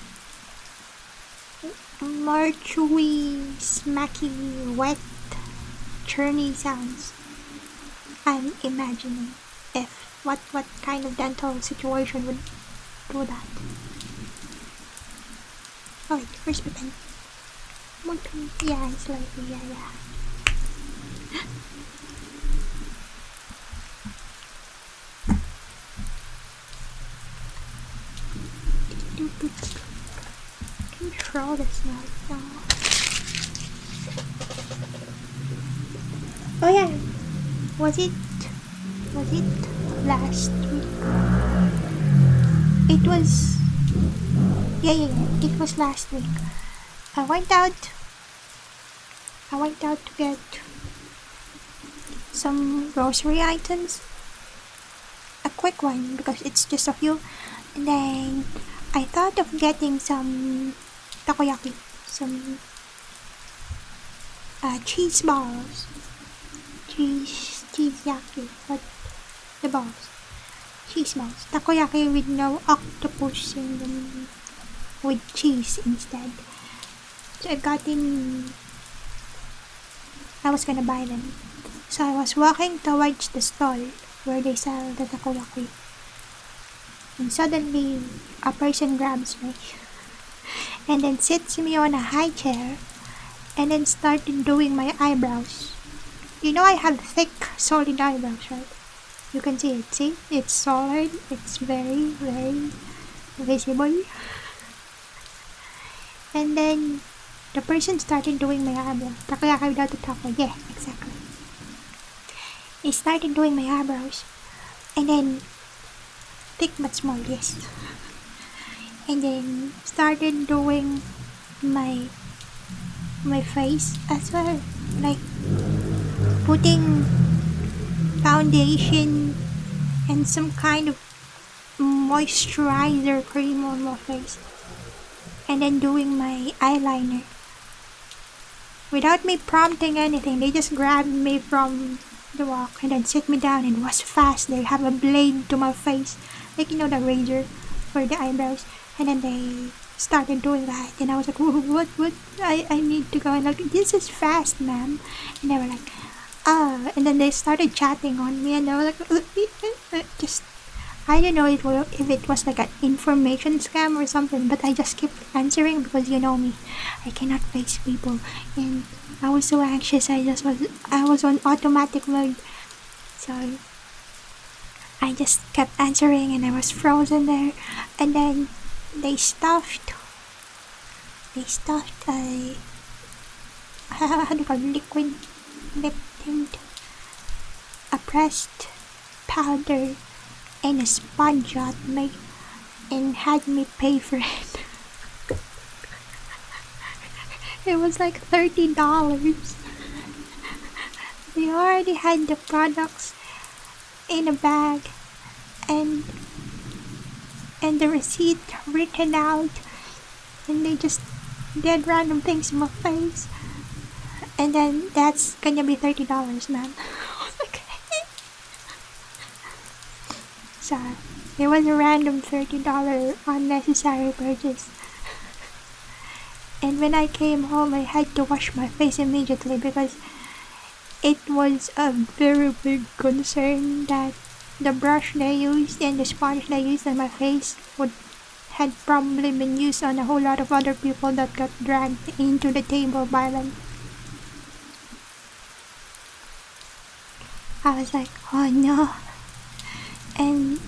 more chewy, smacky, wet, churny sounds. I'm imagining what kind of dental situation would do that. Oh wait, where's my pen? Yeah, it's slightly, yeah. Control this now. Oh yeah, was it last week? It was, yeah, it was last week. I went out to get some grocery items, a quick one because it's just a few, and then I thought of getting some takoyaki, some cheese balls, cheese yaki, what the balls, cheese balls, takoyaki with no octopus in them, with cheese instead. So I was gonna buy them. So I was walking towards the stall where they sell the takoyaki, and suddenly a person grabs me and then sits me on a high chair and then started doing my eyebrows. You know I have thick, solid eyebrows, right? You can see it. See? It's solid. It's very, very visible. And then the person started doing my eyebrows. Takoyaki without the taco. Yeah, exactly. He started doing my eyebrows. And then thick but small, yes. And then started doing my face as well, like putting foundation and some kind of moisturizer cream on my face, and then doing my eyeliner without me prompting anything. They just grabbed me from the walk and then sit me down, and was fast. They have a blade to my face, like, you know, the razor for the eyebrows, and then they started doing that, and I was like, what, I need to go, and like, this is fast, ma'am. And they were like, and then they started chatting on me, and I was like, just, I don't know if it was like an information scam or something, but I just kept answering because you know me, I cannot face people, and I was so anxious. I was on automatic mode, so I just kept answering, and I was frozen there, and then they stuffed a how do you call it? Liquid lip tint, a pressed powder, and a sponge on me, and had me pay for it. It was like $30. They already had the products in a bag and the receipt written out, and they just did random things in my face. And then that's gonna be $30, man. So it was a random $30 unnecessary purchase. And when I came home, I had to wash my face immediately because it was a very big concern that the brush they used and the sponge they used on my face had probably been used on a whole lot of other people that got dragged into the table by them. I was like, oh no. And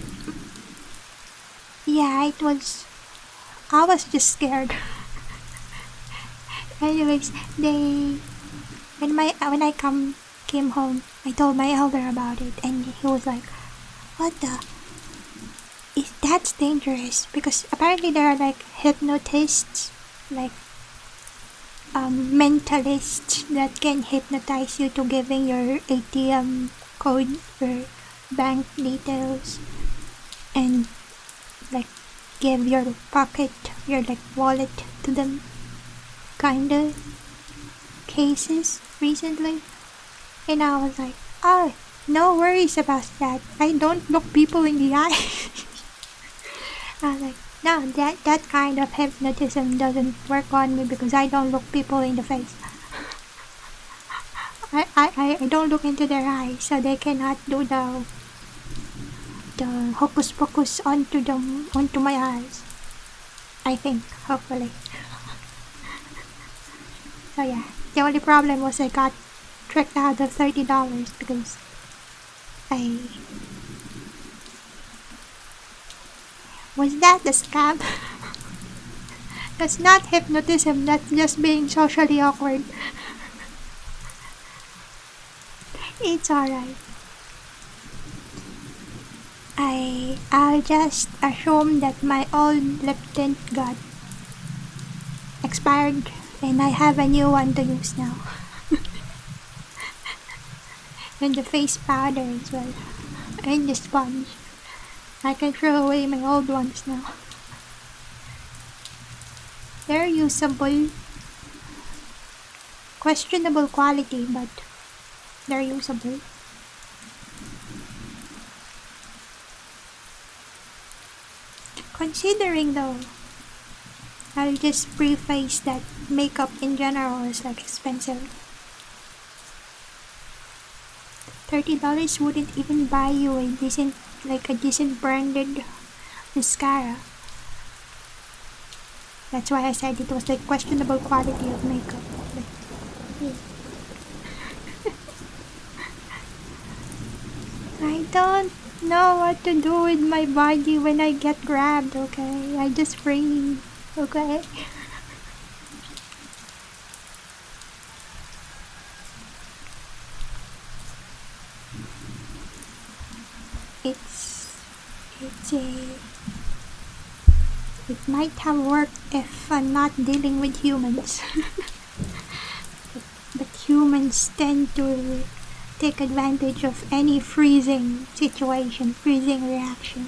yeah, I was just scared. Anyways, when I came home, I told my elder about it, and he was like, "What the? That's dangerous?" Because apparently there are like hypnotists, like mentalists that can hypnotize you to giving your ATM code or bank details, and like give your wallet to them. Kinda cases recently, and I was like, oh, no worries about that. I don't look people in the eye. I was like, no, that kind of hypnotism doesn't work on me because I don't look people in the face. I don't look into their eyes, so they cannot do the hocus pocus onto my eyes. I think, hopefully. So yeah, the only problem was I got tricked out of $30 because was that a scam? That's not hypnotism, that's just being socially awkward. It's alright. I'll just assume that my old lip tint got expired and I have a new one to use now. And the face powder as well. And the sponge. I can throw away my old ones now. They're usable. Questionable quality, but they're usable. Considering though, I'll just preface that makeup in general is like expensive. $30 wouldn't even buy you a decent branded mascara. That's why I said it was like questionable quality of makeup. But, yeah. I don't know what to do with my body when I get grabbed, okay? I just freeze, okay? It might have worked if I'm not dealing with humans. but humans tend to take advantage of any freezing situation, freezing reaction,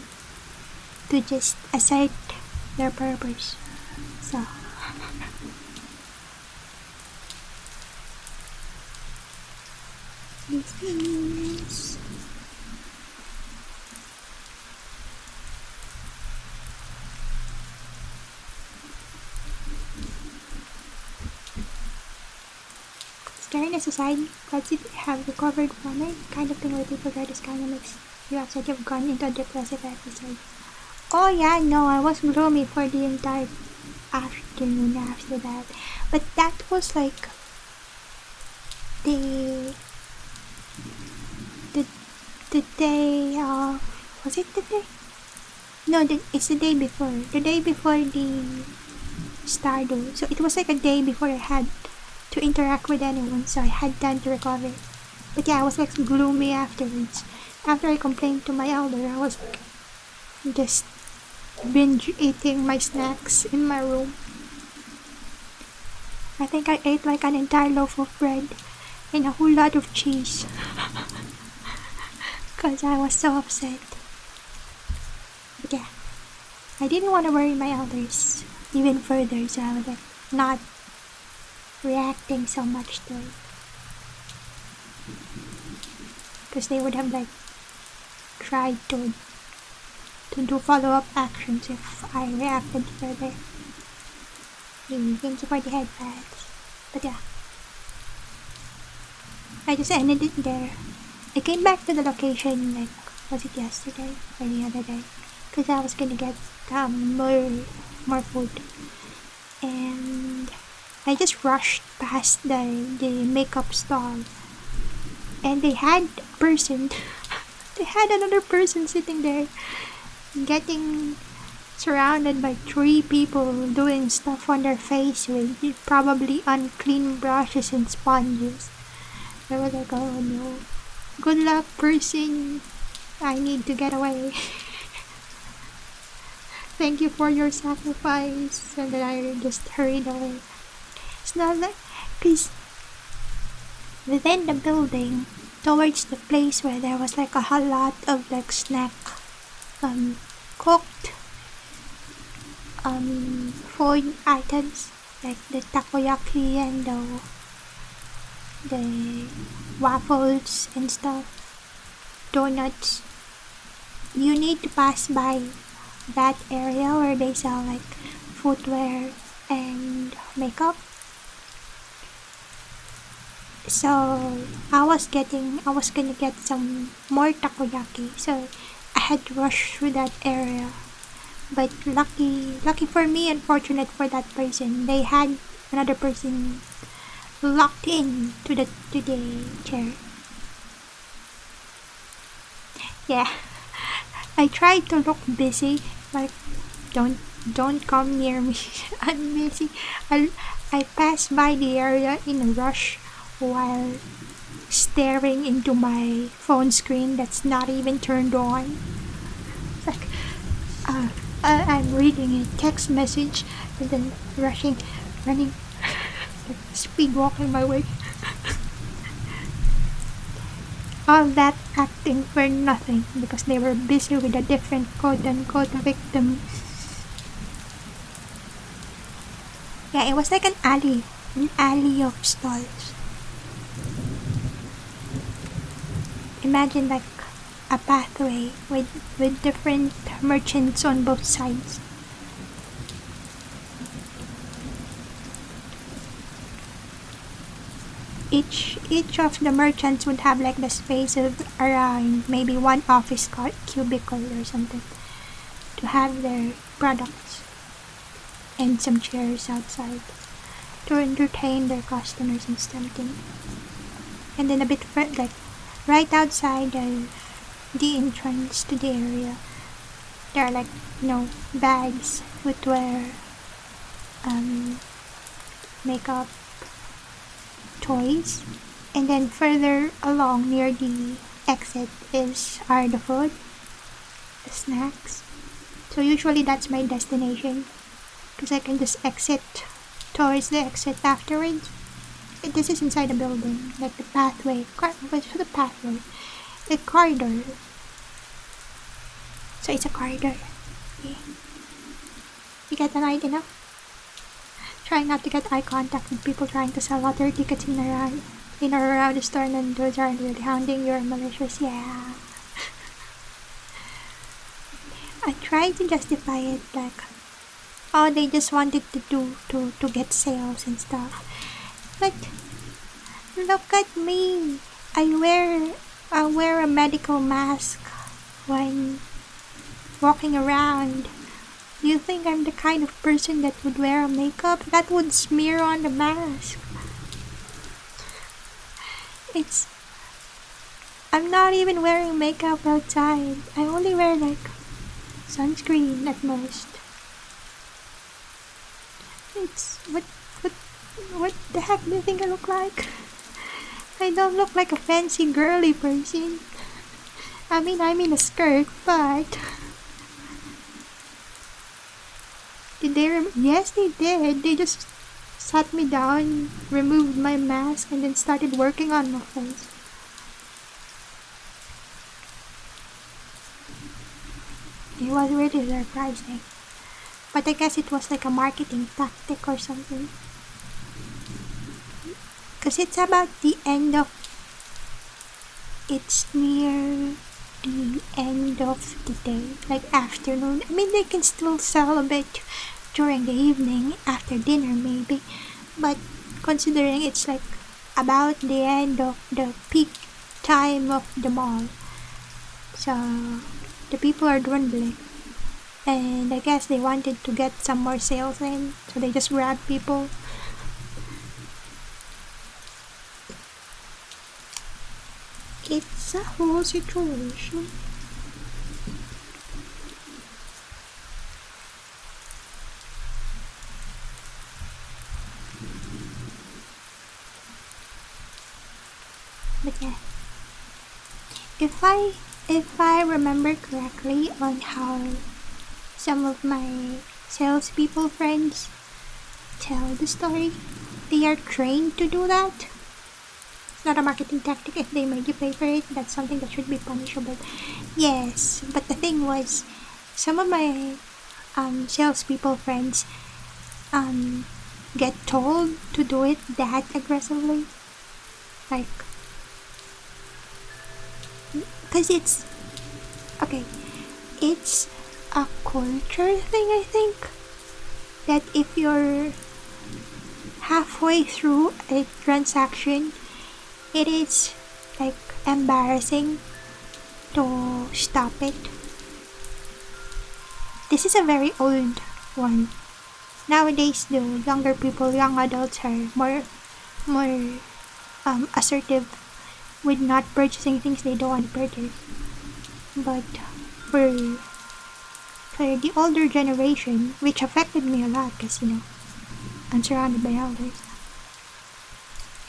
to just assert their purpose. So this is scariness aside, glad you have recovered from it. Kind of thing where people try this kind of makes you upset you've gone into a depressive episode. Oh yeah, no, I was gloomy for the entire afternoon after that. But that was like the day of, was it the day? No, it's the day before. The day before the Stardew. So it was like a day before I had to interact with anyone, so I had time to recover. But yeah, I was like gloomy afterwards. After I complained to my elder, I was just binge eating my snacks in my room. I think I ate like an entire loaf of bread and a whole lot of cheese. Because I was so upset. But yeah, I didn't want to worry my elders even further, so I was like not reacting so much to it. Because they would have like tried to do follow-up actions if I reacted further. Thank you for the head pats. But yeah, I just ended it there. I came back to the location like, was it yesterday or the other day? Because I was gonna get more food. And I just rushed past the makeup stall. And they had a person, they had another person sitting there getting surrounded by 3 people doing stuff on their face with probably unclean brushes and sponges. I was like, oh no. Good luck, person. I need to get away. Thank you for your sacrifice. And then I just hurried away. It's not like, because within the building, towards the place where there was like a whole lot of like snack, cooked, food items, like the takoyaki and the waffles and stuff, donuts. You need to pass by that area where they sell like footwear and makeup. So I was gonna get some more takoyaki, so I had to rush through that area. But lucky for me, unfortunate for that person, they had another person locked in to the chair. Yeah, I tried to look busy, like don't come near me. I'm busy. I passed by the area in a rush while staring into my phone screen that's not even turned on. It's like, I'm reading a text message and then running, speed walking my way. All that acting for nothing because they were busy with a different quote-unquote victim. Yeah, it was like an alley of stalls. Imagine like a pathway with different merchants on both sides. Each of the merchants would have like the space of around maybe one office cubicle or something to have their products and some chairs outside to entertain their customers and something. And then a bit like right outside of the entrance to the area, there are like bags, footwear, makeup, toys, and then further along near the exit are the food, the snacks. So usually that's my destination because I can just exit towards the exit afterwards. This is inside the building, like the pathway. What's for the pathway? The corridor. So it's a corridor. Okay. You get an idea now? Try not to get eye contact with people trying to sell lottery tickets in or around the store, and then those aren't really hounding your malicious. Yeah. I tried to justify it like, oh, they just wanted to get sales and stuff. But look at me. I wear a medical mask when walking around. You think I'm the kind of person that would wear a makeup? That would smear on the mask. I'm not even wearing makeup outside. I only wear like sunscreen at most. What the heck do you think I look like? I don't look like a fancy girly person. I mean, I'm in a skirt, but did they yes, they did. They just sat me down, removed my mask, and then started working on my face. It was really surprising. But I guess it was like a marketing tactic or something. Because it's about the end of... It's near the end of the day, like afternoon. I mean, they can still sell a bit during the evening, after dinner maybe. But considering it's like about the end of the peak time of the mall, so the people are dwindling. And I guess they wanted to get some more sales in, so they just grab people. It's a whole situation. But yeah, if I remember correctly on how some of my salespeople friends tell the story, they are trained to do that. It's not a marketing tactic. If they made you pay for it, that's something that should be punishable. Yes, but the thing was, some of my salespeople friends get told to do it that aggressively, like, because it's okay. It's a culture thing, I think, that if you're halfway through a transaction, it is like embarrassing to stop it. This is a very old one. Nowadays, the younger people, young adults are more assertive with not purchasing things they don't want to purchase. But for the older generation, which affected me a lot, because I'm surrounded by elders,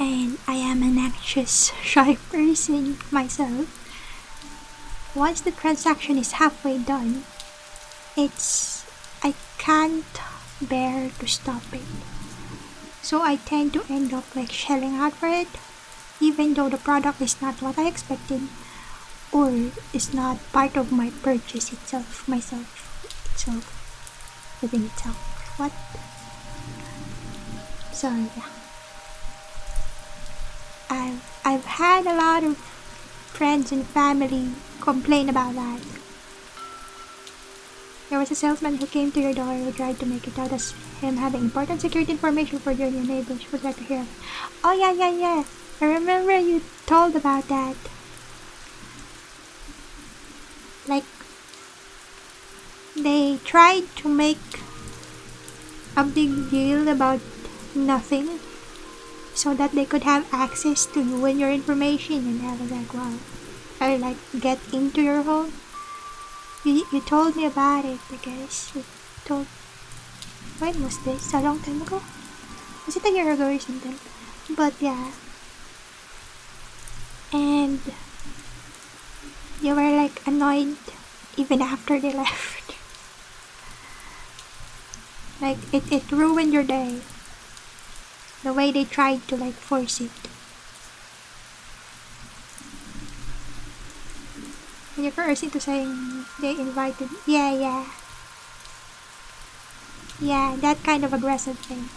and I am an anxious, shy person myself. Once the transaction is halfway done, I can't bear to stop it. So I tend to end up like shelling out for it, even though the product is not what I expected, or is not part of my purchase itself, within itself. What? So yeah. I've had a lot of friends and family complain about that. There was a salesman who came to your door who tried to make it out as him having important security information for you and your neighbors. Would like to hear. Oh yeah. I remember you told about that. Like, they tried to make a big deal about nothing, so that they could have access to you and your information, and I was like, wow. Or like, get into your home. You told me about it, I guess. When was this? A long time ago? Was it a year ago or something? But yeah. And you were like annoyed even after they left. Like, it ruined your day. The way they tried to like force it. And you're referring to saying they invited. Yeah, that kind of aggressive thing.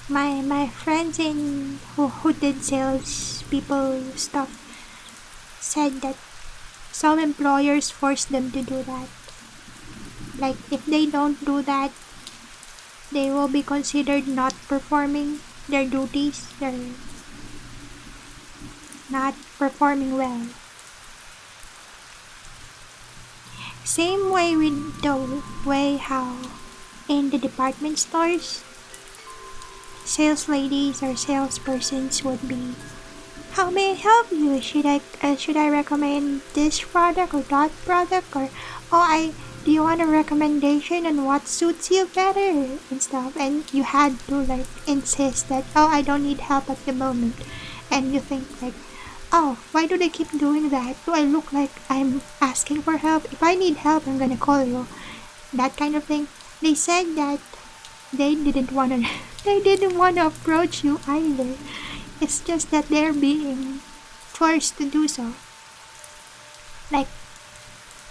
My friends who did sales people stuff said that some employers force them to do that. Like, if they don't do that, they will be considered not performing their duties. They're not performing well. Same way with the way how in the department stores, sales ladies or salespersons would be, how may I help you? Should I recommend this product or that product, or do you want a recommendation on what suits you better and stuff? And you had to like insist that, I don't need help at the moment. And you think like, why do they keep doing that? Do I look like I'm asking for help? If I need help, I'm gonna call you. That kind of thing. They said that they didn't wanna they didn't wanna approach you either. It's just that they're being forced to do so. Like,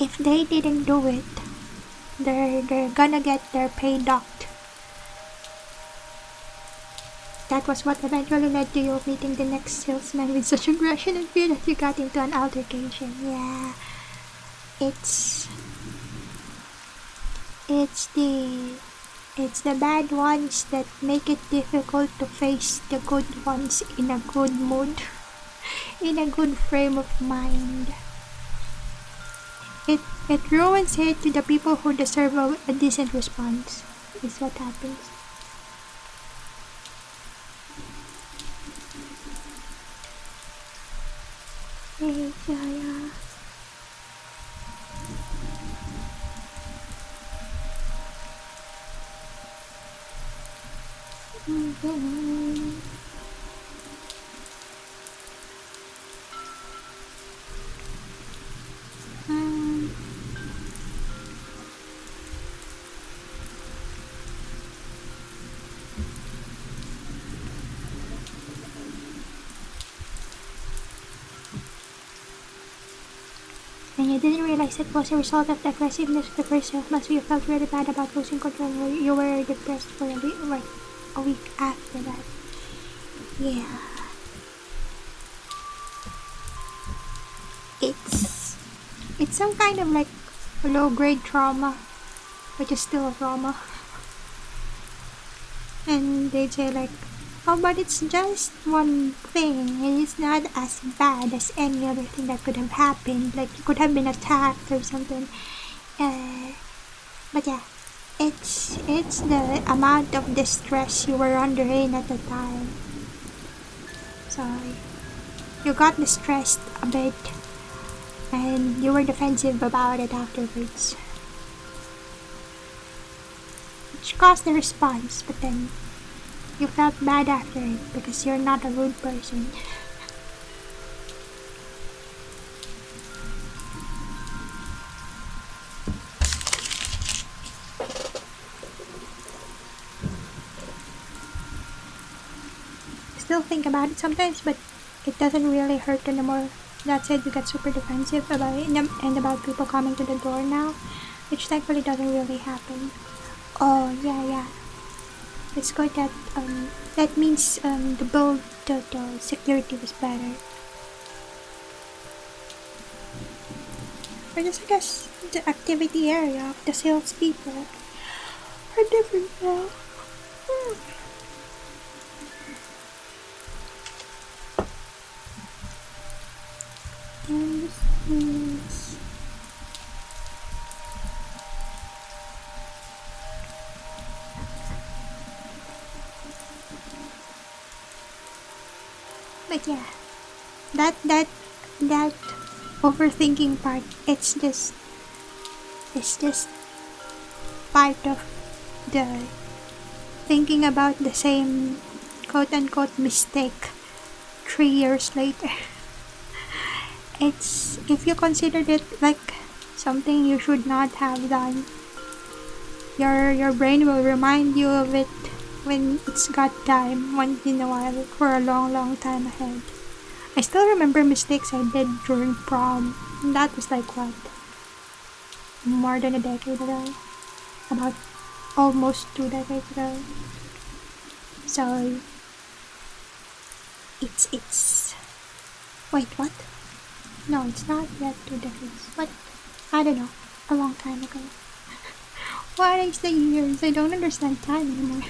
if they didn't do it, they're gonna get their pay docked. That was what eventually led to you meeting the next salesman with such aggression and fear that you got into an altercation. Yeah, it's it's the it's the bad ones that make it difficult to face the good ones in a good mood, in a good frame of mind. It ruins it to the people who deserve a decent response, is what happens. Hey, Jaya. And you didn't realize it was a result of the aggressiveness of the first salesman, so you felt really bad about losing control. You were depressed for a week after that. Yeah. It's some kind of like low-grade trauma, which is still a trauma. And they'd say like, oh, but it's just one thing, and it's not as bad as any other thing that could have happened. Like, you could have been attacked or something. But yeah, it's the amount of distress you were under in at the time. So you got distressed a bit, and you were defensive about it afterwards, which caused the response. But then you felt bad after it because you're not a rude person. Still think about it sometimes, but it doesn't really hurt anymore. That said, you get super defensive about it and about people coming to the door now, which thankfully doesn't really happen. Oh, yeah. It's good that, that means, the security was better. Or just, I guess, the activity area of the salespeople are different now. But yeah, that overthinking part, it's just part of the thinking about the same quote-unquote mistake 3 years later. It's, if you considered it like something you should not have done, your brain will remind you of it when it's got time, once in a while, for a long time ahead. I still remember mistakes I did during prom. That was like what? More than a decade ago? About almost 2 decades ago. So it's wait, what? No, it's not yet 2 decades. What? I don't know. A long time ago. What is the years? I don't understand time anymore.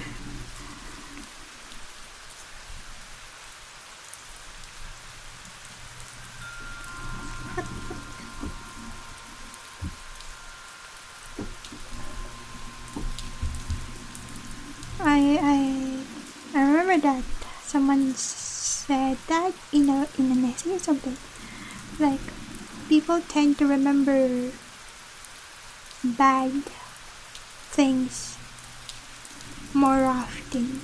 I remember that someone said that in an essay or something. Like, people tend to remember bad things more often.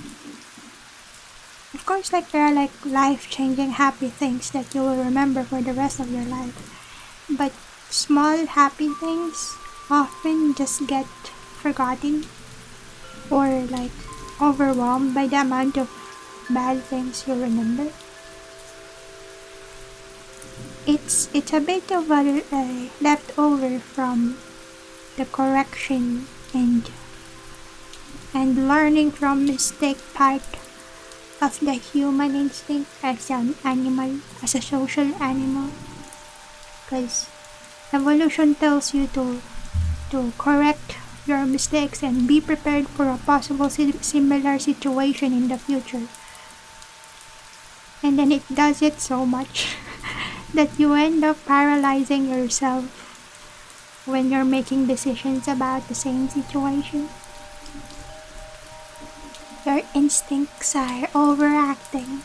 Of course, like, there are like life-changing happy things that you will remember for the rest of your life. But small happy things often just get forgotten. or like overwhelmed by the amount of bad things you remember. It's a bit of a leftover from the correction and learning from mistake part of the human instinct as an animal, as a social animal. Because evolution tells you to correct your mistakes and be prepared for a possible similar situation in the future. And then it does it so much that you end up paralyzing yourself when you're making decisions about the same situation. Your instincts are overacting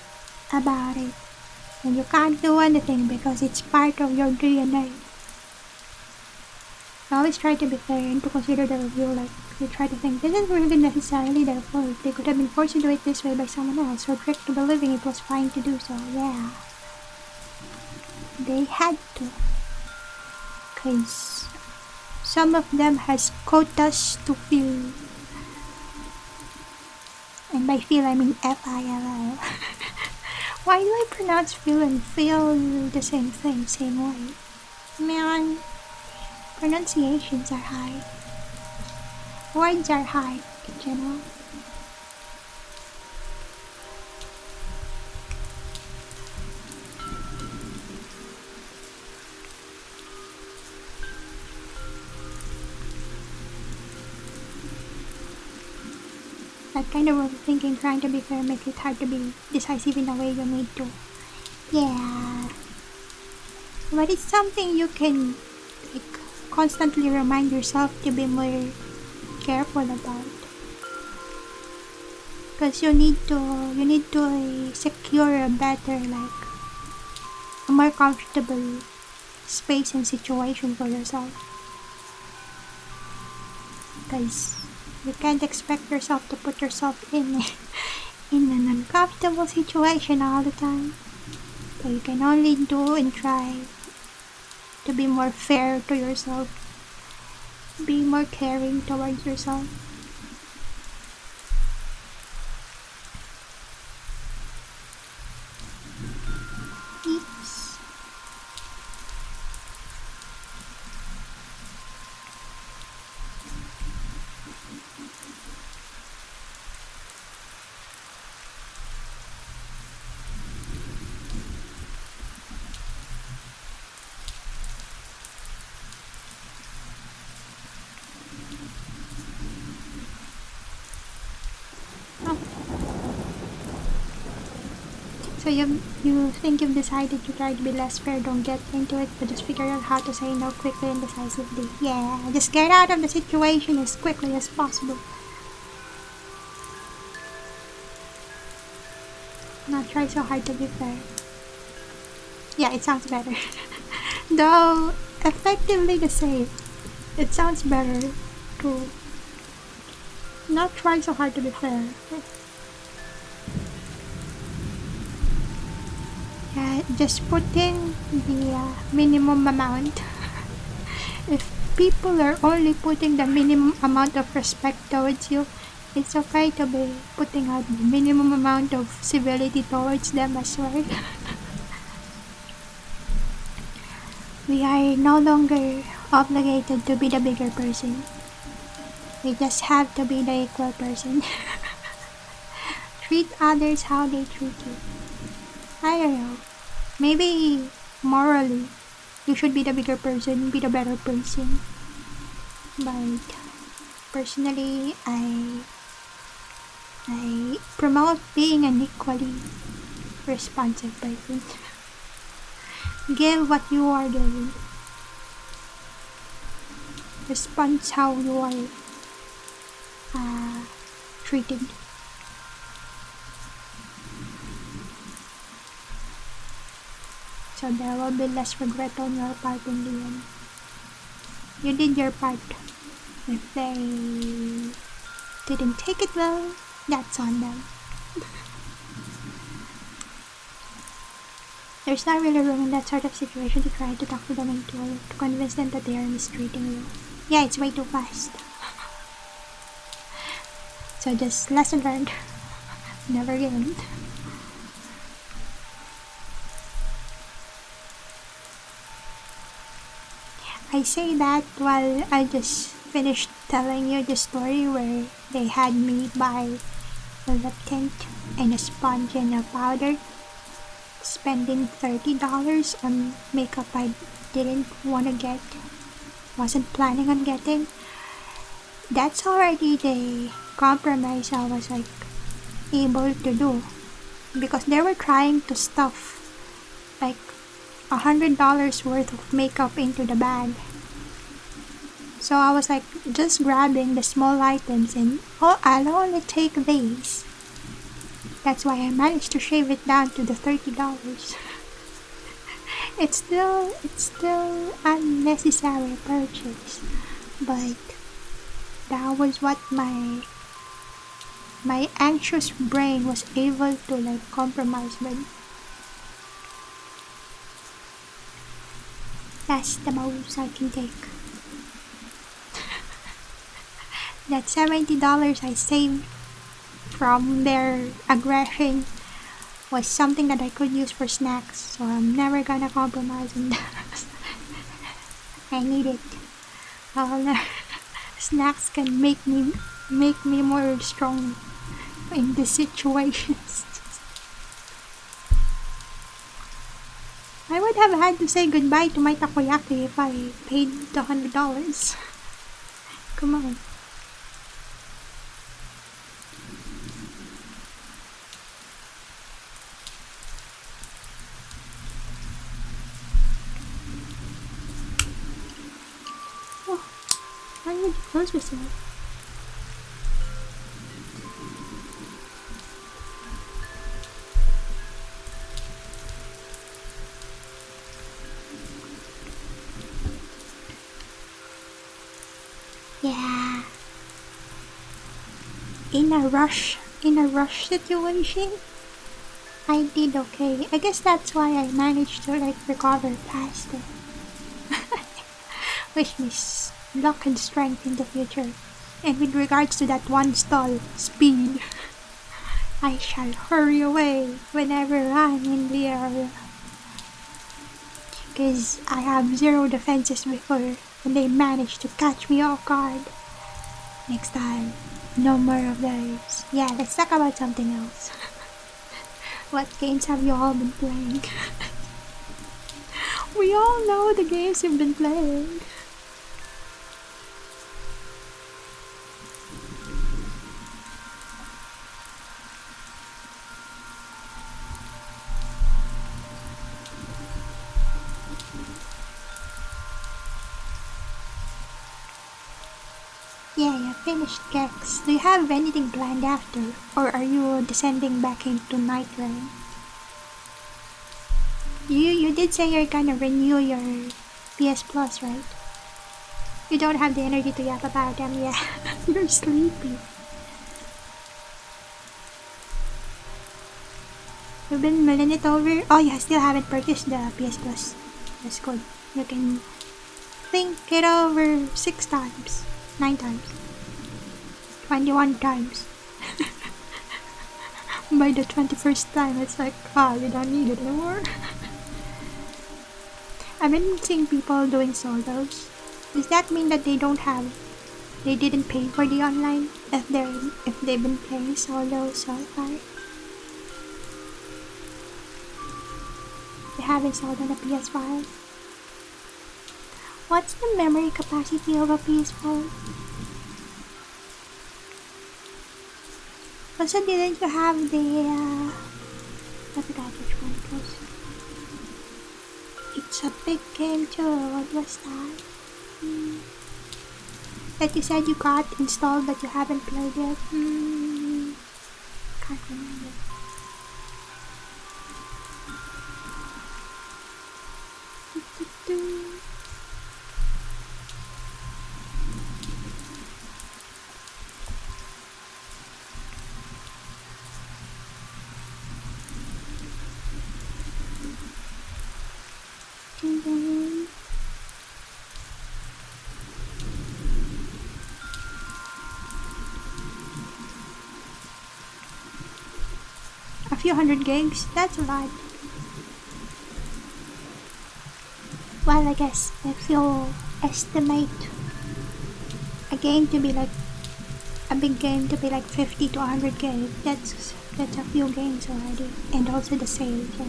about it, and you can't do anything because it's part of your DNA. I always try to be fair and to consider the review. Like, you try to think, this isn't really necessarily their fault. They could have been forced to do it this way by someone else, or tricked to believing it was fine to do so. Yeah. They had to. Because some of them has quotas to fill. And by feel, I mean F-I-L-L. Why do I pronounce feel and feel the same thing, same way? Man, pronunciations are high. Words are high in general. That kind of overthinking, trying to be fair, makes it hard to be decisive in the way you need to. Yeah. But it's something you can like constantly remind yourself to be more careful about. Because you need to secure a better, like a more comfortable space and situation for yourself. Because you can't expect yourself to put yourself in an uncomfortable situation all the time. So you can only do and try to be more fair to yourself, be more caring towards yourself. Peace. So you think you've decided to try to be less fair, don't get into it, but just figure out how to say no quickly and decisively. Yeah, just get out of the situation as quickly as possible. Not try so hard to be fair. Yeah, it sounds better. Though effectively the same. It sounds better to not try so hard to be fair. Just put in the minimum amount. If people are only putting the minimum amount of respect towards you, it's okay to be putting out the minimum amount of civility towards them as well. We are no longer obligated to be the bigger person. We just have to be the equal person. Treat others how they treat you. I don't know. Maybe morally, you should be the bigger person, be the better person. But personally, I promote being an equally responsive person. Give what you are doing. Response how you are treated. So there will be less regret on your part in the end. You did your part. If they didn't take it well, that's on them. There's not really room in that sort of situation to try to talk to them into it, to convince them that they are mistreating you. Yeah, it's way too fast. So just lesson learned. Never again. I say that while I just finished telling you the story where they had me buy a lip tint and a sponge and a powder, spending $30 on makeup I didn't want to get, wasn't planning on getting. That's already the compromise I was like able to do, because they were trying to stuff like $100 worth of makeup into the bag. So I was like just grabbing the small items and I'll only take these. That's why I managed to shave it down to the $30. It's still unnecessary purchase, but that was what my anxious brain was able to like compromise with. That's the most I can take. That $70 I saved from their aggression was something that I could use for snacks, so I'm never gonna compromise on that. I need it. Snacks can make me more strong in these situations. I would have had to say goodbye to my takoyaki if I paid the $100. Come on. Oh, why would you close yourself? Yeah. In a rush situation, I did okay. I guess that's why I managed to like recover faster. Wish me luck and strength in the future. And with regards to that one stall, speed, I shall hurry away whenever I'm in the area. Because I have zero defenses before when they manage to catch me off guard. Next time, no more of those. Yeah, let's talk about something else. What games have you all been playing? We all know the games you've been playing. Yeah, you finished Gex. Do you have anything planned after? Or are you descending back into Night Rain? You did say you're gonna renew your PS Plus, right? You don't have the energy to yap about them yet. You're sleepy. You've been mulling it over? Oh, you still haven't purchased the PS Plus. That's good. You can think it over 6 times. 9 times. 21 times. By the 21st time, it's like, you don't need it anymore. I've been seeing people doing solos. Does that mean that they didn't pay for the online if they've been playing solo so far? They haven't sold on a PS5. What's the memory capacity of a PS4? Also, didn't you have the, I forgot which one it was. It's a big game too, what was that? That you said you got installed but you haven't played yet? Can't remember. few hundred gigs. That's a lot. Well, I guess if you estimate a game to be like a big game to be like 50 to 100 gigs, that's a few games already, and also the sales, right?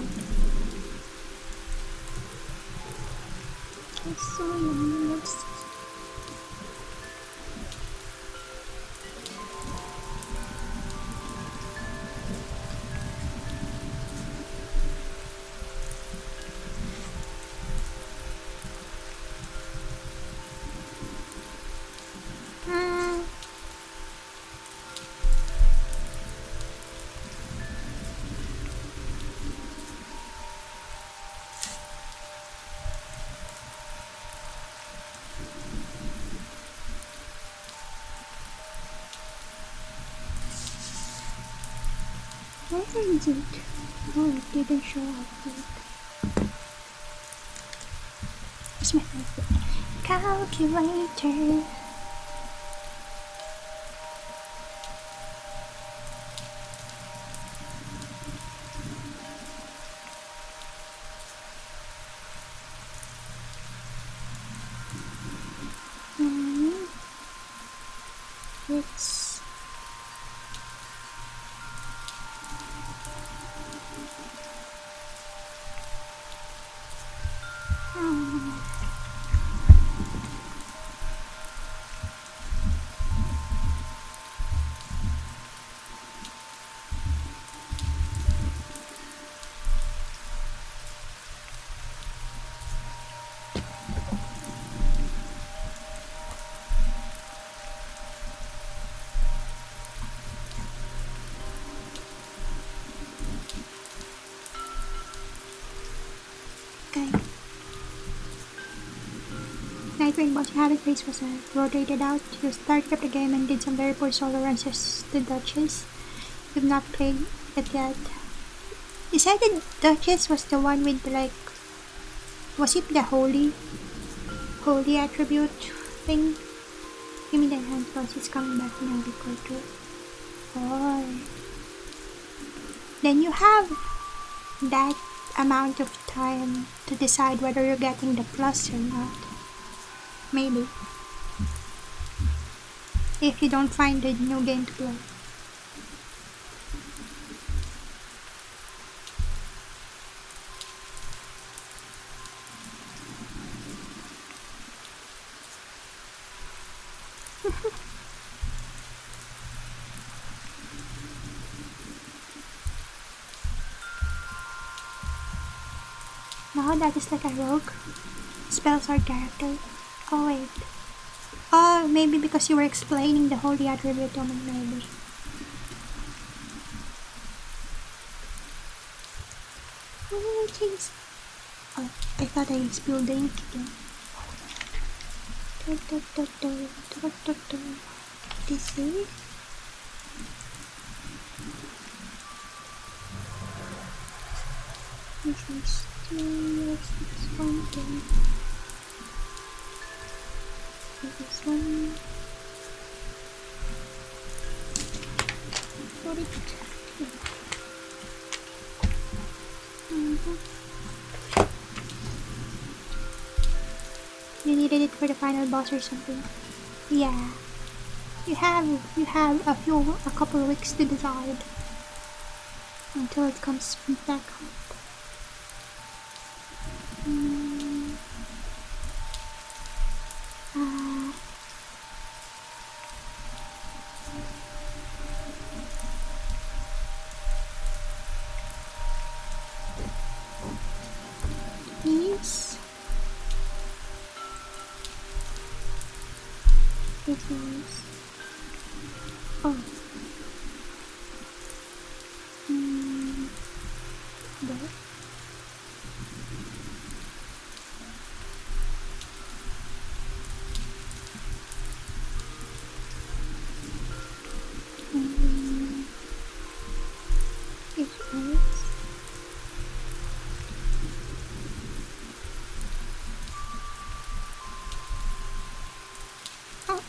It's so long. Where is it? Oh, it didn't show up yet. Where's my calculator? It's okay. Night Rainbow's habit face was rotated out. You started up the game and did some very poor solo runs as the Duchess. You've not played it yet. You said the Duchess was the one with the, like, was it the holy attribute thing? Give me the hand first, it's coming back in a week or two. Oh. Then you have that amount of time to decide whether you're getting the plus or not. Maybe. If you don't find a new game to play. No, that is like a rogue. Spells are character. Oh wait. Oh, maybe because you were explaining the holy attribute to me, maybe. Oh, jeez. Oh, I thought I spilled the ink again. This is... This is... This one thing. This one. Got it. You needed it for the final boss or something. Yeah. You have a couple of weeks to decide until it comes back up. Please. This is... Oh. There. It works. Oh.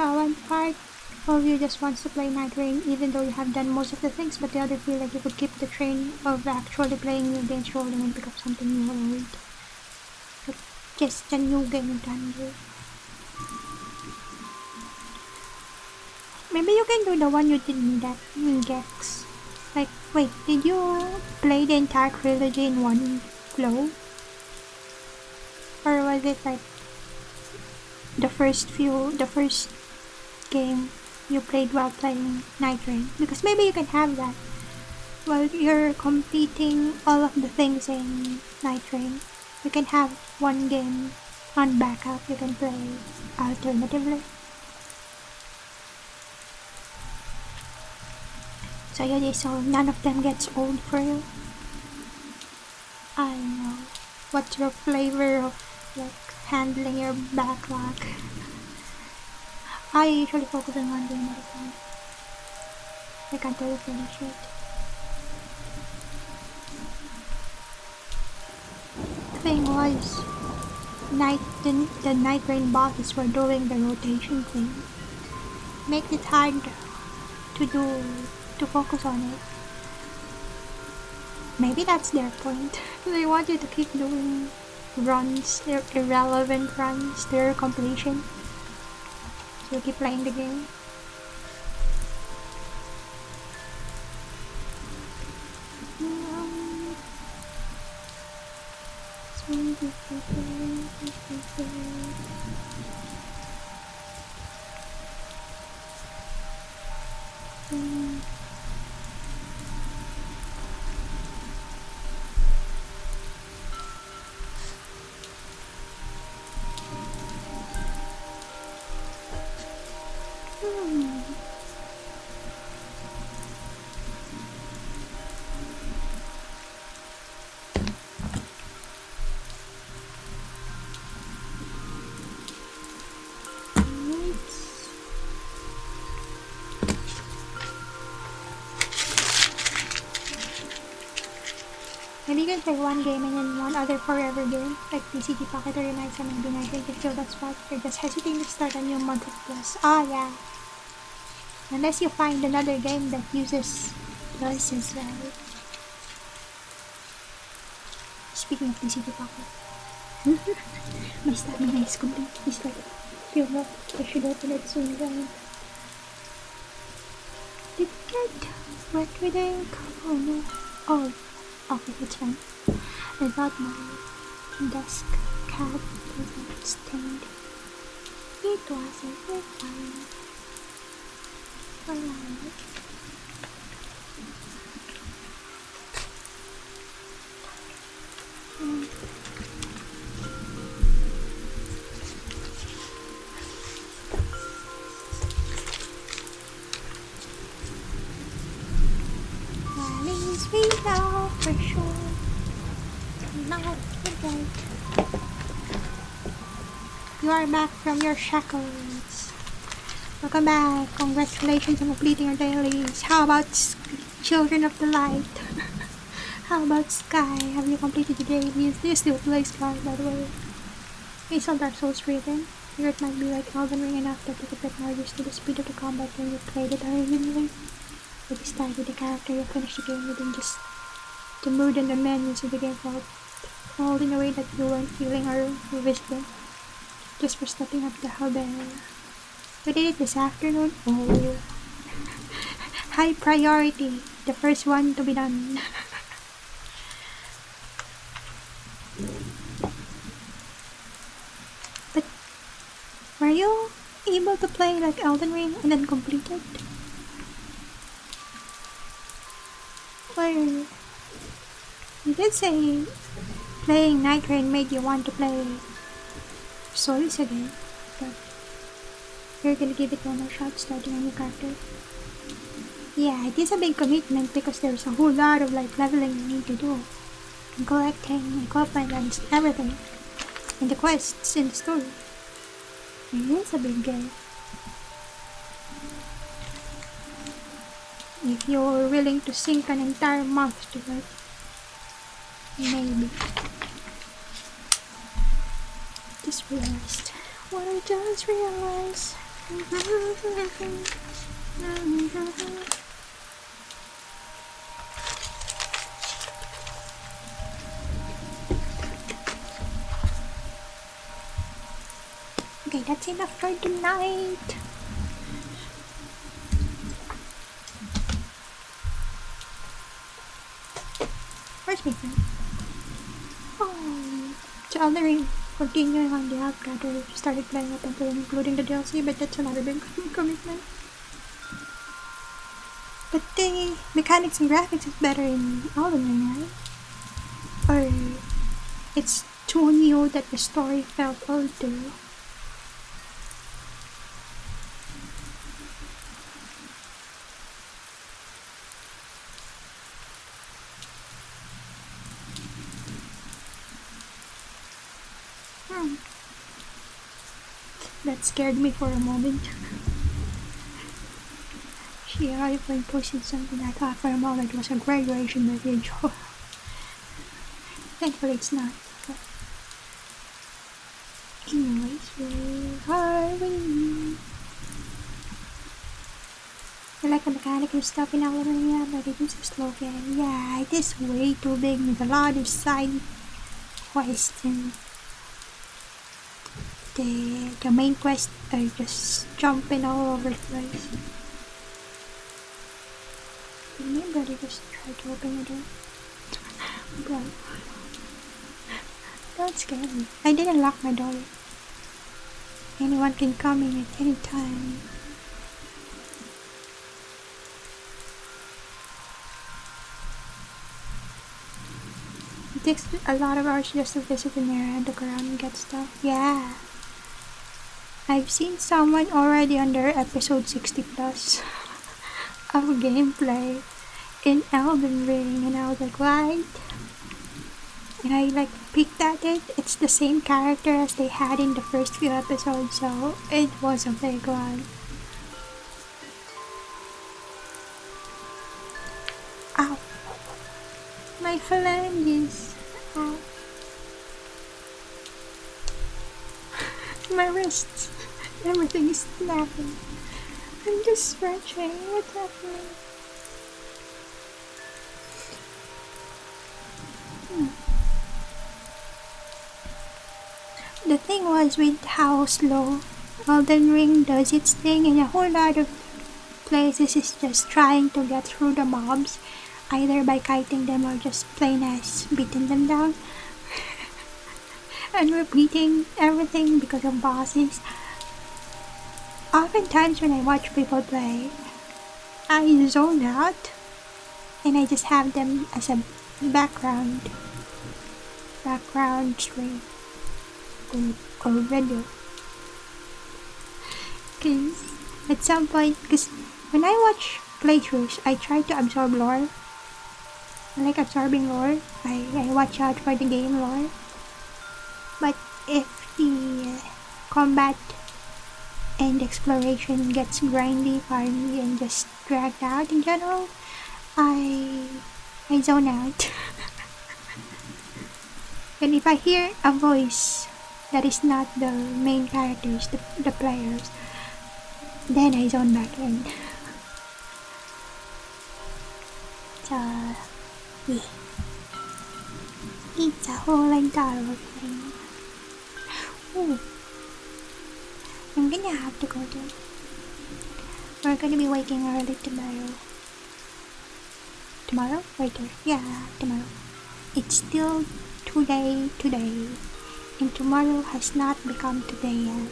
One part of you just wants to play Night Rain even though you have done most of the things, but the other feel like you could keep the train of actually playing new games rolling and pick up something new or old. Like just a new game done here. Maybe you can do the one you did in that in Gex. Like, wait, did you play the entire trilogy in one flow? Or was it like the first game you played while playing Night Rain? Because maybe you can have that while you're completing all of the things in Night Rain. You can have one game on backup you can play alternatively. So yeah, so none of them gets old for you. I don't know. What's your flavor of like handling your backlog? I usually focus on one game at a time. I can't really finish it. The thing was, the Night Rain bosses were doing the rotation thing. Makes it hard to focus on it. Maybe that's their point. They want you to keep doing runs, irrelevant runs, their completion. So you keep playing the game. Maybe you can play one game and then one other forever game, like PCG Pocket or United, and maybe I think you feel that spot. You're just hesitating to start a new month of plus. Ah, yeah. Unless you find another game that uses plus as well. Speaking of PCG Pocket, my stamina is complete. It's like, feel up. I should open it soon, right? Did it get wet with ink? Oh no. Oh. Okay, it's fine. I thought my desk cat wasn't stained. It wasn't. It's fine. Alright. We know for sure. Not today. You are back from your shackles. Welcome back. Congratulations on completing your dailies. How about Children of the Light? How about Sky? Have you completed the dailies? Do you still play Sky, by the way? It's on Dark Souls 3 then. Here it might be like Elden Ring enough that you could get more used to the speed of the combat when you played it originally. You start with the character, you finish the game within just the mood and the menus of the game felt all in a way that you weren't feeling or revisiting. Just for stepping up the hellbear. We did it this afternoon. Oh. High priority. The first one to be done. But were you able to play like Elden Ring and then complete it? Or you did say playing Night Rain made you want to play Souls again, but you're gonna give it one more shot starting a new character. Yeah, it is a big commitment because there's a whole lot of like leveling you need to do. And collecting equipment and everything. And the quests in the story. It is a big game. If you're willing to sink an entire month to it, maybe. Just realized what I just realized. Okay, that's enough for tonight. Where's my friend? Oh, so Elden Ring, continuing on the app that I started playing up until including the DLC, but that's another big commitment. But the mechanics and graphics is better in Elden Ring, right? Or it's too new that the story felt old too. That scared me for a moment. She even posted something I thought for a moment was a graduation message. Thankfully it's not. But anyways, where are we? I like the mechanic and stuff in Elden Ring, but it is a slow game. Yeah, it is way too big with a lot of side quests and the main quest are just jumping all over the place. Did my brother just try to open the door? Bro, don't scare me. I didn't lock my door. Anyone can come in at any time. It takes a lot of hours just to visit an area and look around and get stuff. Yeah. I've seen someone already under episode 60 plus of gameplay in Elden Ring, and I was like, what? And I like peeked at it. It's the same character as they had in the first few episodes, so it was a big one. Ow. My phalanges. Ow. My wrists. Everything is snapping. I'm just stretching. What's happening? The thing was with how slow Elden Ring does its thing, and a whole lot of places is just trying to get through the mobs, either by kiting them or just plain as beating them down. And repeating everything because of bosses. Oftentimes when I watch people play, I zone out and I just have them as a background stream or video. Cause at some point, cause when I watch playthroughs, I try to absorb lore. I like absorbing lore. I watch out for the game lore. But if the combat and exploration gets grindy, farmy, and just dragged out in general, I zone out. And if I hear a voice that is not the main characters, the players, then I zone back in. So, yeah. It's a whole entire thing. Ooh. I'm gonna have to go to. We're gonna be waking early tomorrow. Tomorrow? Later. Yeah, tomorrow. It's still today, and tomorrow has not become today yet.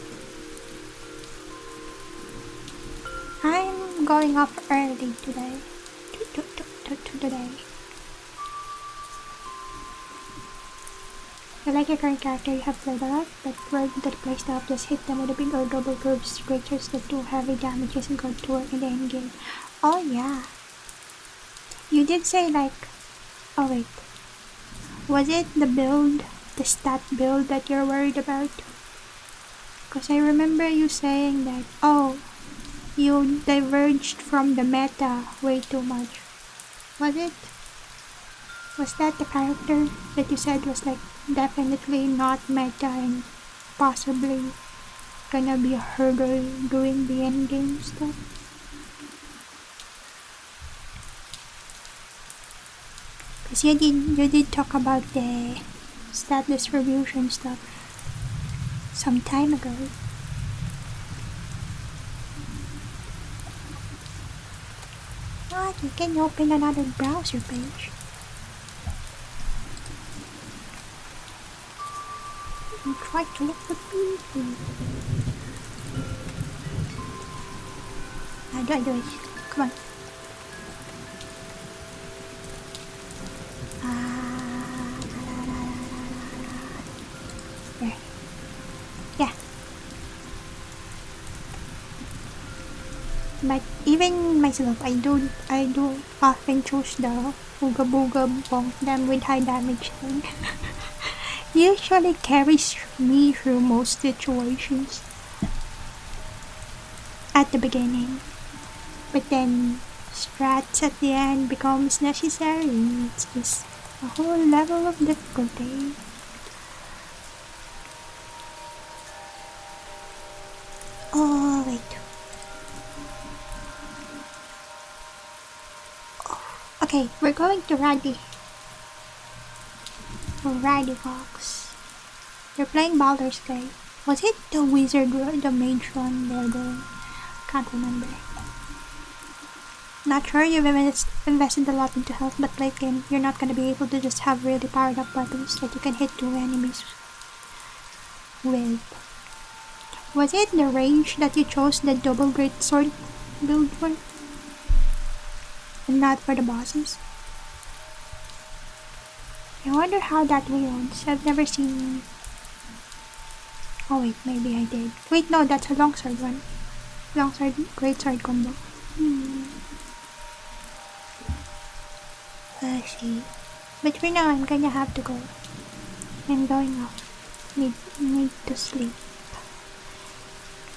I'm going off early today. Today. I like your current character. You have played a lot, but word that play stuff just hit them with a big or double curves, creatures that do heavy damages and go to work in the end game. Oh yeah. You did say like, oh wait, was it the stat build that you're worried about? Cause I remember you saying that, oh, you diverged from the meta way too much. Was it? Was that the character that you said was like definitely not meta and possibly gonna be a hurdle doing the endgame stuff. Cause you did talk about the stat distribution stuff some time ago. What? You can open another browser page. And try to look for people. How do I do it? Come on. There. Yeah. But even myself, I do often choose the Ooga Booga Bonk them with high damage thing. Usually carries me through most situations at the beginning, but then strats at the end becomes necessary. It's just a whole level of difficulty. Oh wait. Okay, we're going to Raddy Fox. They're playing Baldur's Gate. Was it the wizard or the mage one they're doing? Can't remember. Not sure. You've invested a lot into health, but late game you're not gonna be able to just have really powered up weapons that you can hit 2 enemies with. Was it the range that you chose the double great sword build for? And not for the bosses? I wonder how that wields. I've never seen... Oh wait, maybe I did. Wait, no, that's a longsword one. Longsword, great sword combo. I see. But for now, I'm gonna have to go. I'm going off. Need to sleep.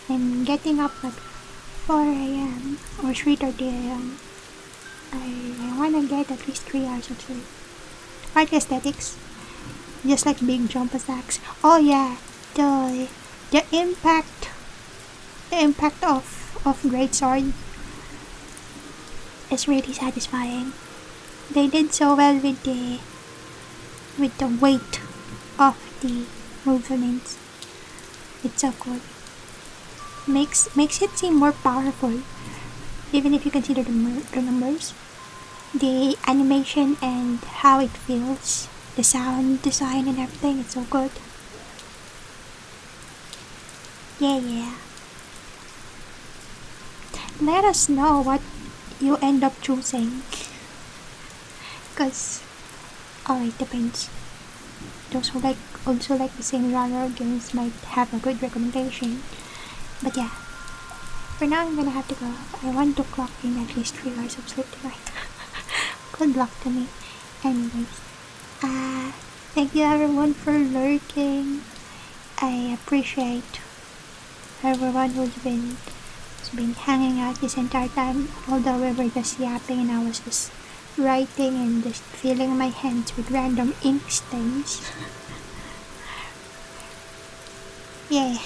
I'm getting up at 4 a.m. or 3:30 a.m. I wanna get at least 3 hours of sleep. Art aesthetics. Just like big jump attacks. Oh yeah, the impact of great sword is really satisfying. They did so well with the weight of the movements. It's so good. Makes it seem more powerful, even if you consider the numbers, the animation and how it feels, the sound design and everything. It's so good. Yeah. Let us know what you end up choosing. Cause, it depends. Those who also like the same genre of games might have a good recommendation. But yeah, for now I'm gonna have to go. I want to clock in at least 3 hours of sleep tonight. Good luck to me. Anyways, thank you everyone for lurking. I appreciate everyone who's been hanging out this entire time. Although we were just yapping and I was just writing and just filling my hands with random ink stains. Yeah.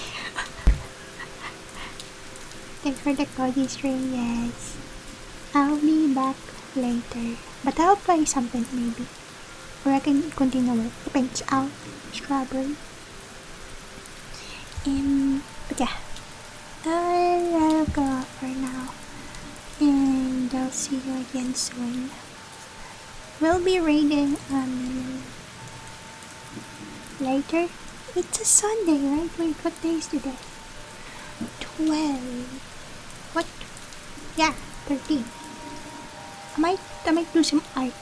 Thanks for the cozy stream, yes. I'll be back later. But I'll play something maybe. Or I can continue work. Depends. I'll scrubber. But yeah. I'll go for now. And I'll see you again soon. We'll be raiding later. It's a Sunday, right? Wait, what day is today? 12. What? Yeah, 13. I might do some art.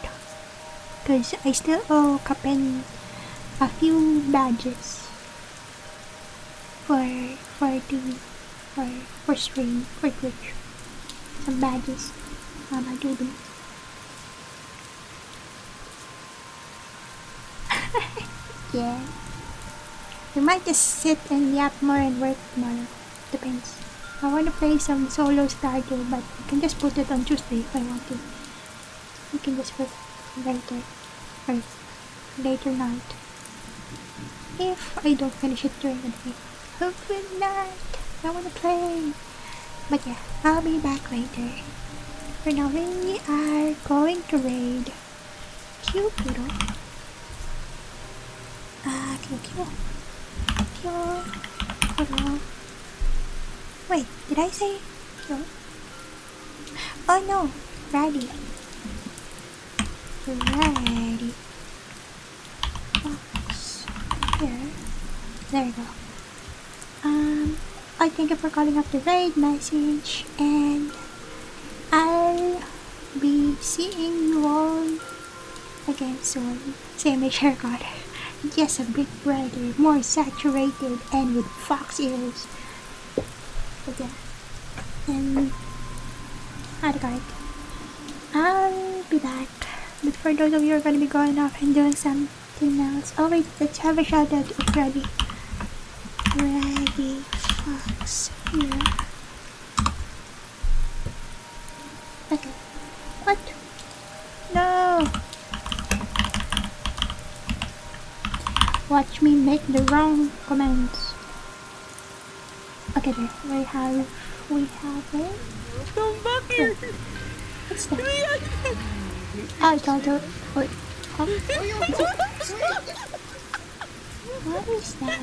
Cause I still owe Kapen a few badges for stream, for Twitch. Some badges. I do them. Yeah. We might just sit and yap more and work tomorrow. Depends. I want to play some solo Stardew, but I can just put it on Tuesday if I want to. We can just put it later. Or later night. If I don't finish it during the day. Good night. I wanna play. But yeah, I'll be back later. For now, we are going to raid Q Poodle. Q Poodle. Wait, did I say Q? Oh no, ready. Box here. There we go. I thank you for calling up the raid message, and I'll be seeing you all again soon. Same age haircut. Just a bit brighter, more saturated, and with fox ears. But yeah. And hard card. I'll be back. But for those of you who are gonna be going off and doing something else. Oh wait, let's have a shout out to Freddy. Ready fox here. Okay. What? No! Watch me make the wrong comments. Okay, there. We have it. Come back here! What's that? Oh, don't. Wait. Huh? What is that?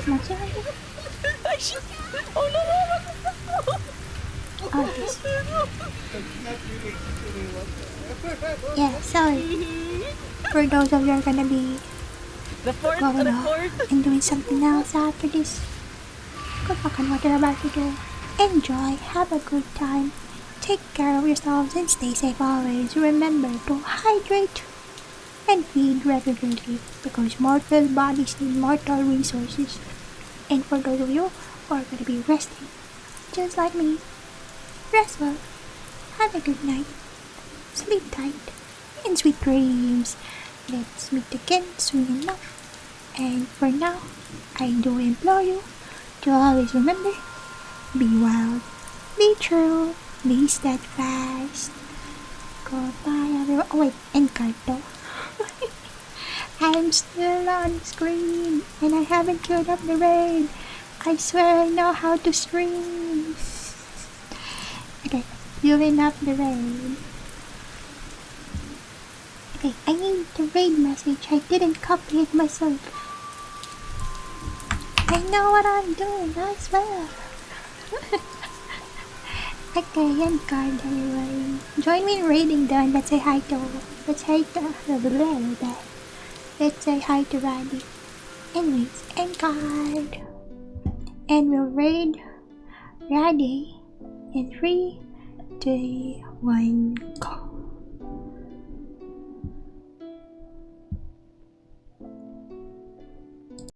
Monster hunter? Oh no! Oh, this. Yeah, sorry. For those of you who are gonna be going off and doing something else after this, good luck on what you're about to do. Enjoy, have a good time, take care of yourselves, and stay safe always. Remember to hydrate and feed regularly, because mortal bodies need mortal resources. And for those of you who are gonna be resting, just like me, rest well, have a good night, sleep tight, and sweet dreams. Let's meet again soon enough. And for now, I do implore you to always remember, be wild, be true, be steadfast. Goodbye everyone. Oh wait, end card though. I'm still on screen and I haven't queued up the raid. I swear I know how to stream. Okay, queuing up the raid. Okay, I need the raid message. I didn't copy it myself. I know what I'm doing, I swear. Okay, end card anyway. Join me in raiding then. Let's say hi to Randy. Anyways, end card. And we'll raid Randy in 3, 2, 1, go.